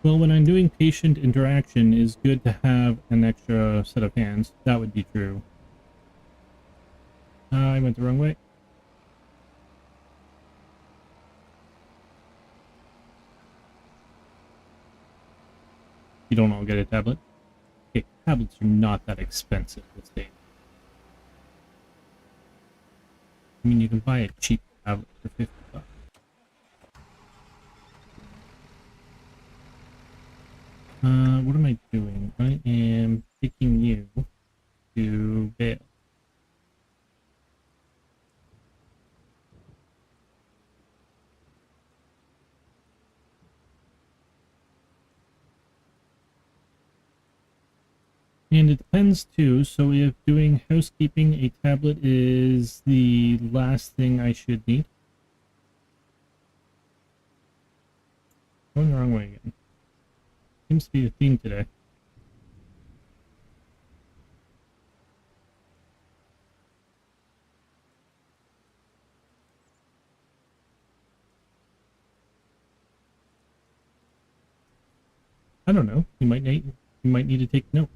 [SPEAKER 1] Well, when I'm doing patient interaction, it's good to have an extra set of hands. That would be true. I went the wrong way. You don't all get a tablet. Okay, tablets are not that expensive these days. I mean, you can buy a cheap tablet for $50. What am I doing? I am taking you to Vale. And it depends too, so if doing housekeeping, a tablet is the last thing I should need. Going the wrong way again. Seems to be the theme today. I don't know. You might need to take note.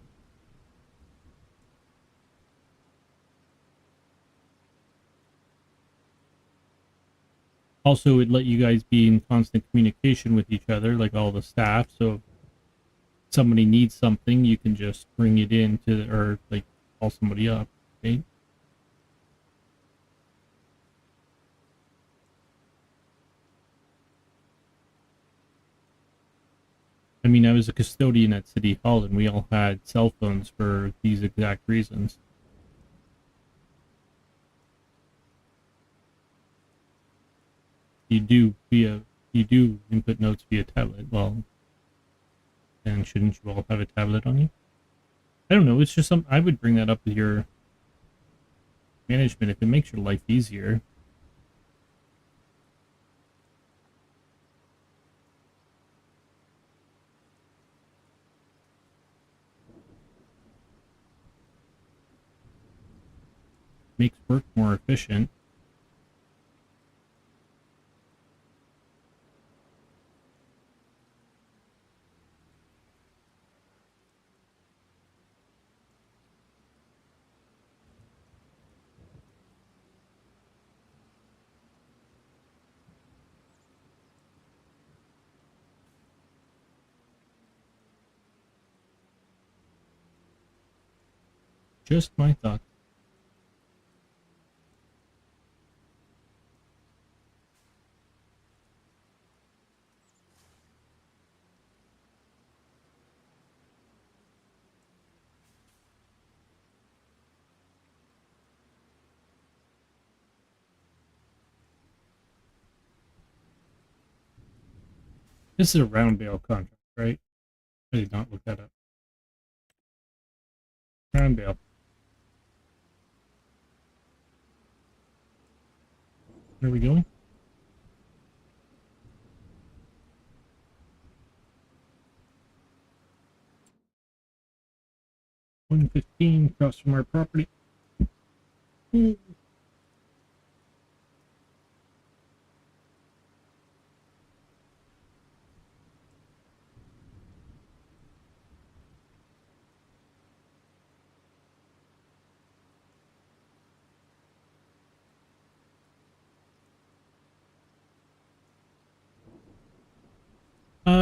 [SPEAKER 1] Also, it let you guys be in constant communication with each other, like all the staff. So if somebody needs something, you can just bring it in to, or like call somebody up, right? I mean, I was a custodian at City Hall, and we all had cell phones for these exact reasons. You do via you do input notes via tablet. Well, then shouldn't you all have a tablet on you? I don't know. It's just some. I would bring that up with your management if it makes your life easier. Makes work more efficient. Just my thoughts. This is a round bail contract, right? I did not look that up. Round bail. Where are we going? 115 across from our property.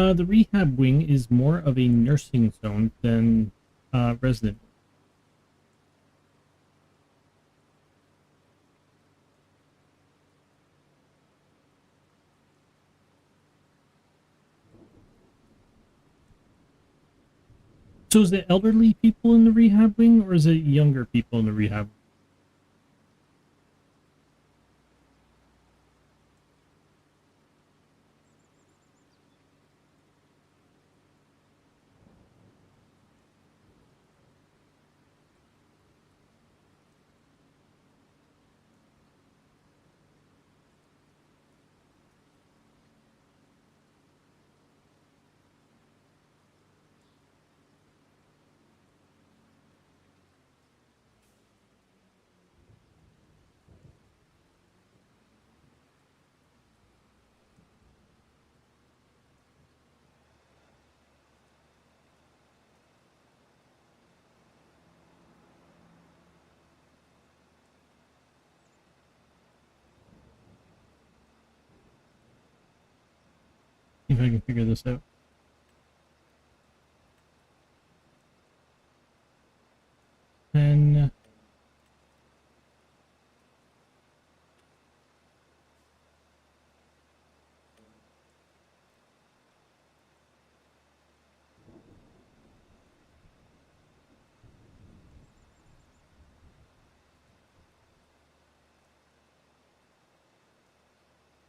[SPEAKER 1] The rehab wing is more of a nursing zone than resident. So is it elderly people in the rehab wing, or is it younger people in the rehab wing? See if I can figure this out. And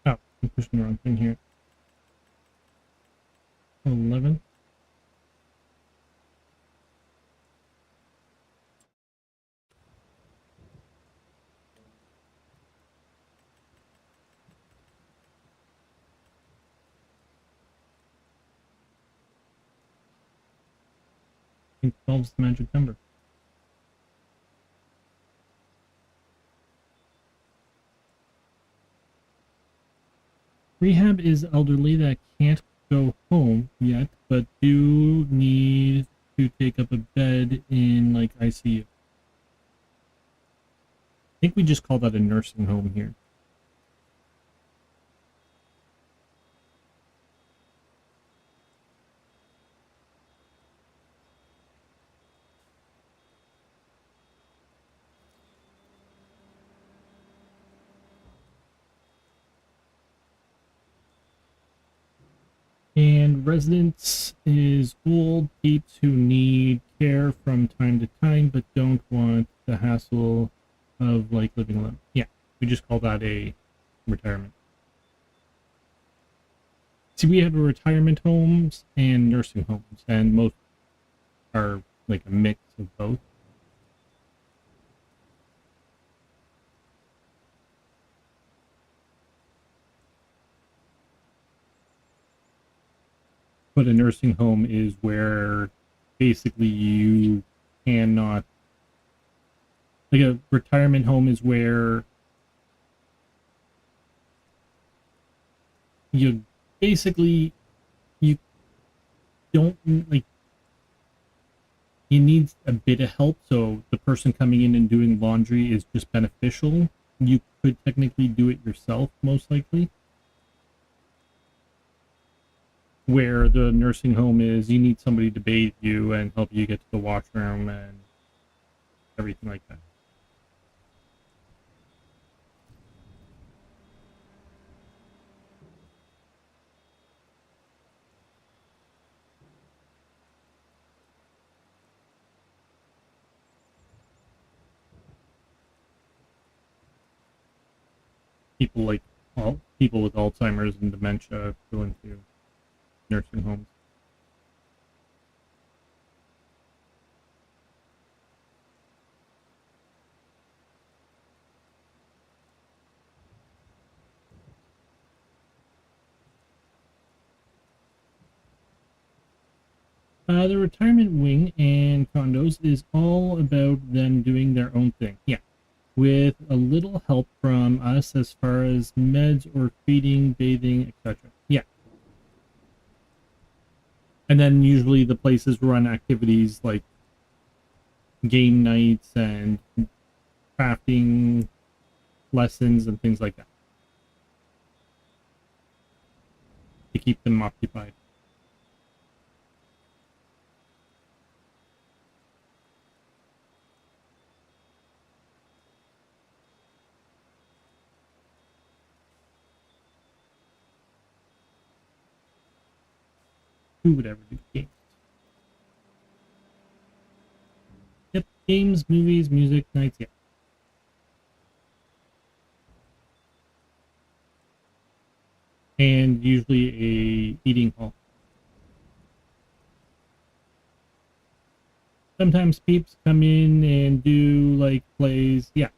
[SPEAKER 1] oh, I'm pushing the wrong thing here. 11. I think 12 is the magic number. Rehab is elderly that can't go home yet, but do need to take up a bed in like ICU. I think we just call that a nursing home here. And residents is old peeps who need care from time to time but don't want the hassle of like living alone. Yeah, we just call that a retirement. See, we have a retirement homes and nursing homes, and most are like a mix of both. But a nursing home is where basically you cannot, like a retirement home is where you basically you don't like you need a bit of help, so the person coming in and doing laundry is just beneficial. You could technically do it yourself, most likely. Where the nursing home is, you need somebody to bathe you and help you get to the washroom and everything like that. People like all people with Alzheimer's and dementia go into nursing homes. The retirement wing and condos is all about them doing their own thing. Yeah. With a little help from us as far as meds or feeding, bathing, etc. Yeah. And then usually the places run activities like game nights and crafting lessons and things like that to keep them occupied. Who would ever do games? Yep, games, movies, music, nights, yeah. And usually a eating hall. Sometimes peeps come in and do like plays, yeah.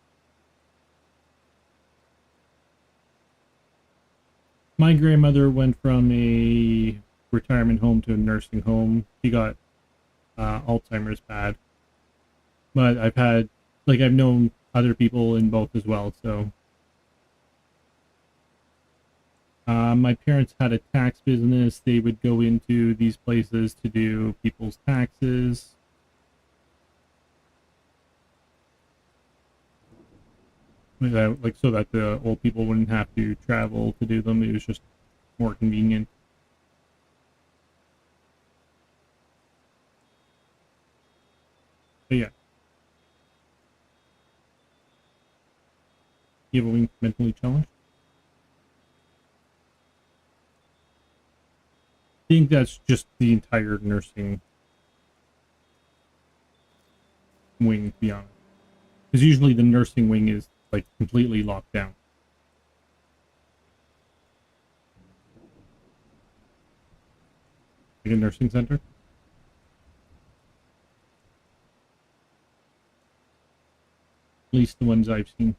[SPEAKER 1] My grandmother went from a retirement home to a nursing home. She got Alzheimer's bad. But I've known other people in both as well. So my parents had a tax business. They would go into these places to do people's taxes. Like so that the old people wouldn't have to travel to do them. It was just more convenient. But yeah, you ever been mentally challenged? I think that's just the entire nursing wing, to be honest. Because usually the nursing wing is like completely locked down. Like a nursing center. At least the ones I've seen.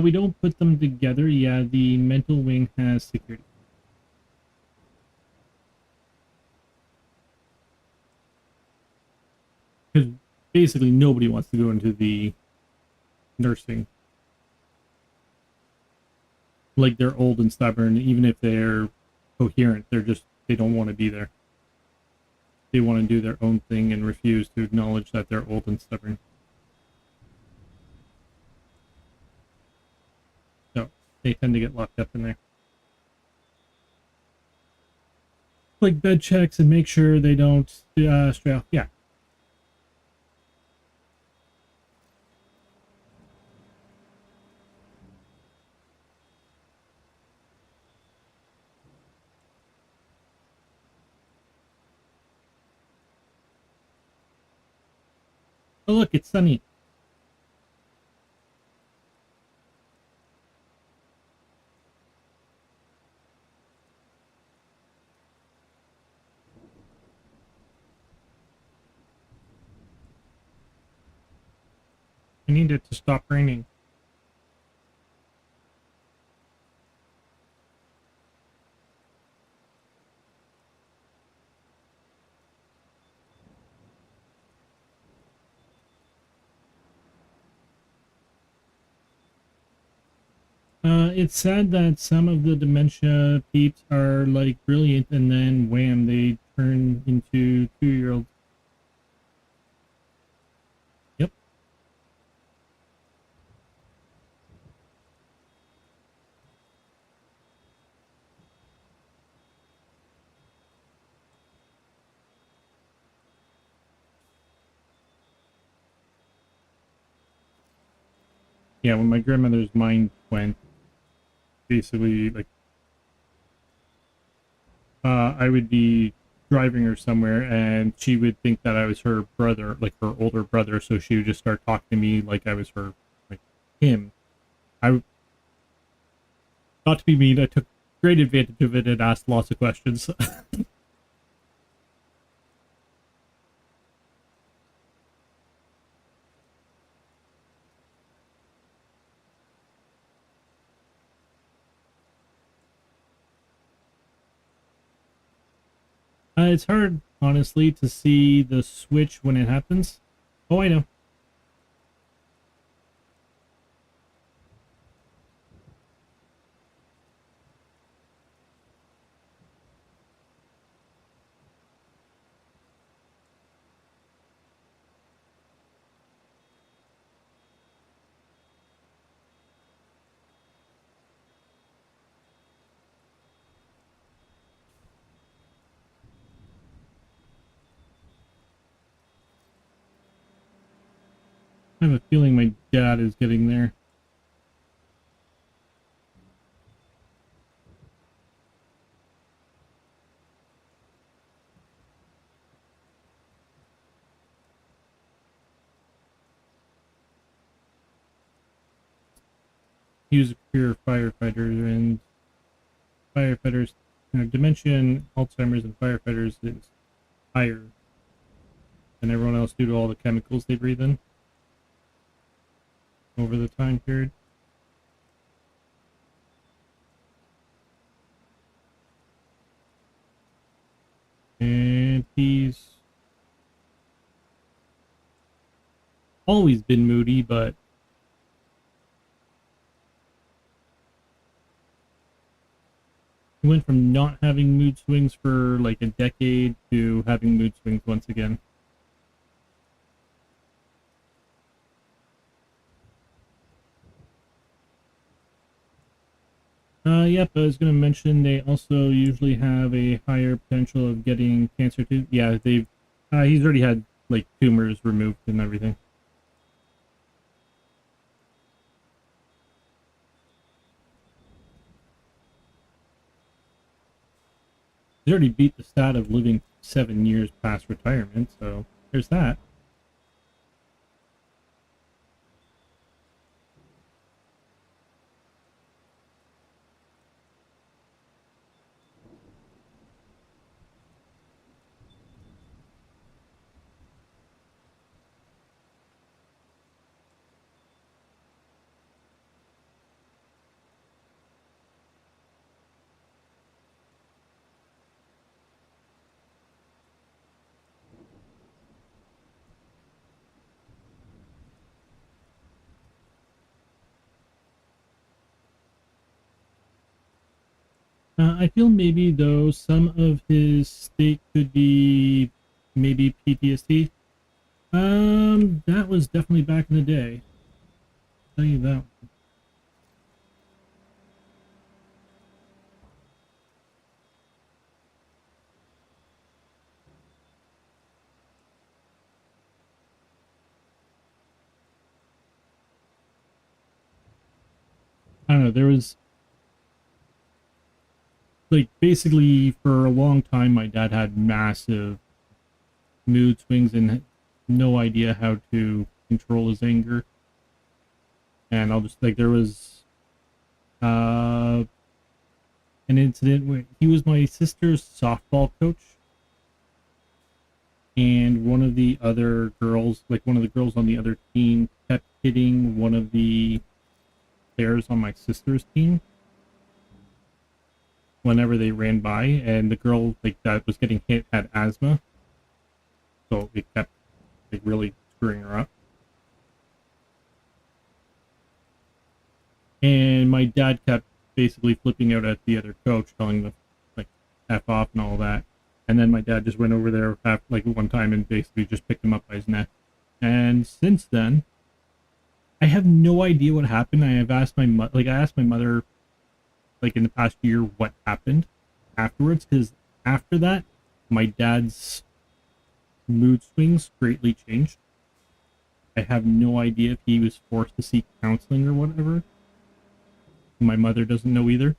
[SPEAKER 1] We don't put them together. Yeah, the mental wing has security. Because basically nobody wants to go into the nursing. Like they're old and stubborn, even if they're coherent, they don't want to be there. They want to do their own thing and refuse to acknowledge that they're old and stubborn. So they tend to get locked up in there. Like bed checks and make sure they don't stray off. Yeah. Oh look, it's sunny. I need it to stop raining. It's sad that some of the dementia peeps are like brilliant and then wham, they turn into 2-year-olds. Yeah, when my grandmother's mind went, basically, like, I would be driving her somewhere and she would think that I was her brother, like her older brother, so she would just start talking to me like I was her, like him. I, not to be mean, I took great advantage of it and asked lots of questions. It's hard, honestly, to see the switch when it happens. Oh, I know. I have a feeling my dad is getting there. He was a career firefighter, and firefighters, dementia and Alzheimer's and firefighters is higher than everyone else due to all the chemicals they breathe in over the time period. And he's always been moody, but he went from not having mood swings for like a decade to having mood swings once again. Yep, I was going to mention they also usually have a higher potential of getting cancer too. Yeah, he's already had like tumors removed and everything. He's already beat the stat of living 7 years past retirement, so there's that. I feel maybe though some of his state could be maybe PTSD. That was definitely back in the day. I'll tell you that. I don't know. There was like basically for a long time, my dad had massive mood swings and no idea how to control his anger. And I'll just like there was uh an incident where he was my sister's softball coach, and one of the other girls, like one of the girls on the other team, kept hitting one of the players on my sister's team whenever they ran by, and the girl like that was getting hit had asthma, so it kept like really screwing her up. And my dad kept basically flipping out at the other coach, telling the like f off and all that. And then my dad just went over there like one time and basically just picked him up by his neck. And since then, I have no idea what happened. I have asked I asked my mother like in the past year what happened afterwards, because after that, my dad's mood swings greatly changed. I have no idea if he was forced to seek counseling or whatever. My mother doesn't know either.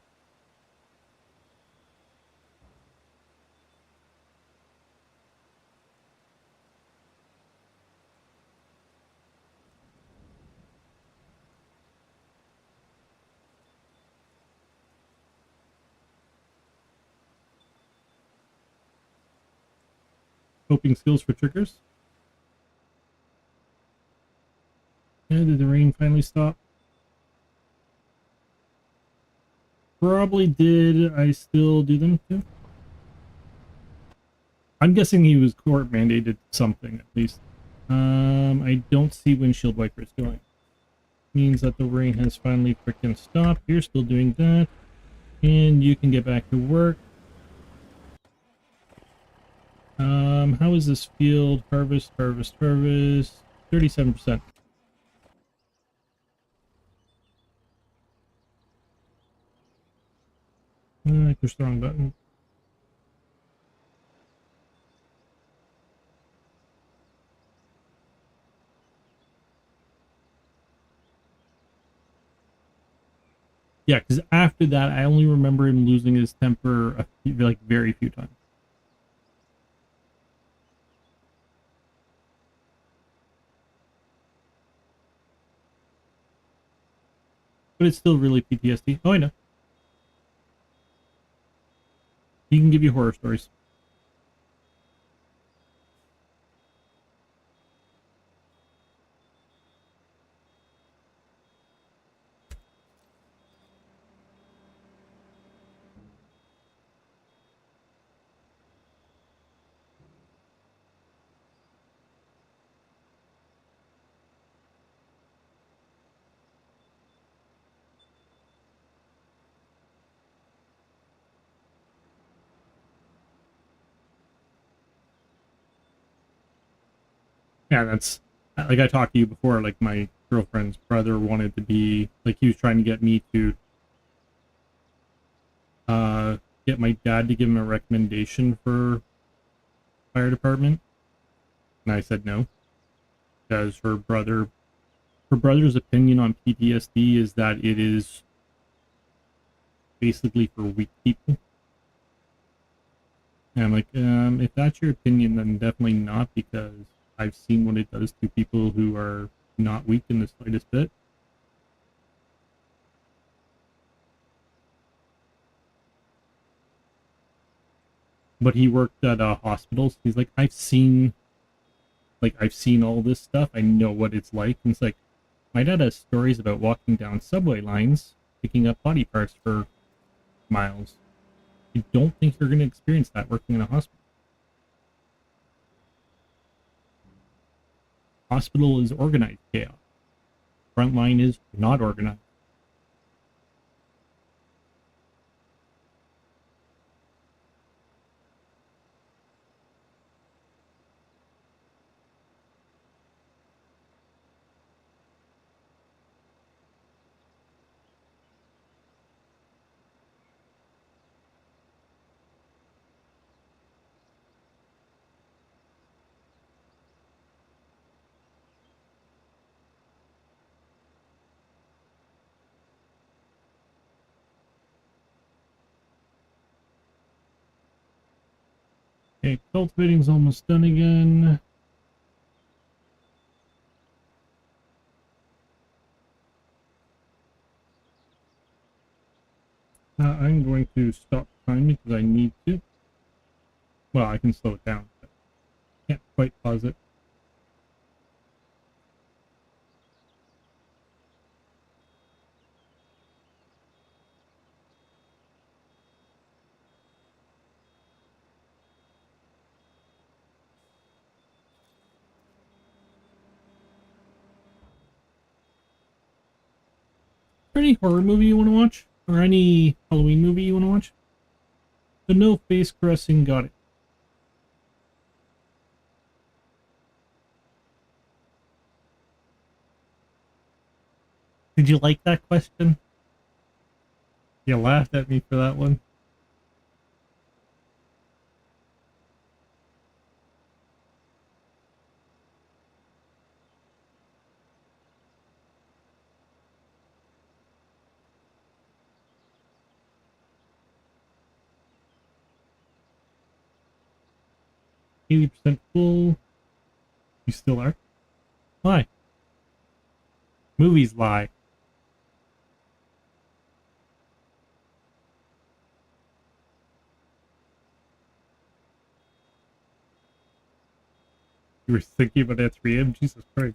[SPEAKER 1] Coping skills for triggers. Yeah, did the rain finally stop? Probably did. I still do them too. I'm guessing he was court mandated something at least. I don't see windshield wipers going. Means that the rain has finally freaking stopped. You're still doing that. And you can get back to work. How is this field? Harvest, harvest, harvest. 37%. I pushed the wrong button. Yeah, because after that, I only remember him losing his temper like very few times. But it's still really PTSD. Oh, I know. He can give you horror stories. Yeah, that's like I talked to you before. Like my girlfriend's brother wanted to be like he was trying to get me to uh get my dad to give him a recommendation for fire department, and I said no because her brother's opinion on PTSD is that it is basically for weak people. And I'm like, if that's your opinion, then definitely not, because I've seen what it does to people who are not weak in the slightest bit. But he worked at hospitals. He's like, I've seen all this stuff. I know what it's like. And it's like, my dad has stories about walking down subway lines, picking up body parts for miles. I don't think you're going to experience that working in a hospital. Hospital is organized chaos. Frontline is not organized. Okay, cultivating's almost done again. I'm going to stop time because I need to. Well, I can slow it down, but can't quite pause it. Any horror movie you want to watch? Or any Halloween movie you want to watch? The no face caressing got it. Did you like that question? You laughed at me for that one. 80% full. You still are? Why? Movies lie. You were thinking about it at 3 a.m.? Jesus Christ.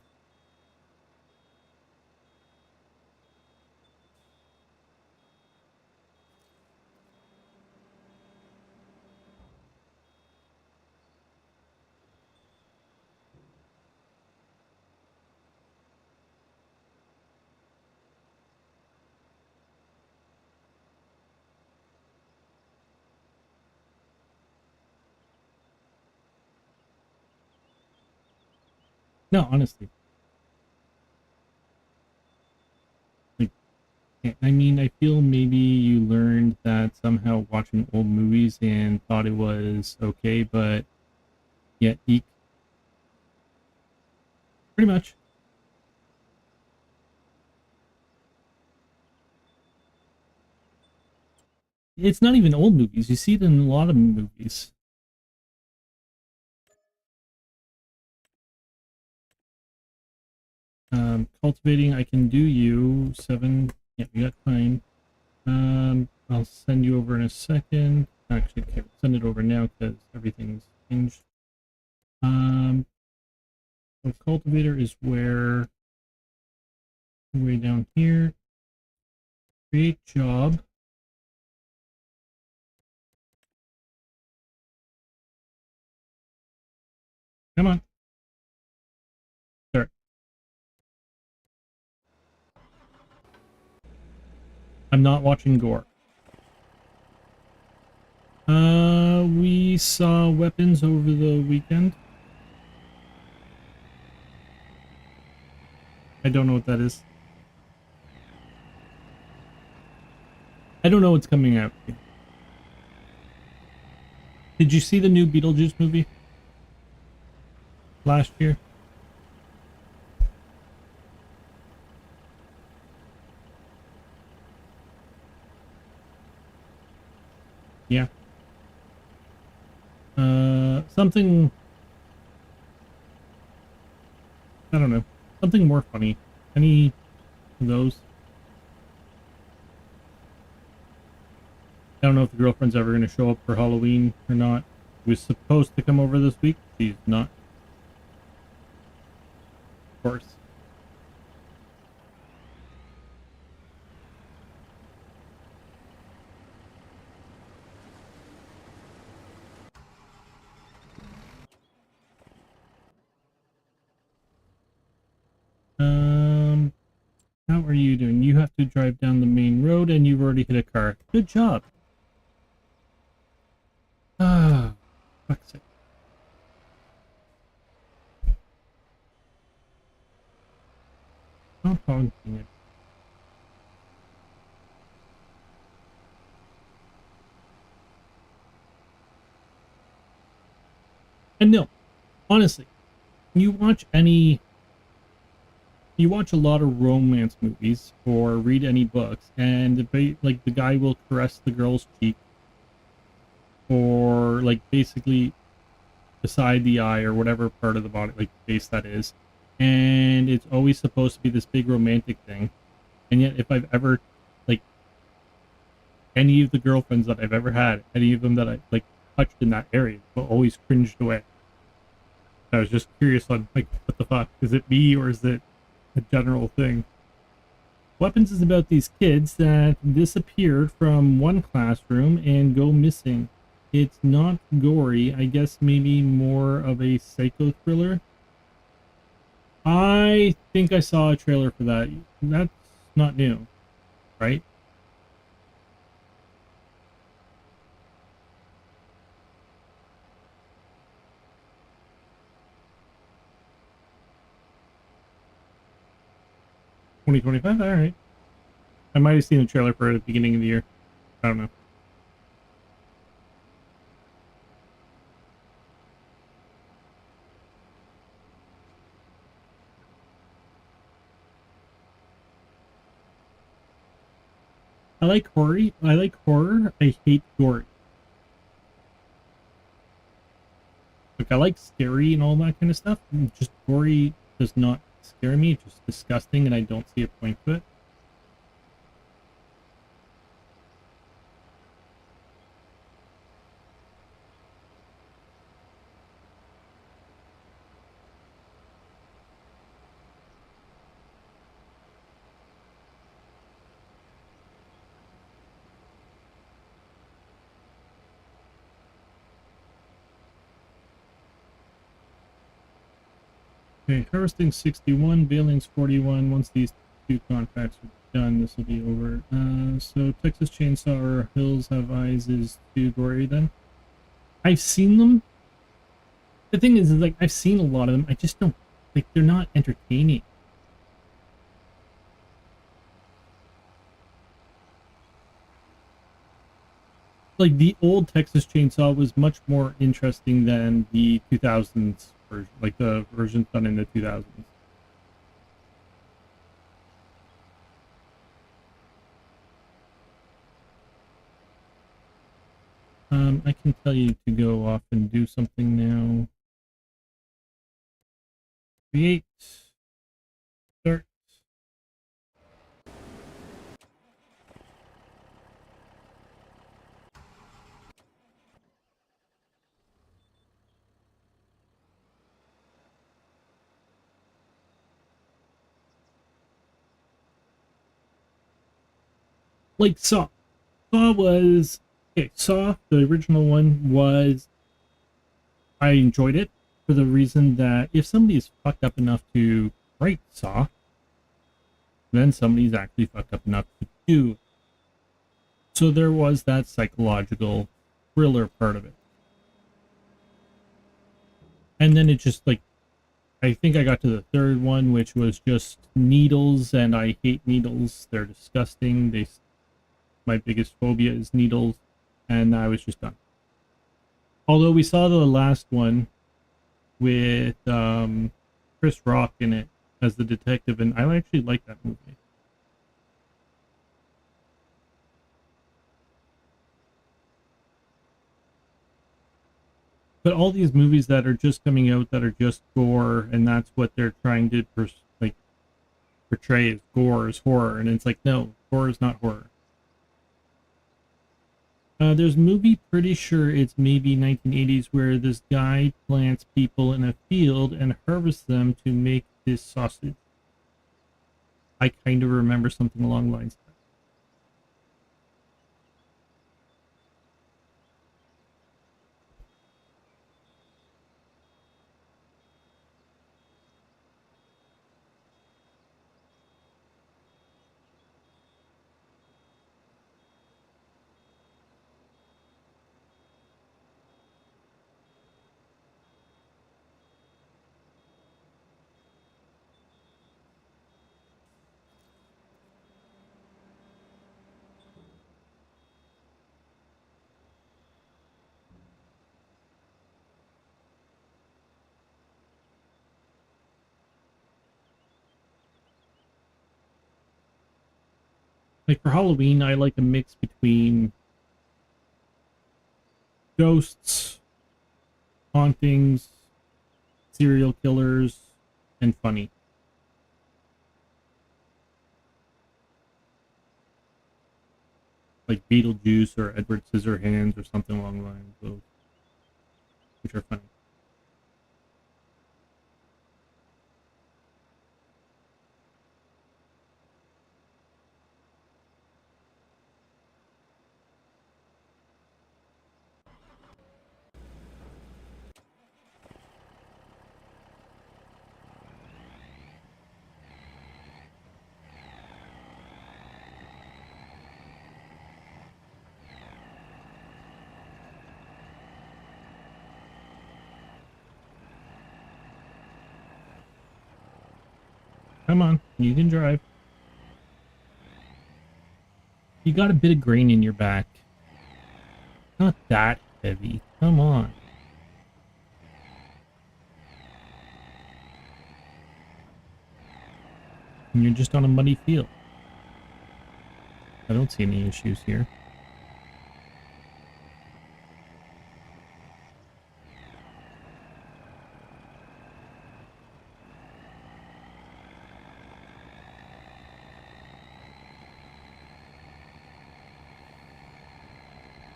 [SPEAKER 1] No, honestly. Like, I mean, I feel maybe you learned that somehow watching old movies and thought it was okay, but yet eek. Pretty much. It's not even old movies. You see it in a lot of movies. Cultivating, I can do you 7. Yeah, we got time. I'll send you over in a second. Actually, okay, send it over now because everything's changed. So cultivator is where way down here. Create job. Come on. Start. I'm not watching gore. We saw weapons over the weekend. I don't know what that is. I don't know what's coming out. Did you see the new Beetlejuice movie last year? Yeah. Something, I don't know, something more funny. Any of those? I don't know if the girlfriend's ever going to show up for Halloween or not. She was supposed to come over this week. She's not. Of course. Um, how are you doing? You have to drive down the main road and you've already hit a car. Good job. Ah, fuck's sake. Stop honking it. And no, honestly, you watch any, you watch a lot of romance movies or read any books, and like the guy will caress the girl's cheek, or like basically beside the eye or whatever part of the body, like face that is, and it's always supposed to be this big romantic thing. And yet, if I've ever like any of the girlfriends that I've ever had, any of them that I like touched in that area, but always cringed away. I was just curious on like, what the fuck? Is it me or is it a general thing? Weapons is about these kids that disappeared from one classroom and go missing. It's not gory. I guess maybe more of a psycho thriller. I think I saw a trailer for that. That's not new, right? $20.25. All right. I might have seen a trailer for it at the beginning of the year. I don't know. I like horror. I like horror. I hate gory. Like, I like scary and all that kind of stuff. Just gory does not scare me. It's just disgusting, and I don't see a point to it. Okay, harvesting 61, baling's 41. Once these 2 contracts are done, this will be over. So Texas Chainsaw or Hills Have Eyes is too gory then? I've seen them. The thing is, like, I've seen a lot of them. I just don't, like, they're not entertaining. Like, the old Texas Chainsaw was much more interesting than the 2000s version, like the versions done in the 2000s. I can tell you to go off and do something now. Create. Start. Like Saw. Saw was okay. Saw, the original one, was, I enjoyed it for the reason that if somebody is fucked up enough to write Saw, then somebody's actually fucked up enough to do it. So there was that psychological thriller part of it. And then it just, like, I think I got to the third one, which was just needles, and I hate needles. They're disgusting. My biggest phobia is needles, and I was just done. Although we saw the last one with Chris Rock in it as the detective, and I actually like that movie. But all these movies that are just coming out that are just gore, and that's what they're trying to like portray as gore, as horror, and it's like, no, horror is not horror. There's a movie, pretty sure it's maybe 1980s, where this guy plants people in a field and harvests them to make this sausage. I kind of remember something along the lines of that. Like, for Halloween, I like a mix between ghosts, hauntings, serial killers, and funny. Like Beetlejuice or Edward Scissorhands or something along the lines of those, which are funny. Come on, you can drive. You got a bit of grain in your back. Not that heavy. Come on. And you're just on a muddy field. I don't see any issues here.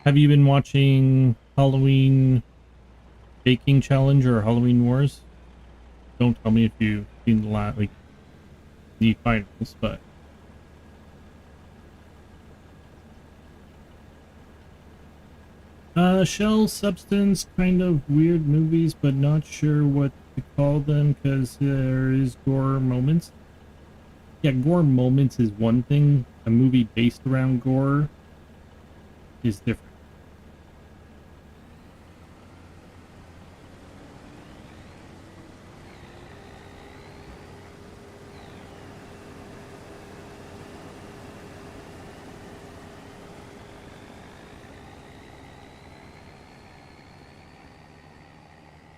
[SPEAKER 1] Have you been watching Halloween Baking Challenge or Halloween Wars? Don't tell me if you've seen the finals, but Shell Substance, kind of weird movies, but not sure what to call them because there is gore moments. Yeah, gore moments is one thing. A movie based around gore is different.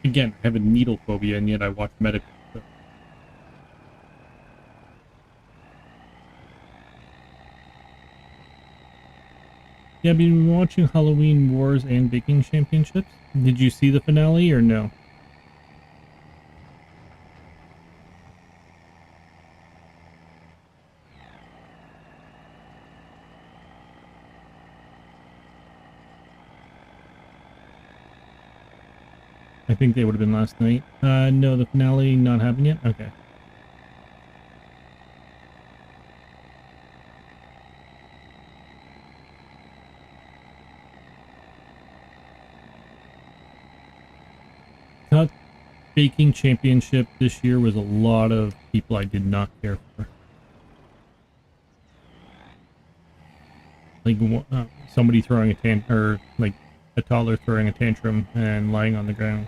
[SPEAKER 1] Again, I have a needle phobia, and yet I watch medical stuff. Yeah, I've been watching Halloween Wars and Baking Championships. Did you see the finale or no? I think they would have been last night. No, the finale not happening yet? Okay. Cut Baking Championship this year was a lot of people I did not care for. Like somebody throwing a or like a toddler throwing a tantrum and lying on the ground.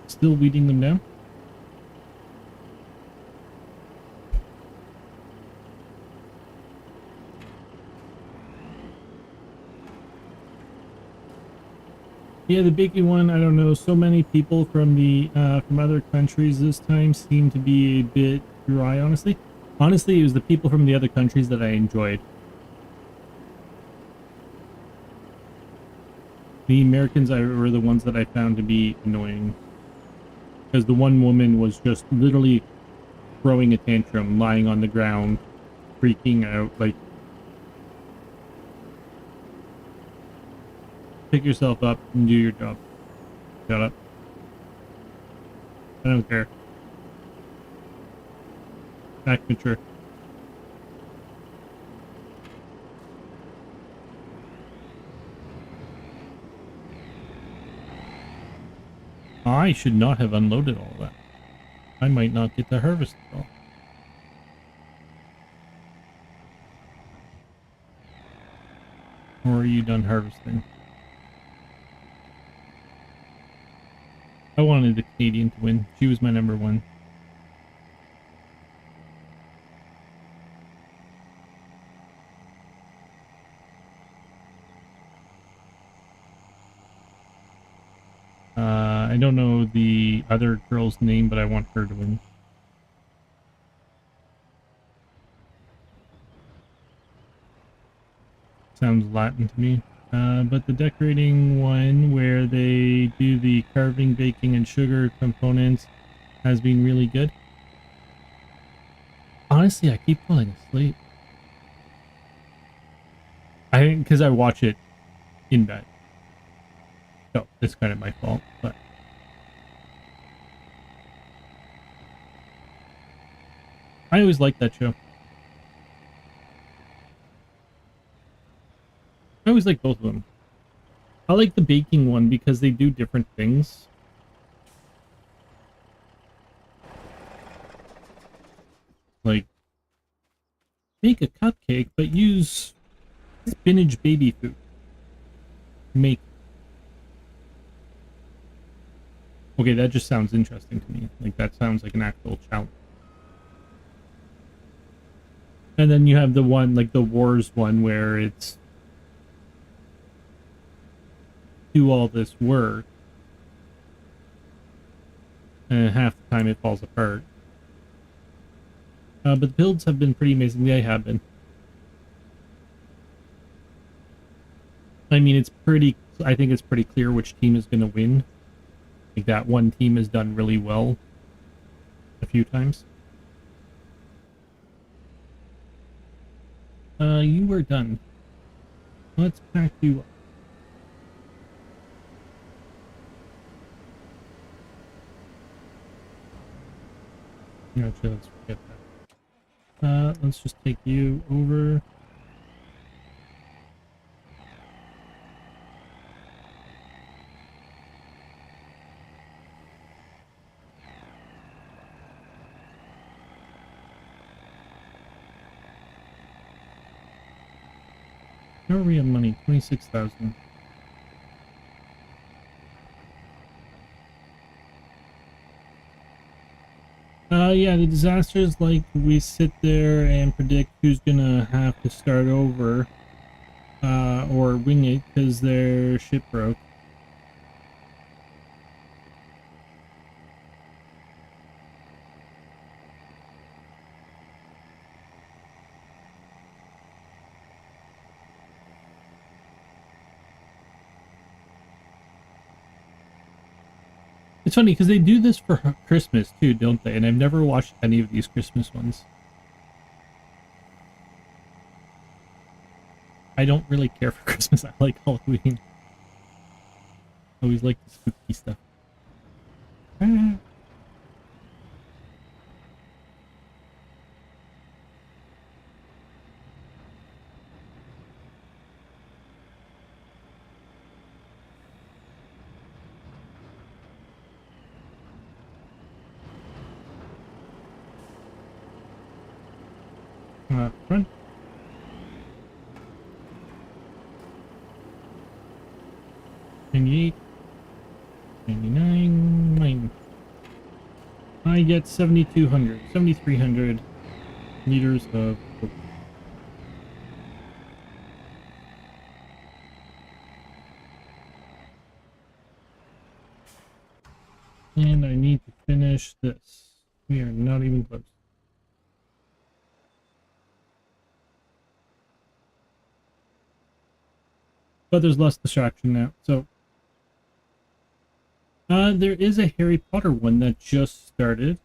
[SPEAKER 1] Still weeding them down? Yeah, the baking one, I don't know. So many people from from other countries this time seem to be a bit dry, honestly. Honestly, it was the people from the other countries that I enjoyed. The Americans were the ones that I found to be annoying. Because the one woman was just literally throwing a tantrum, lying on the ground, freaking out, like, pick yourself up and do your job. Shut up. I don't care. Act mature. I should not have unloaded all that. I might not get to harvest it all. Or are you done harvesting? I wanted the Canadian to win. She was my number one. I don't know the other girl's name, but I want her to win. Sounds Latin to me. But the decorating one, where they do the carving, baking, and sugar components, has been really good. Honestly, I keep falling asleep. I think because I watch it in bed. So it's kind of my fault, but I always liked that show. I always like both of them. I like the baking one because they do different things. Like, make a cupcake, but use spinach baby food. Make. Okay, that just sounds interesting to me. Like, that sounds like an actual challenge. And then you have the one, like the wars one, where it's do all this work, and half the time it falls apart. But the builds have been pretty amazing. They have been. I mean, I think it's pretty clear which team is going to win. Like, that one team has done really well a few times. You were done. Let's pack you up. Actually, let's forget that. Let's just take you over. How are we on money? 26,000. Yeah, the disasters, like, we sit there and predict who's gonna have to start over, or wing it because their ship broke. It's funny because they do this for Christmas too, don't they? And I've never watched any of these Christmas ones. I don't really care for Christmas. I like Halloween. I always like the spooky stuff. Front. $98, $99, mine. I get 7,200, 7,300 liters of coke. And I need to finish this. We are not even close. But there's less distraction now, so there is a Harry Potter one that just started.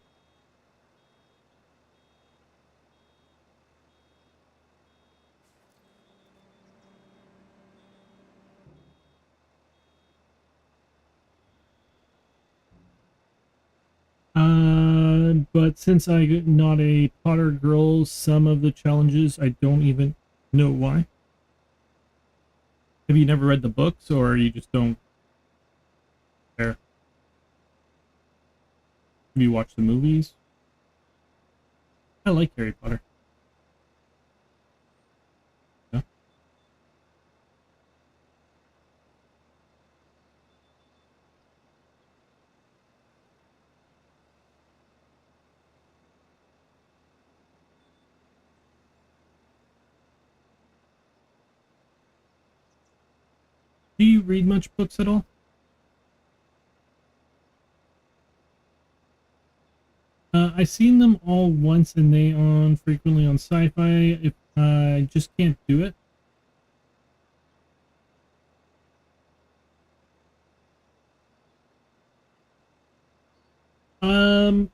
[SPEAKER 1] But since I'm not a Potter girl, some of the challenges I don't even know why. Have you never read the books, or you just don't care? Have you watched the movies? I like Harry Potter. Yeah. Do you read much books at all? I've seen them all once, and they on frequently on sci-fi. If I just can't do it. Um,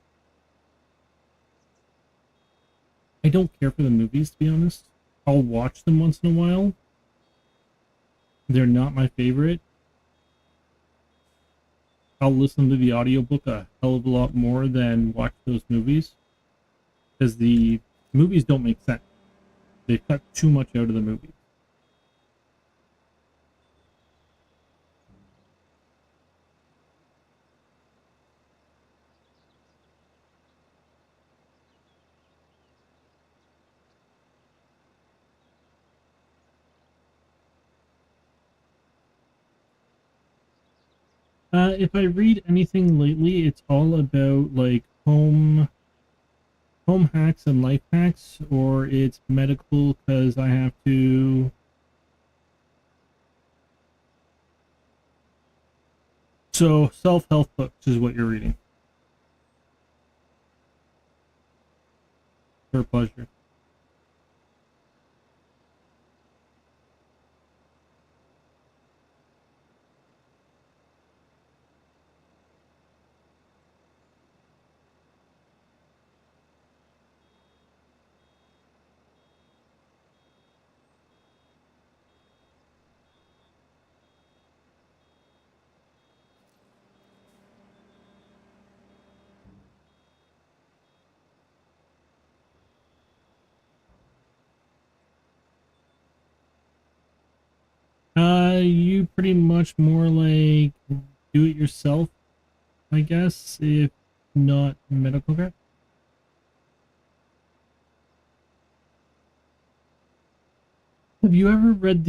[SPEAKER 1] I don't care for the movies, to be honest. I'll watch them once in a while. They're not my favorite. I'll listen to the audiobook a hell of a lot more than watch those movies. Because the movies don't make sense. They cut too much out of the movie. If I read anything lately, it's all about like home hacks and life hacks, or it's medical because I have to So self-help books is what you're reading. For pleasure. You pretty much more like do it yourself, I guess, if not medical care. Have you ever read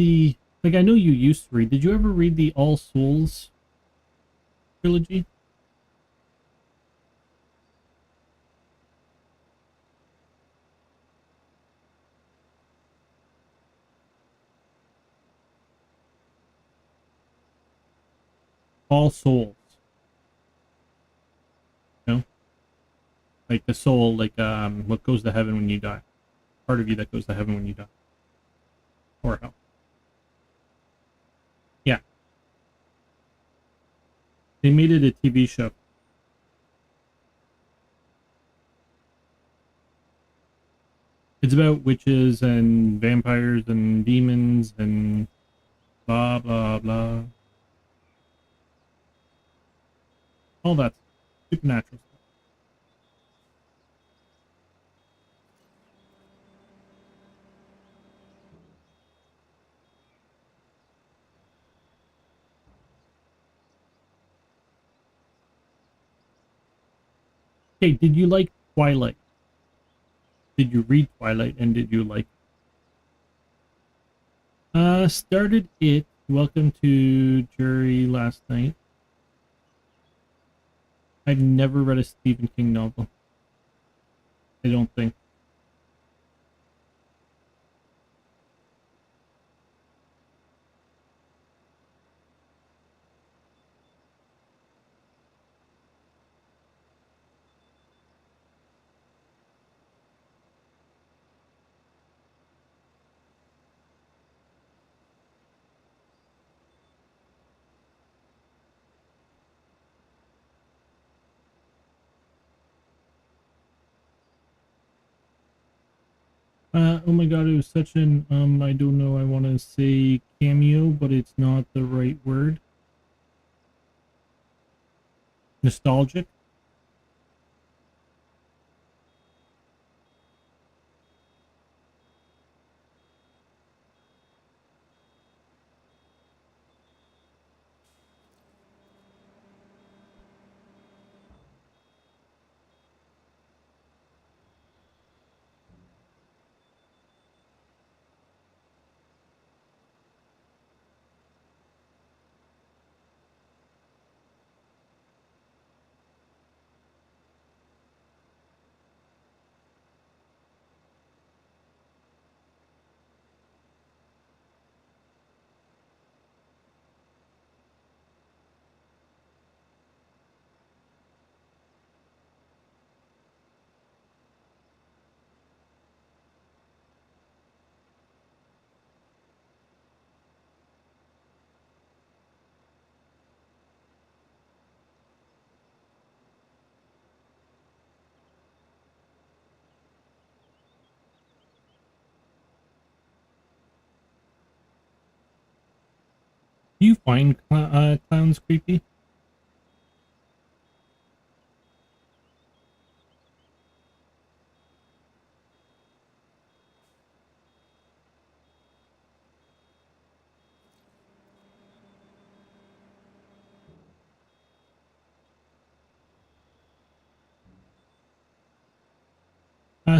[SPEAKER 1] like I know you used to read, did you ever read the All Souls trilogy? All Souls, you know? Like the soul, like what goes to heaven when you die. Part of you that goes to heaven when you die. Or hell. Yeah. They made it a TV show. It's about witches and vampires and demons and blah blah blah. All that supernatural stuff. Hey, did you like Twilight? Did you read Twilight and did you like it? Started it. Welcome to Jury last night. I've never read a Stephen King novel. I don't think. Oh my god, it was such an I don't know, I want to say cameo, but it's not the right word. Nostalgic. Do you find clowns creepy?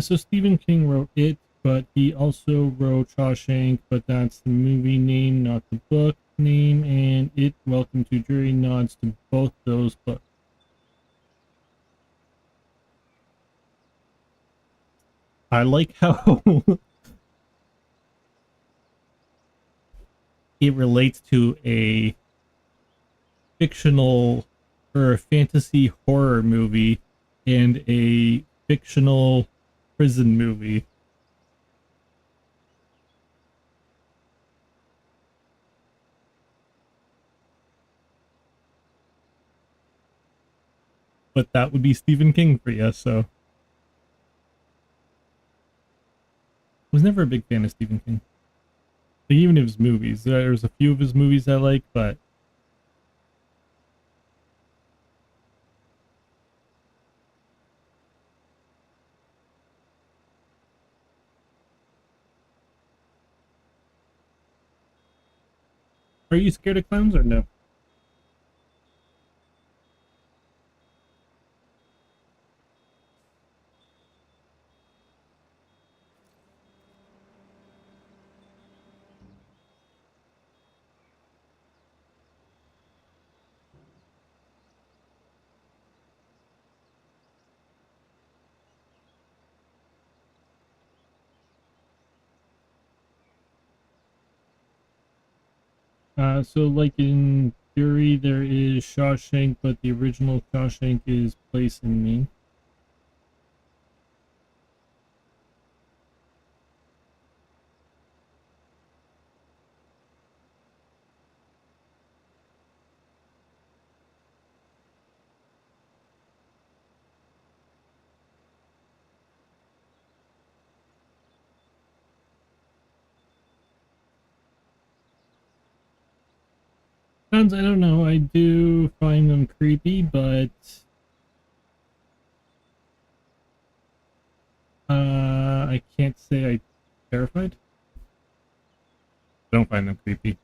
[SPEAKER 1] So Stephen King wrote it, but he also wrote Shawshank, but that's the movie name, not the book name, and it, Welcome to Jury, nods to both those books. I like how it relates to a fictional or a fantasy horror movie and a fictional prison movie. But that would be Stephen King for you, so I was never a big fan of Stephen King. Like, even his movies. There's a few of his movies I like, but are you scared of clowns or no? So like in Fury, there is Shawshank, but the original Shawshank is placed in Maine. Clowns, I don't know. I do find them creepy, but I can't say I'm terrified. I don't find them creepy.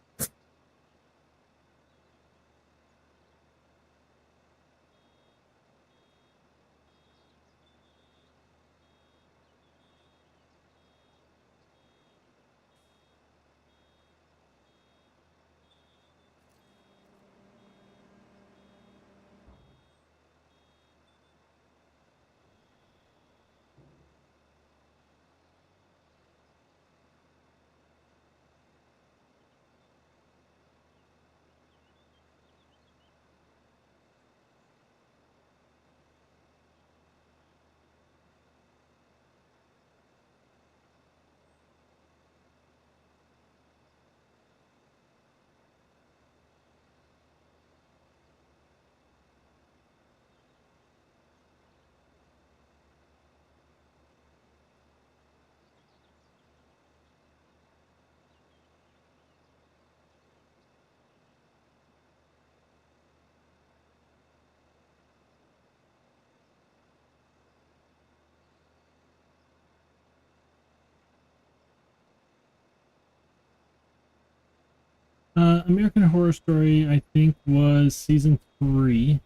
[SPEAKER 1] American Horror Story, I think, was season 3.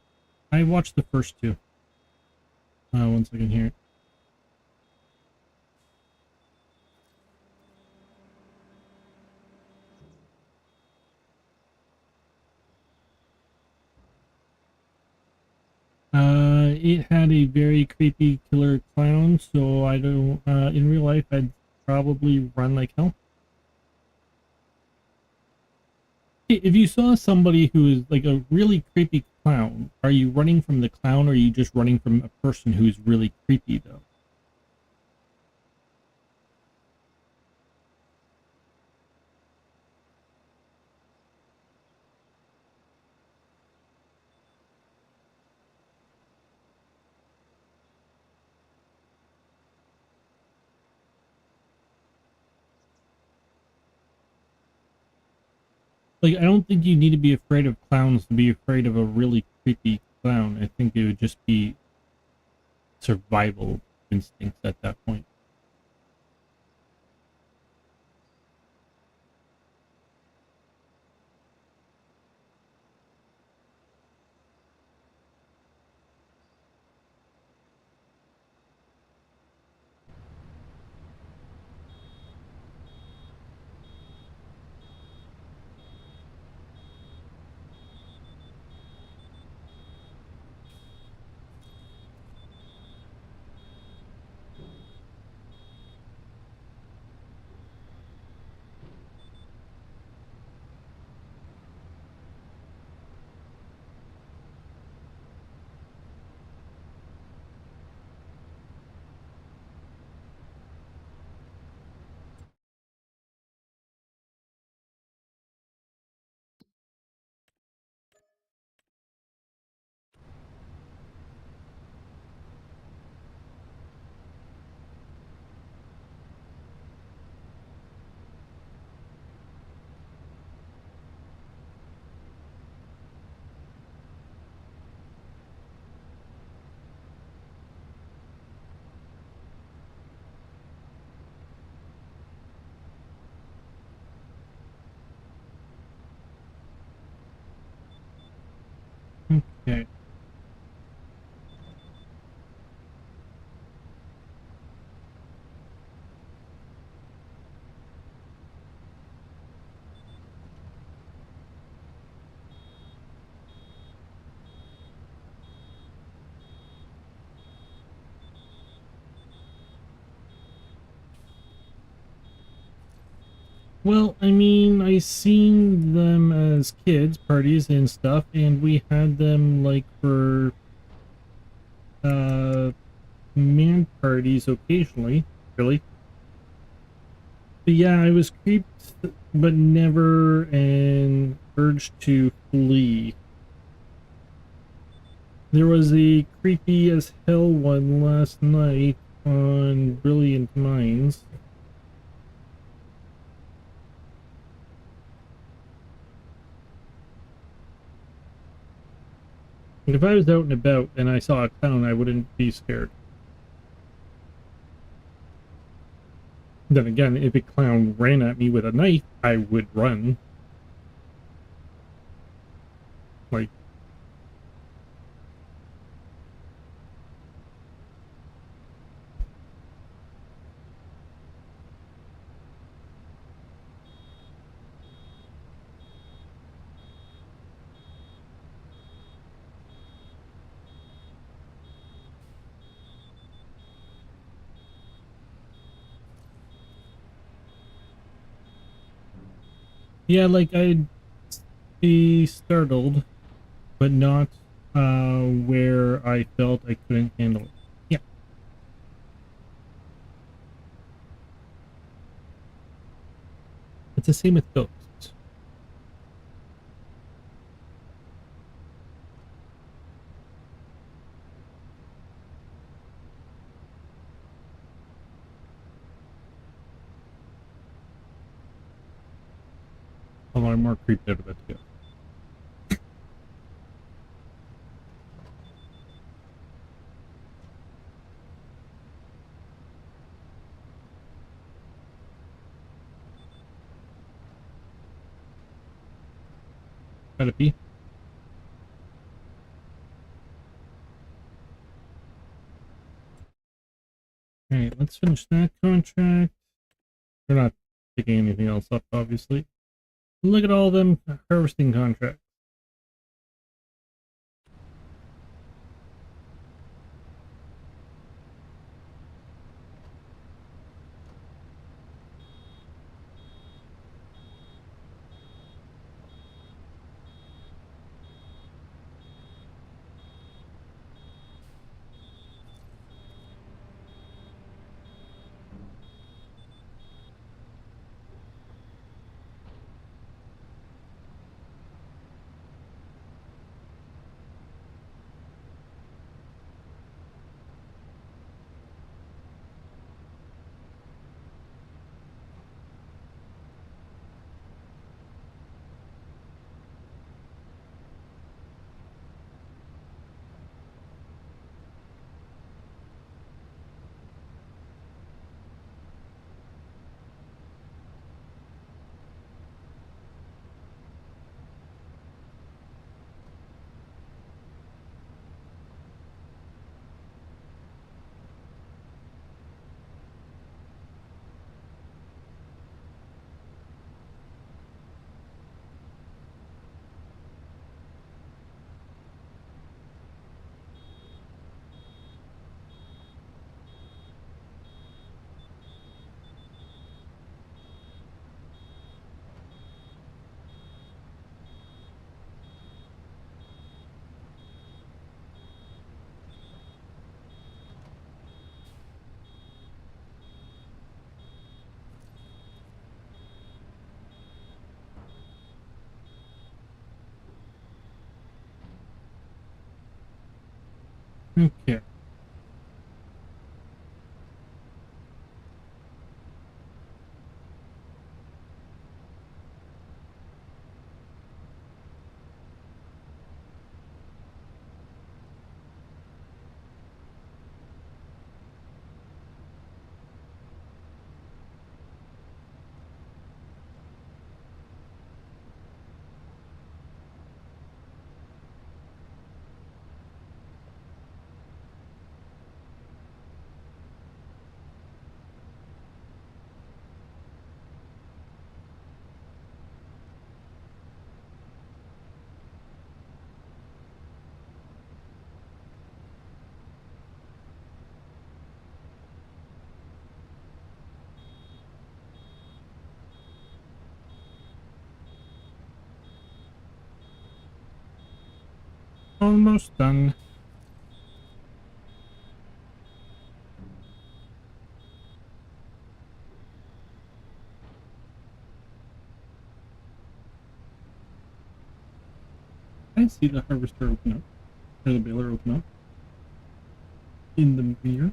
[SPEAKER 1] I watched the first two. One second here. It had a very creepy killer clown, so I don't. In real life, I'd probably run like hell. If you saw somebody who is like a really creepy clown, are you running from the clown, or are you just running from a person who's really creepy, though? Like, I don't think you need to be afraid of clowns to be afraid of a really creepy clown. I think it would just be survival instincts at that point. Okay. Well, I mean, I seen them as kids, parties and stuff, and we had them like for uh man parties occasionally, really. But yeah, I was creeped, but never an urge to flee. There was a creepy as hell one last night on Brilliant Minds. If I was out and about and I saw a clown, I wouldn't be scared. Then again, if a clown ran at me with a knife, I would run. Like, yeah, like I'd be startled, but not where I felt I couldn't handle it. Yeah, it's the same with ghosts. Although I'm more creeped out of it too. Gotta be. Alright, let's finish that contract. We're not picking anything else up, obviously. Look at all them harvesting contracts. Okay. Almost done. I see the harvester open up, or the baler open up in the mirror.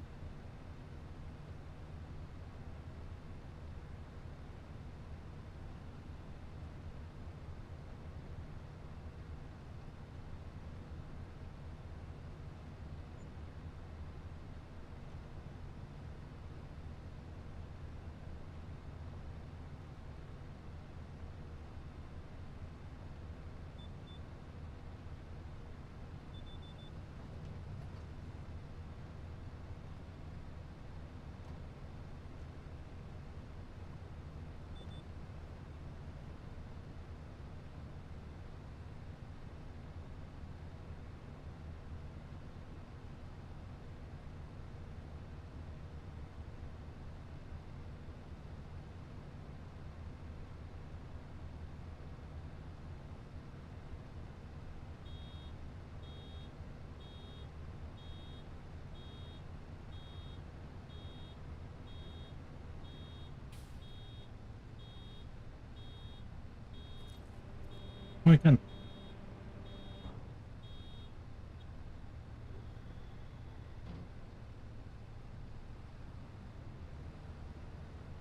[SPEAKER 1] Oh, I can.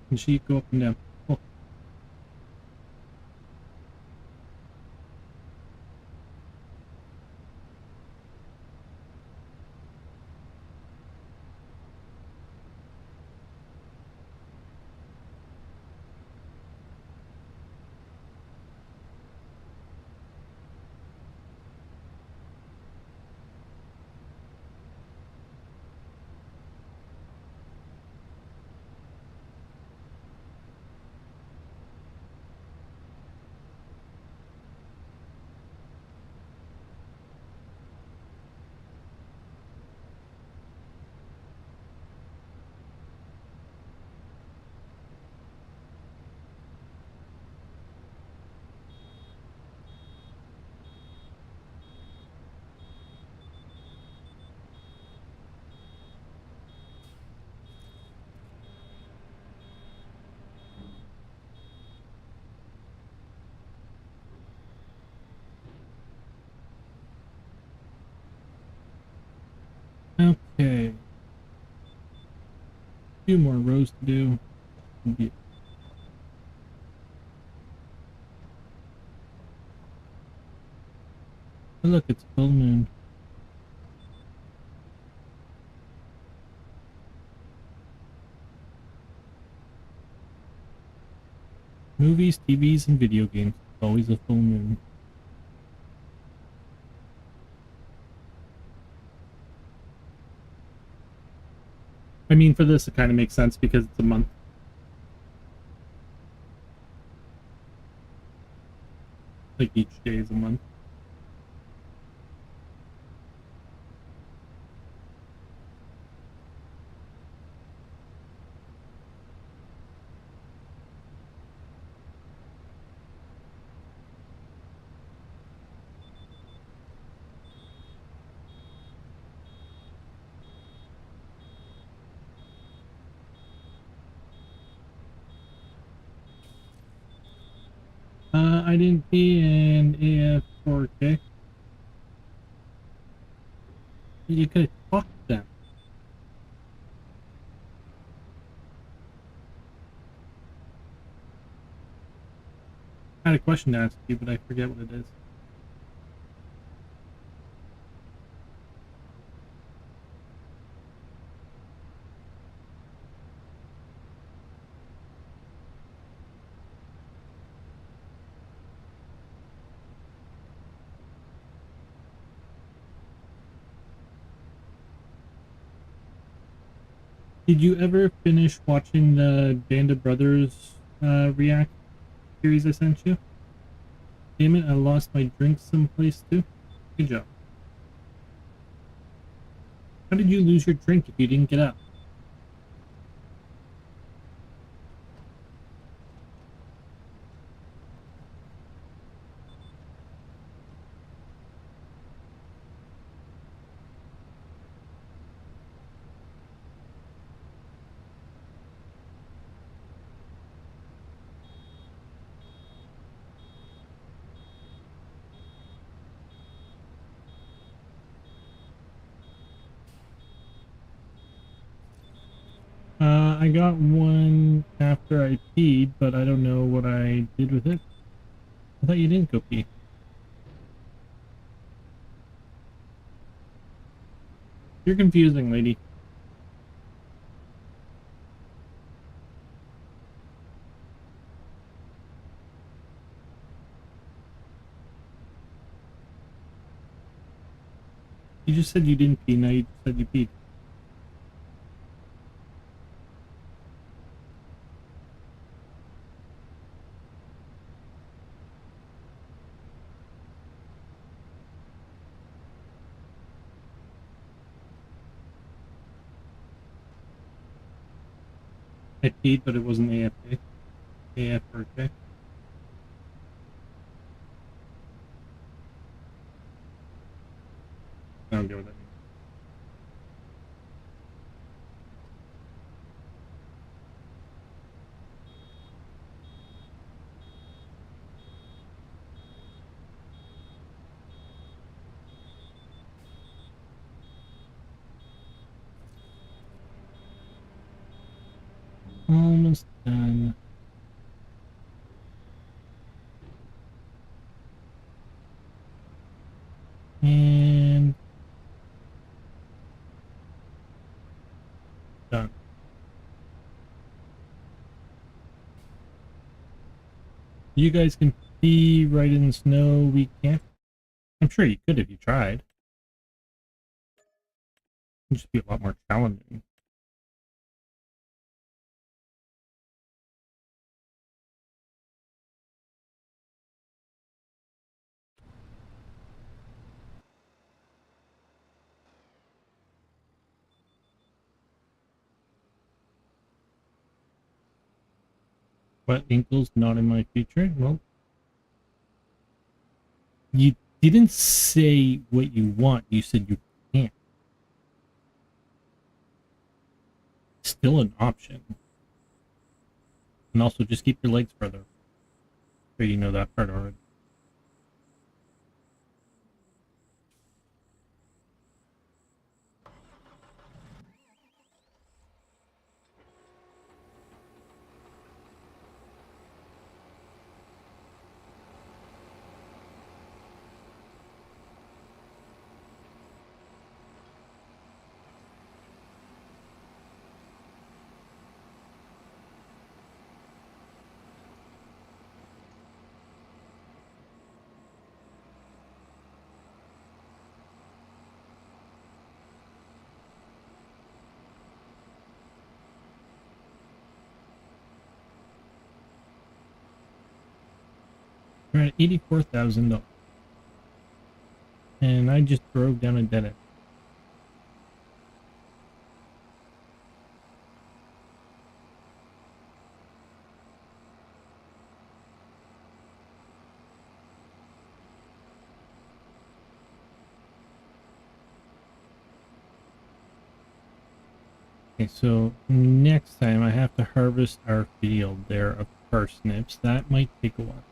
[SPEAKER 1] Can she go up and down? Oh. Okay. A few more rows to do. Yeah. Oh, look, it's full moon. Movies, TVs, and video games. It's always a full moon. I mean, for this, it kind of makes sense because it's a month. Like, each day is a month. I didn't pee in AF4K. You could have talked to them. I had a question to ask you, but I forget what it is. Did you ever finish watching the Band of Brothers React series I sent you? Damn it, I lost my drink someplace too. Good job. How did you lose your drink if you didn't get out? I got one after I peed, but I don't know what I did with it. I thought you didn't go pee. You're confusing, lady. You just said you didn't pee, now you just said you peed. I peed, but it wasn't AFK. AF or J. I don't get what that means. Almost done. And done. You guys can pee right in the snow, we can't. I'm sure you could if you tried. It'd just be a lot more challenging. Wet ankles not in my future. Well, you didn't say what you want. You said you can't. Still an option. And also just keep your legs further. Sure you know that part already. We're at $84,000. And I just drove down a dead end. Okay, so next time I have to harvest our field there of parsnips. That might take a while.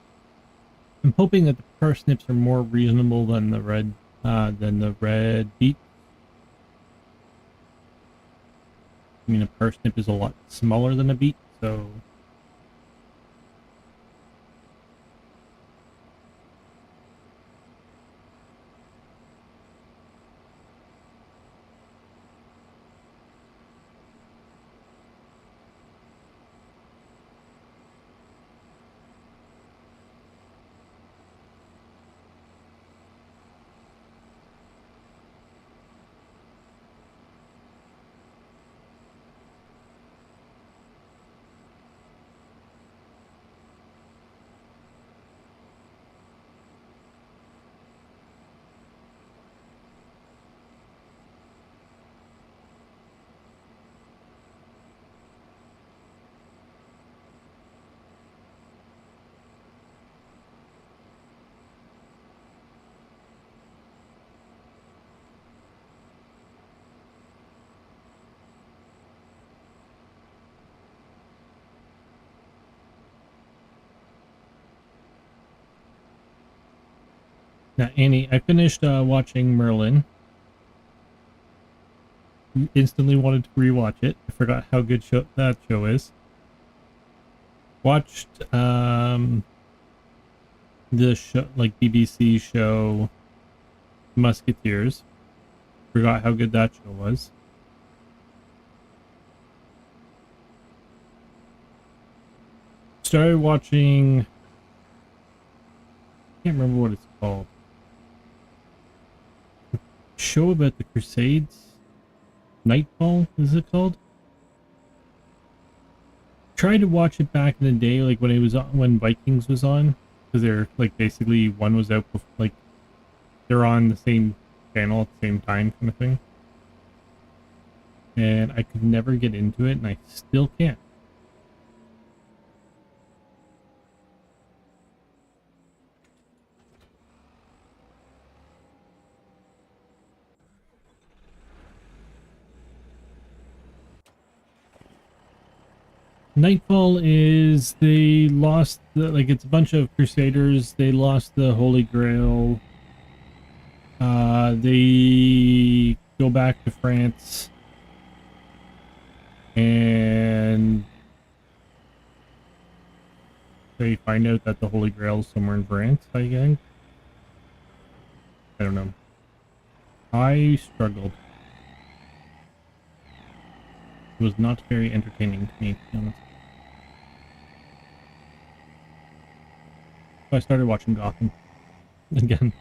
[SPEAKER 1] I'm hoping that the parsnips are more reasonable than the red beet. I mean, a parsnip is a lot smaller than a beet, so now Annie, I finished watching Merlin. instantly wanted to rewatch it. I forgot how good that show is. Watched the show, like BBC show Musketeers. Forgot how good that show was. Started watching, I can't remember what it's called. Show about the Crusades. Nightfall, is it called? Tried to watch it back in the day, like when it was on, when Vikings was on, because they're like basically one was out before, like they're on the same channel at the same time, kind of thing. And I could never get into it, and I still can't. Nightfall is they lost like it's a bunch of crusaders. They lost the Holy Grail. They go back to France and they find out that the Holy Grail is somewhere in France, I think. I don't know. I struggled. It was not very entertaining to me, to be honest. So I started watching Gotham again.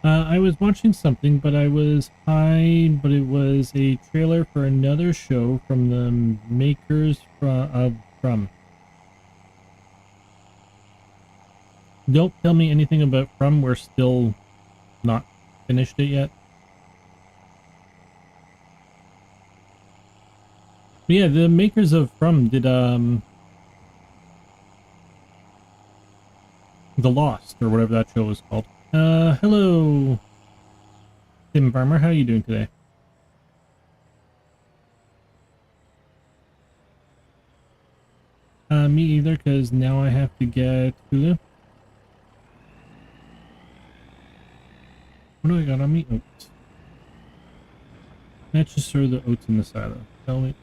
[SPEAKER 1] I was watching something, but I was high, but it was a trailer for another show from the makers From. Don't tell me anything about From. We're still not finished it yet. But yeah, the makers of From did The Lost or whatever that show was called. Hello, Tim Farmer. How are you doing today? Me either, because now I have to get Hulu. What do I got on me? Oats. Let's just throw the oats in the silo. Tell me.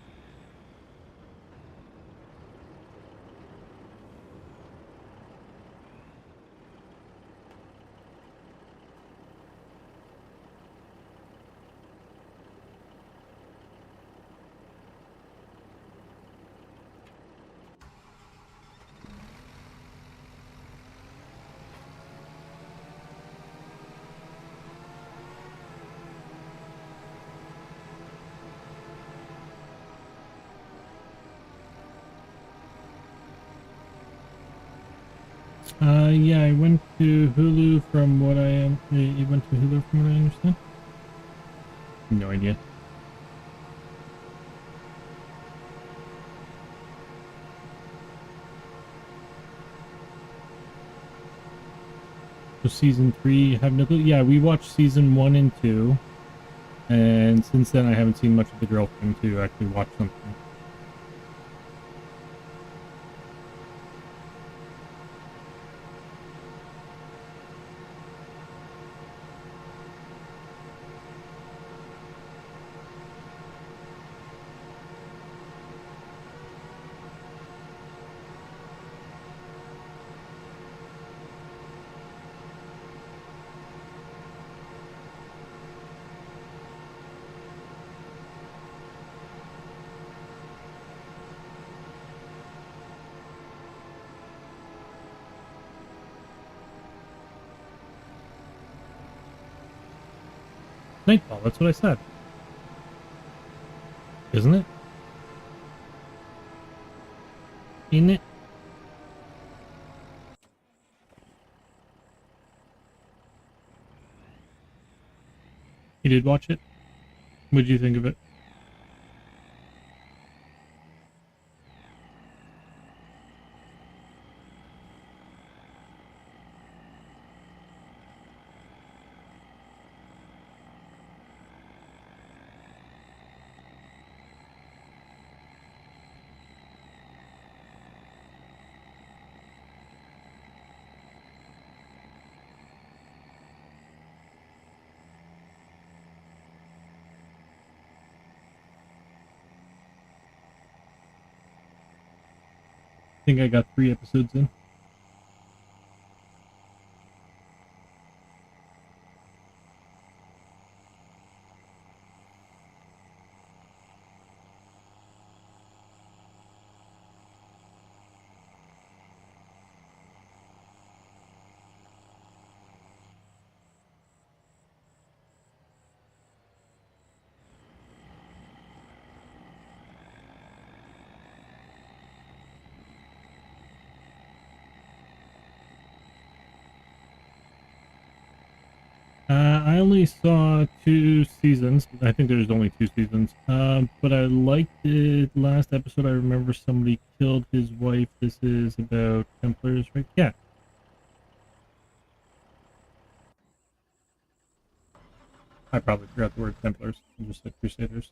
[SPEAKER 1] Yeah, I went to Hulu from what I am. You went to Hulu from what I understand? No idea. So season 3, have no clue. Yeah, we watched season 1 and 2, and since then I haven't seen much of the girlfriend to actually watch something. Nightfall, that's what I said. Isn't it? Ain't it? You did watch it? What did you think of it? think I got 3 episodes in. I only saw 2 seasons. I think there's only 2 seasons. But I liked it. Last episode, I remember somebody killed his wife. This is about Templars, right? Yeah. I probably forgot the word Templars. I just said Crusaders.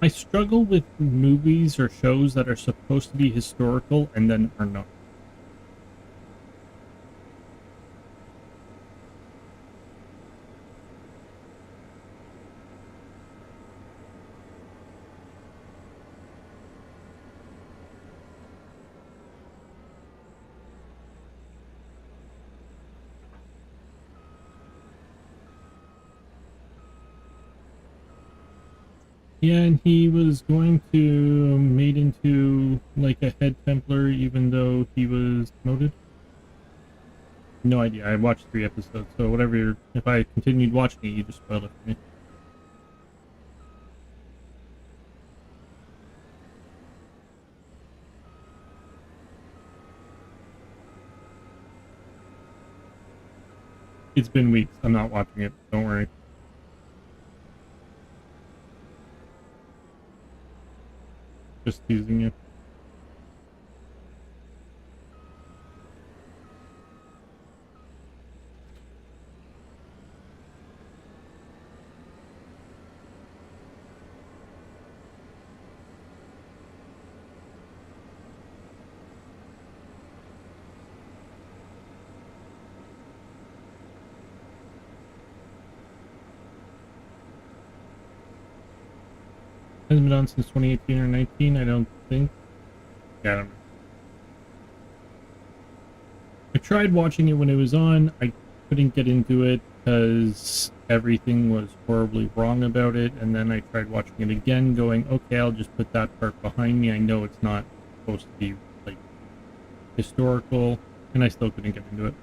[SPEAKER 1] I struggle with movies or shows that are supposed to be historical and then are not. Yeah, and he was going to made into like a head Templar even though he was promoted. No idea. I watched 3 episodes, so whatever. If I continued watching it, you just spoiled it for me. It's been weeks. I'm not watching it. Don't worry. Just teasing you. Hasn't been on since 2018 or 19, I don't think. Yeah, I don't know. I tried watching it when it was on. I couldn't get into it because everything was horribly wrong about it. And then I tried watching it again, going, okay, I'll just put that part behind me. I know it's not supposed to be like historical, and I still couldn't get into it.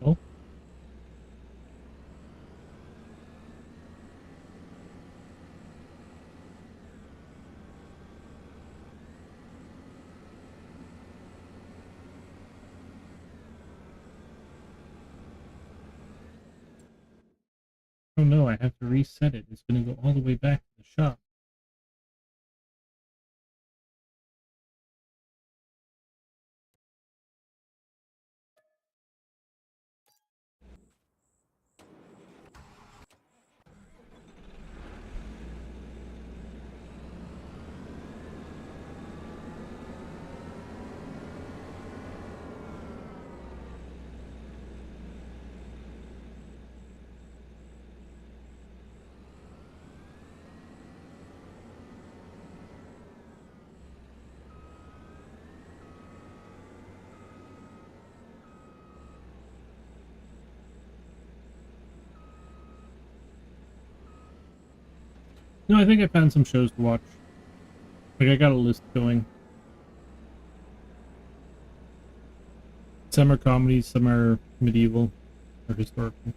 [SPEAKER 1] Oh, oh no, I have to reset it. It's going to go all the way back to the shop. No, I think I found some shows to watch. Like, I got a list going. Some are comedies, some are medieval or historical.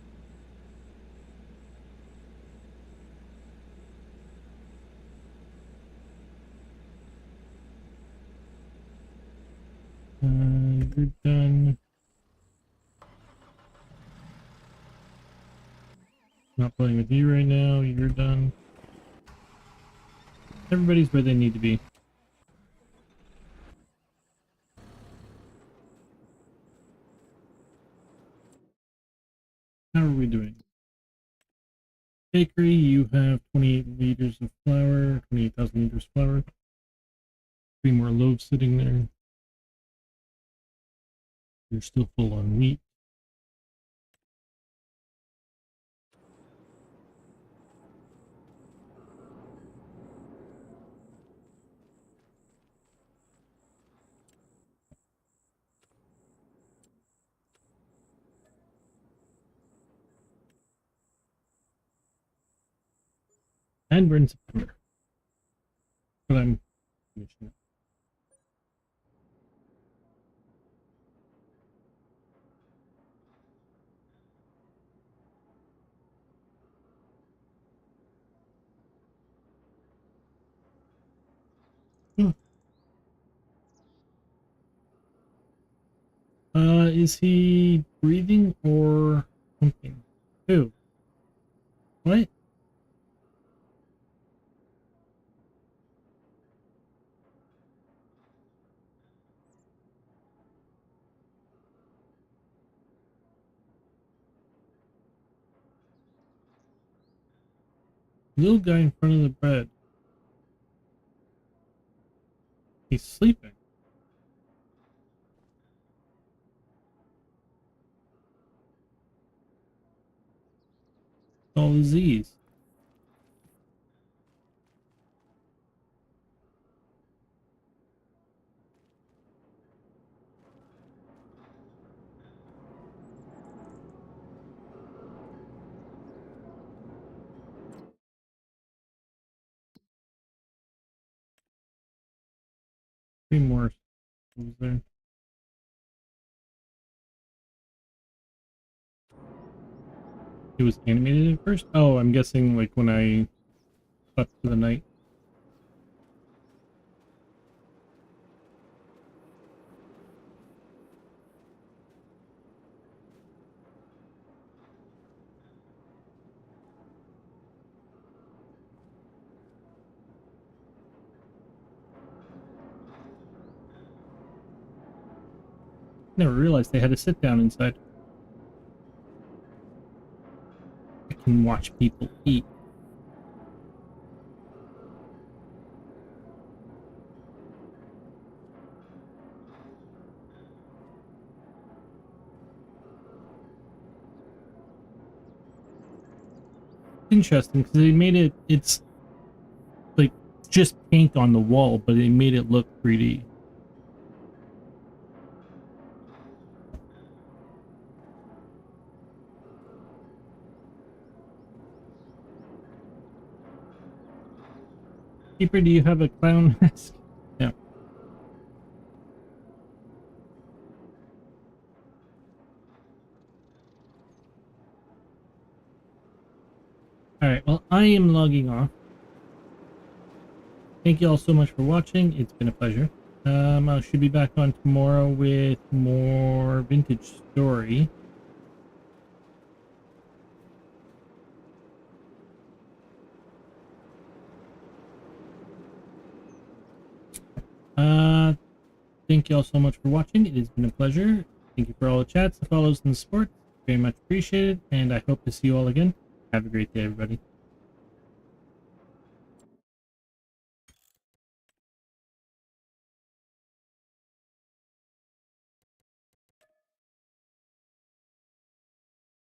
[SPEAKER 1] You're done. Not playing with you right now. You're done. Everybody's where they need to be. How are we doing? Bakery, you have 28 liters of flour, 28,000 liters of flour. 3 more loaves sitting there. You're still full on wheat. And we're in September. But I'm finishing it. Is he breathing or pumping? Who? What? Little guy in front of the bed. He's sleeping. All disease. Three more. What was there? It was animated at first? Oh, I'm guessing like when I slept for the night. Never realized they had a sit down inside. I can watch people eat. Interesting, because they made it's like just paint on the wall, but they made it look 3D. Keeper, do you have a clown mask? Yeah. Alright, well, I am logging off. Thank you all so much for watching. It's been a pleasure. I should be back on tomorrow with more Vintage Story. Thank you all so much for watching. It has been a pleasure. Thank you for all the chats, the follows, and the support. Very much appreciated, and I hope to see you all again. Have a great day, everybody.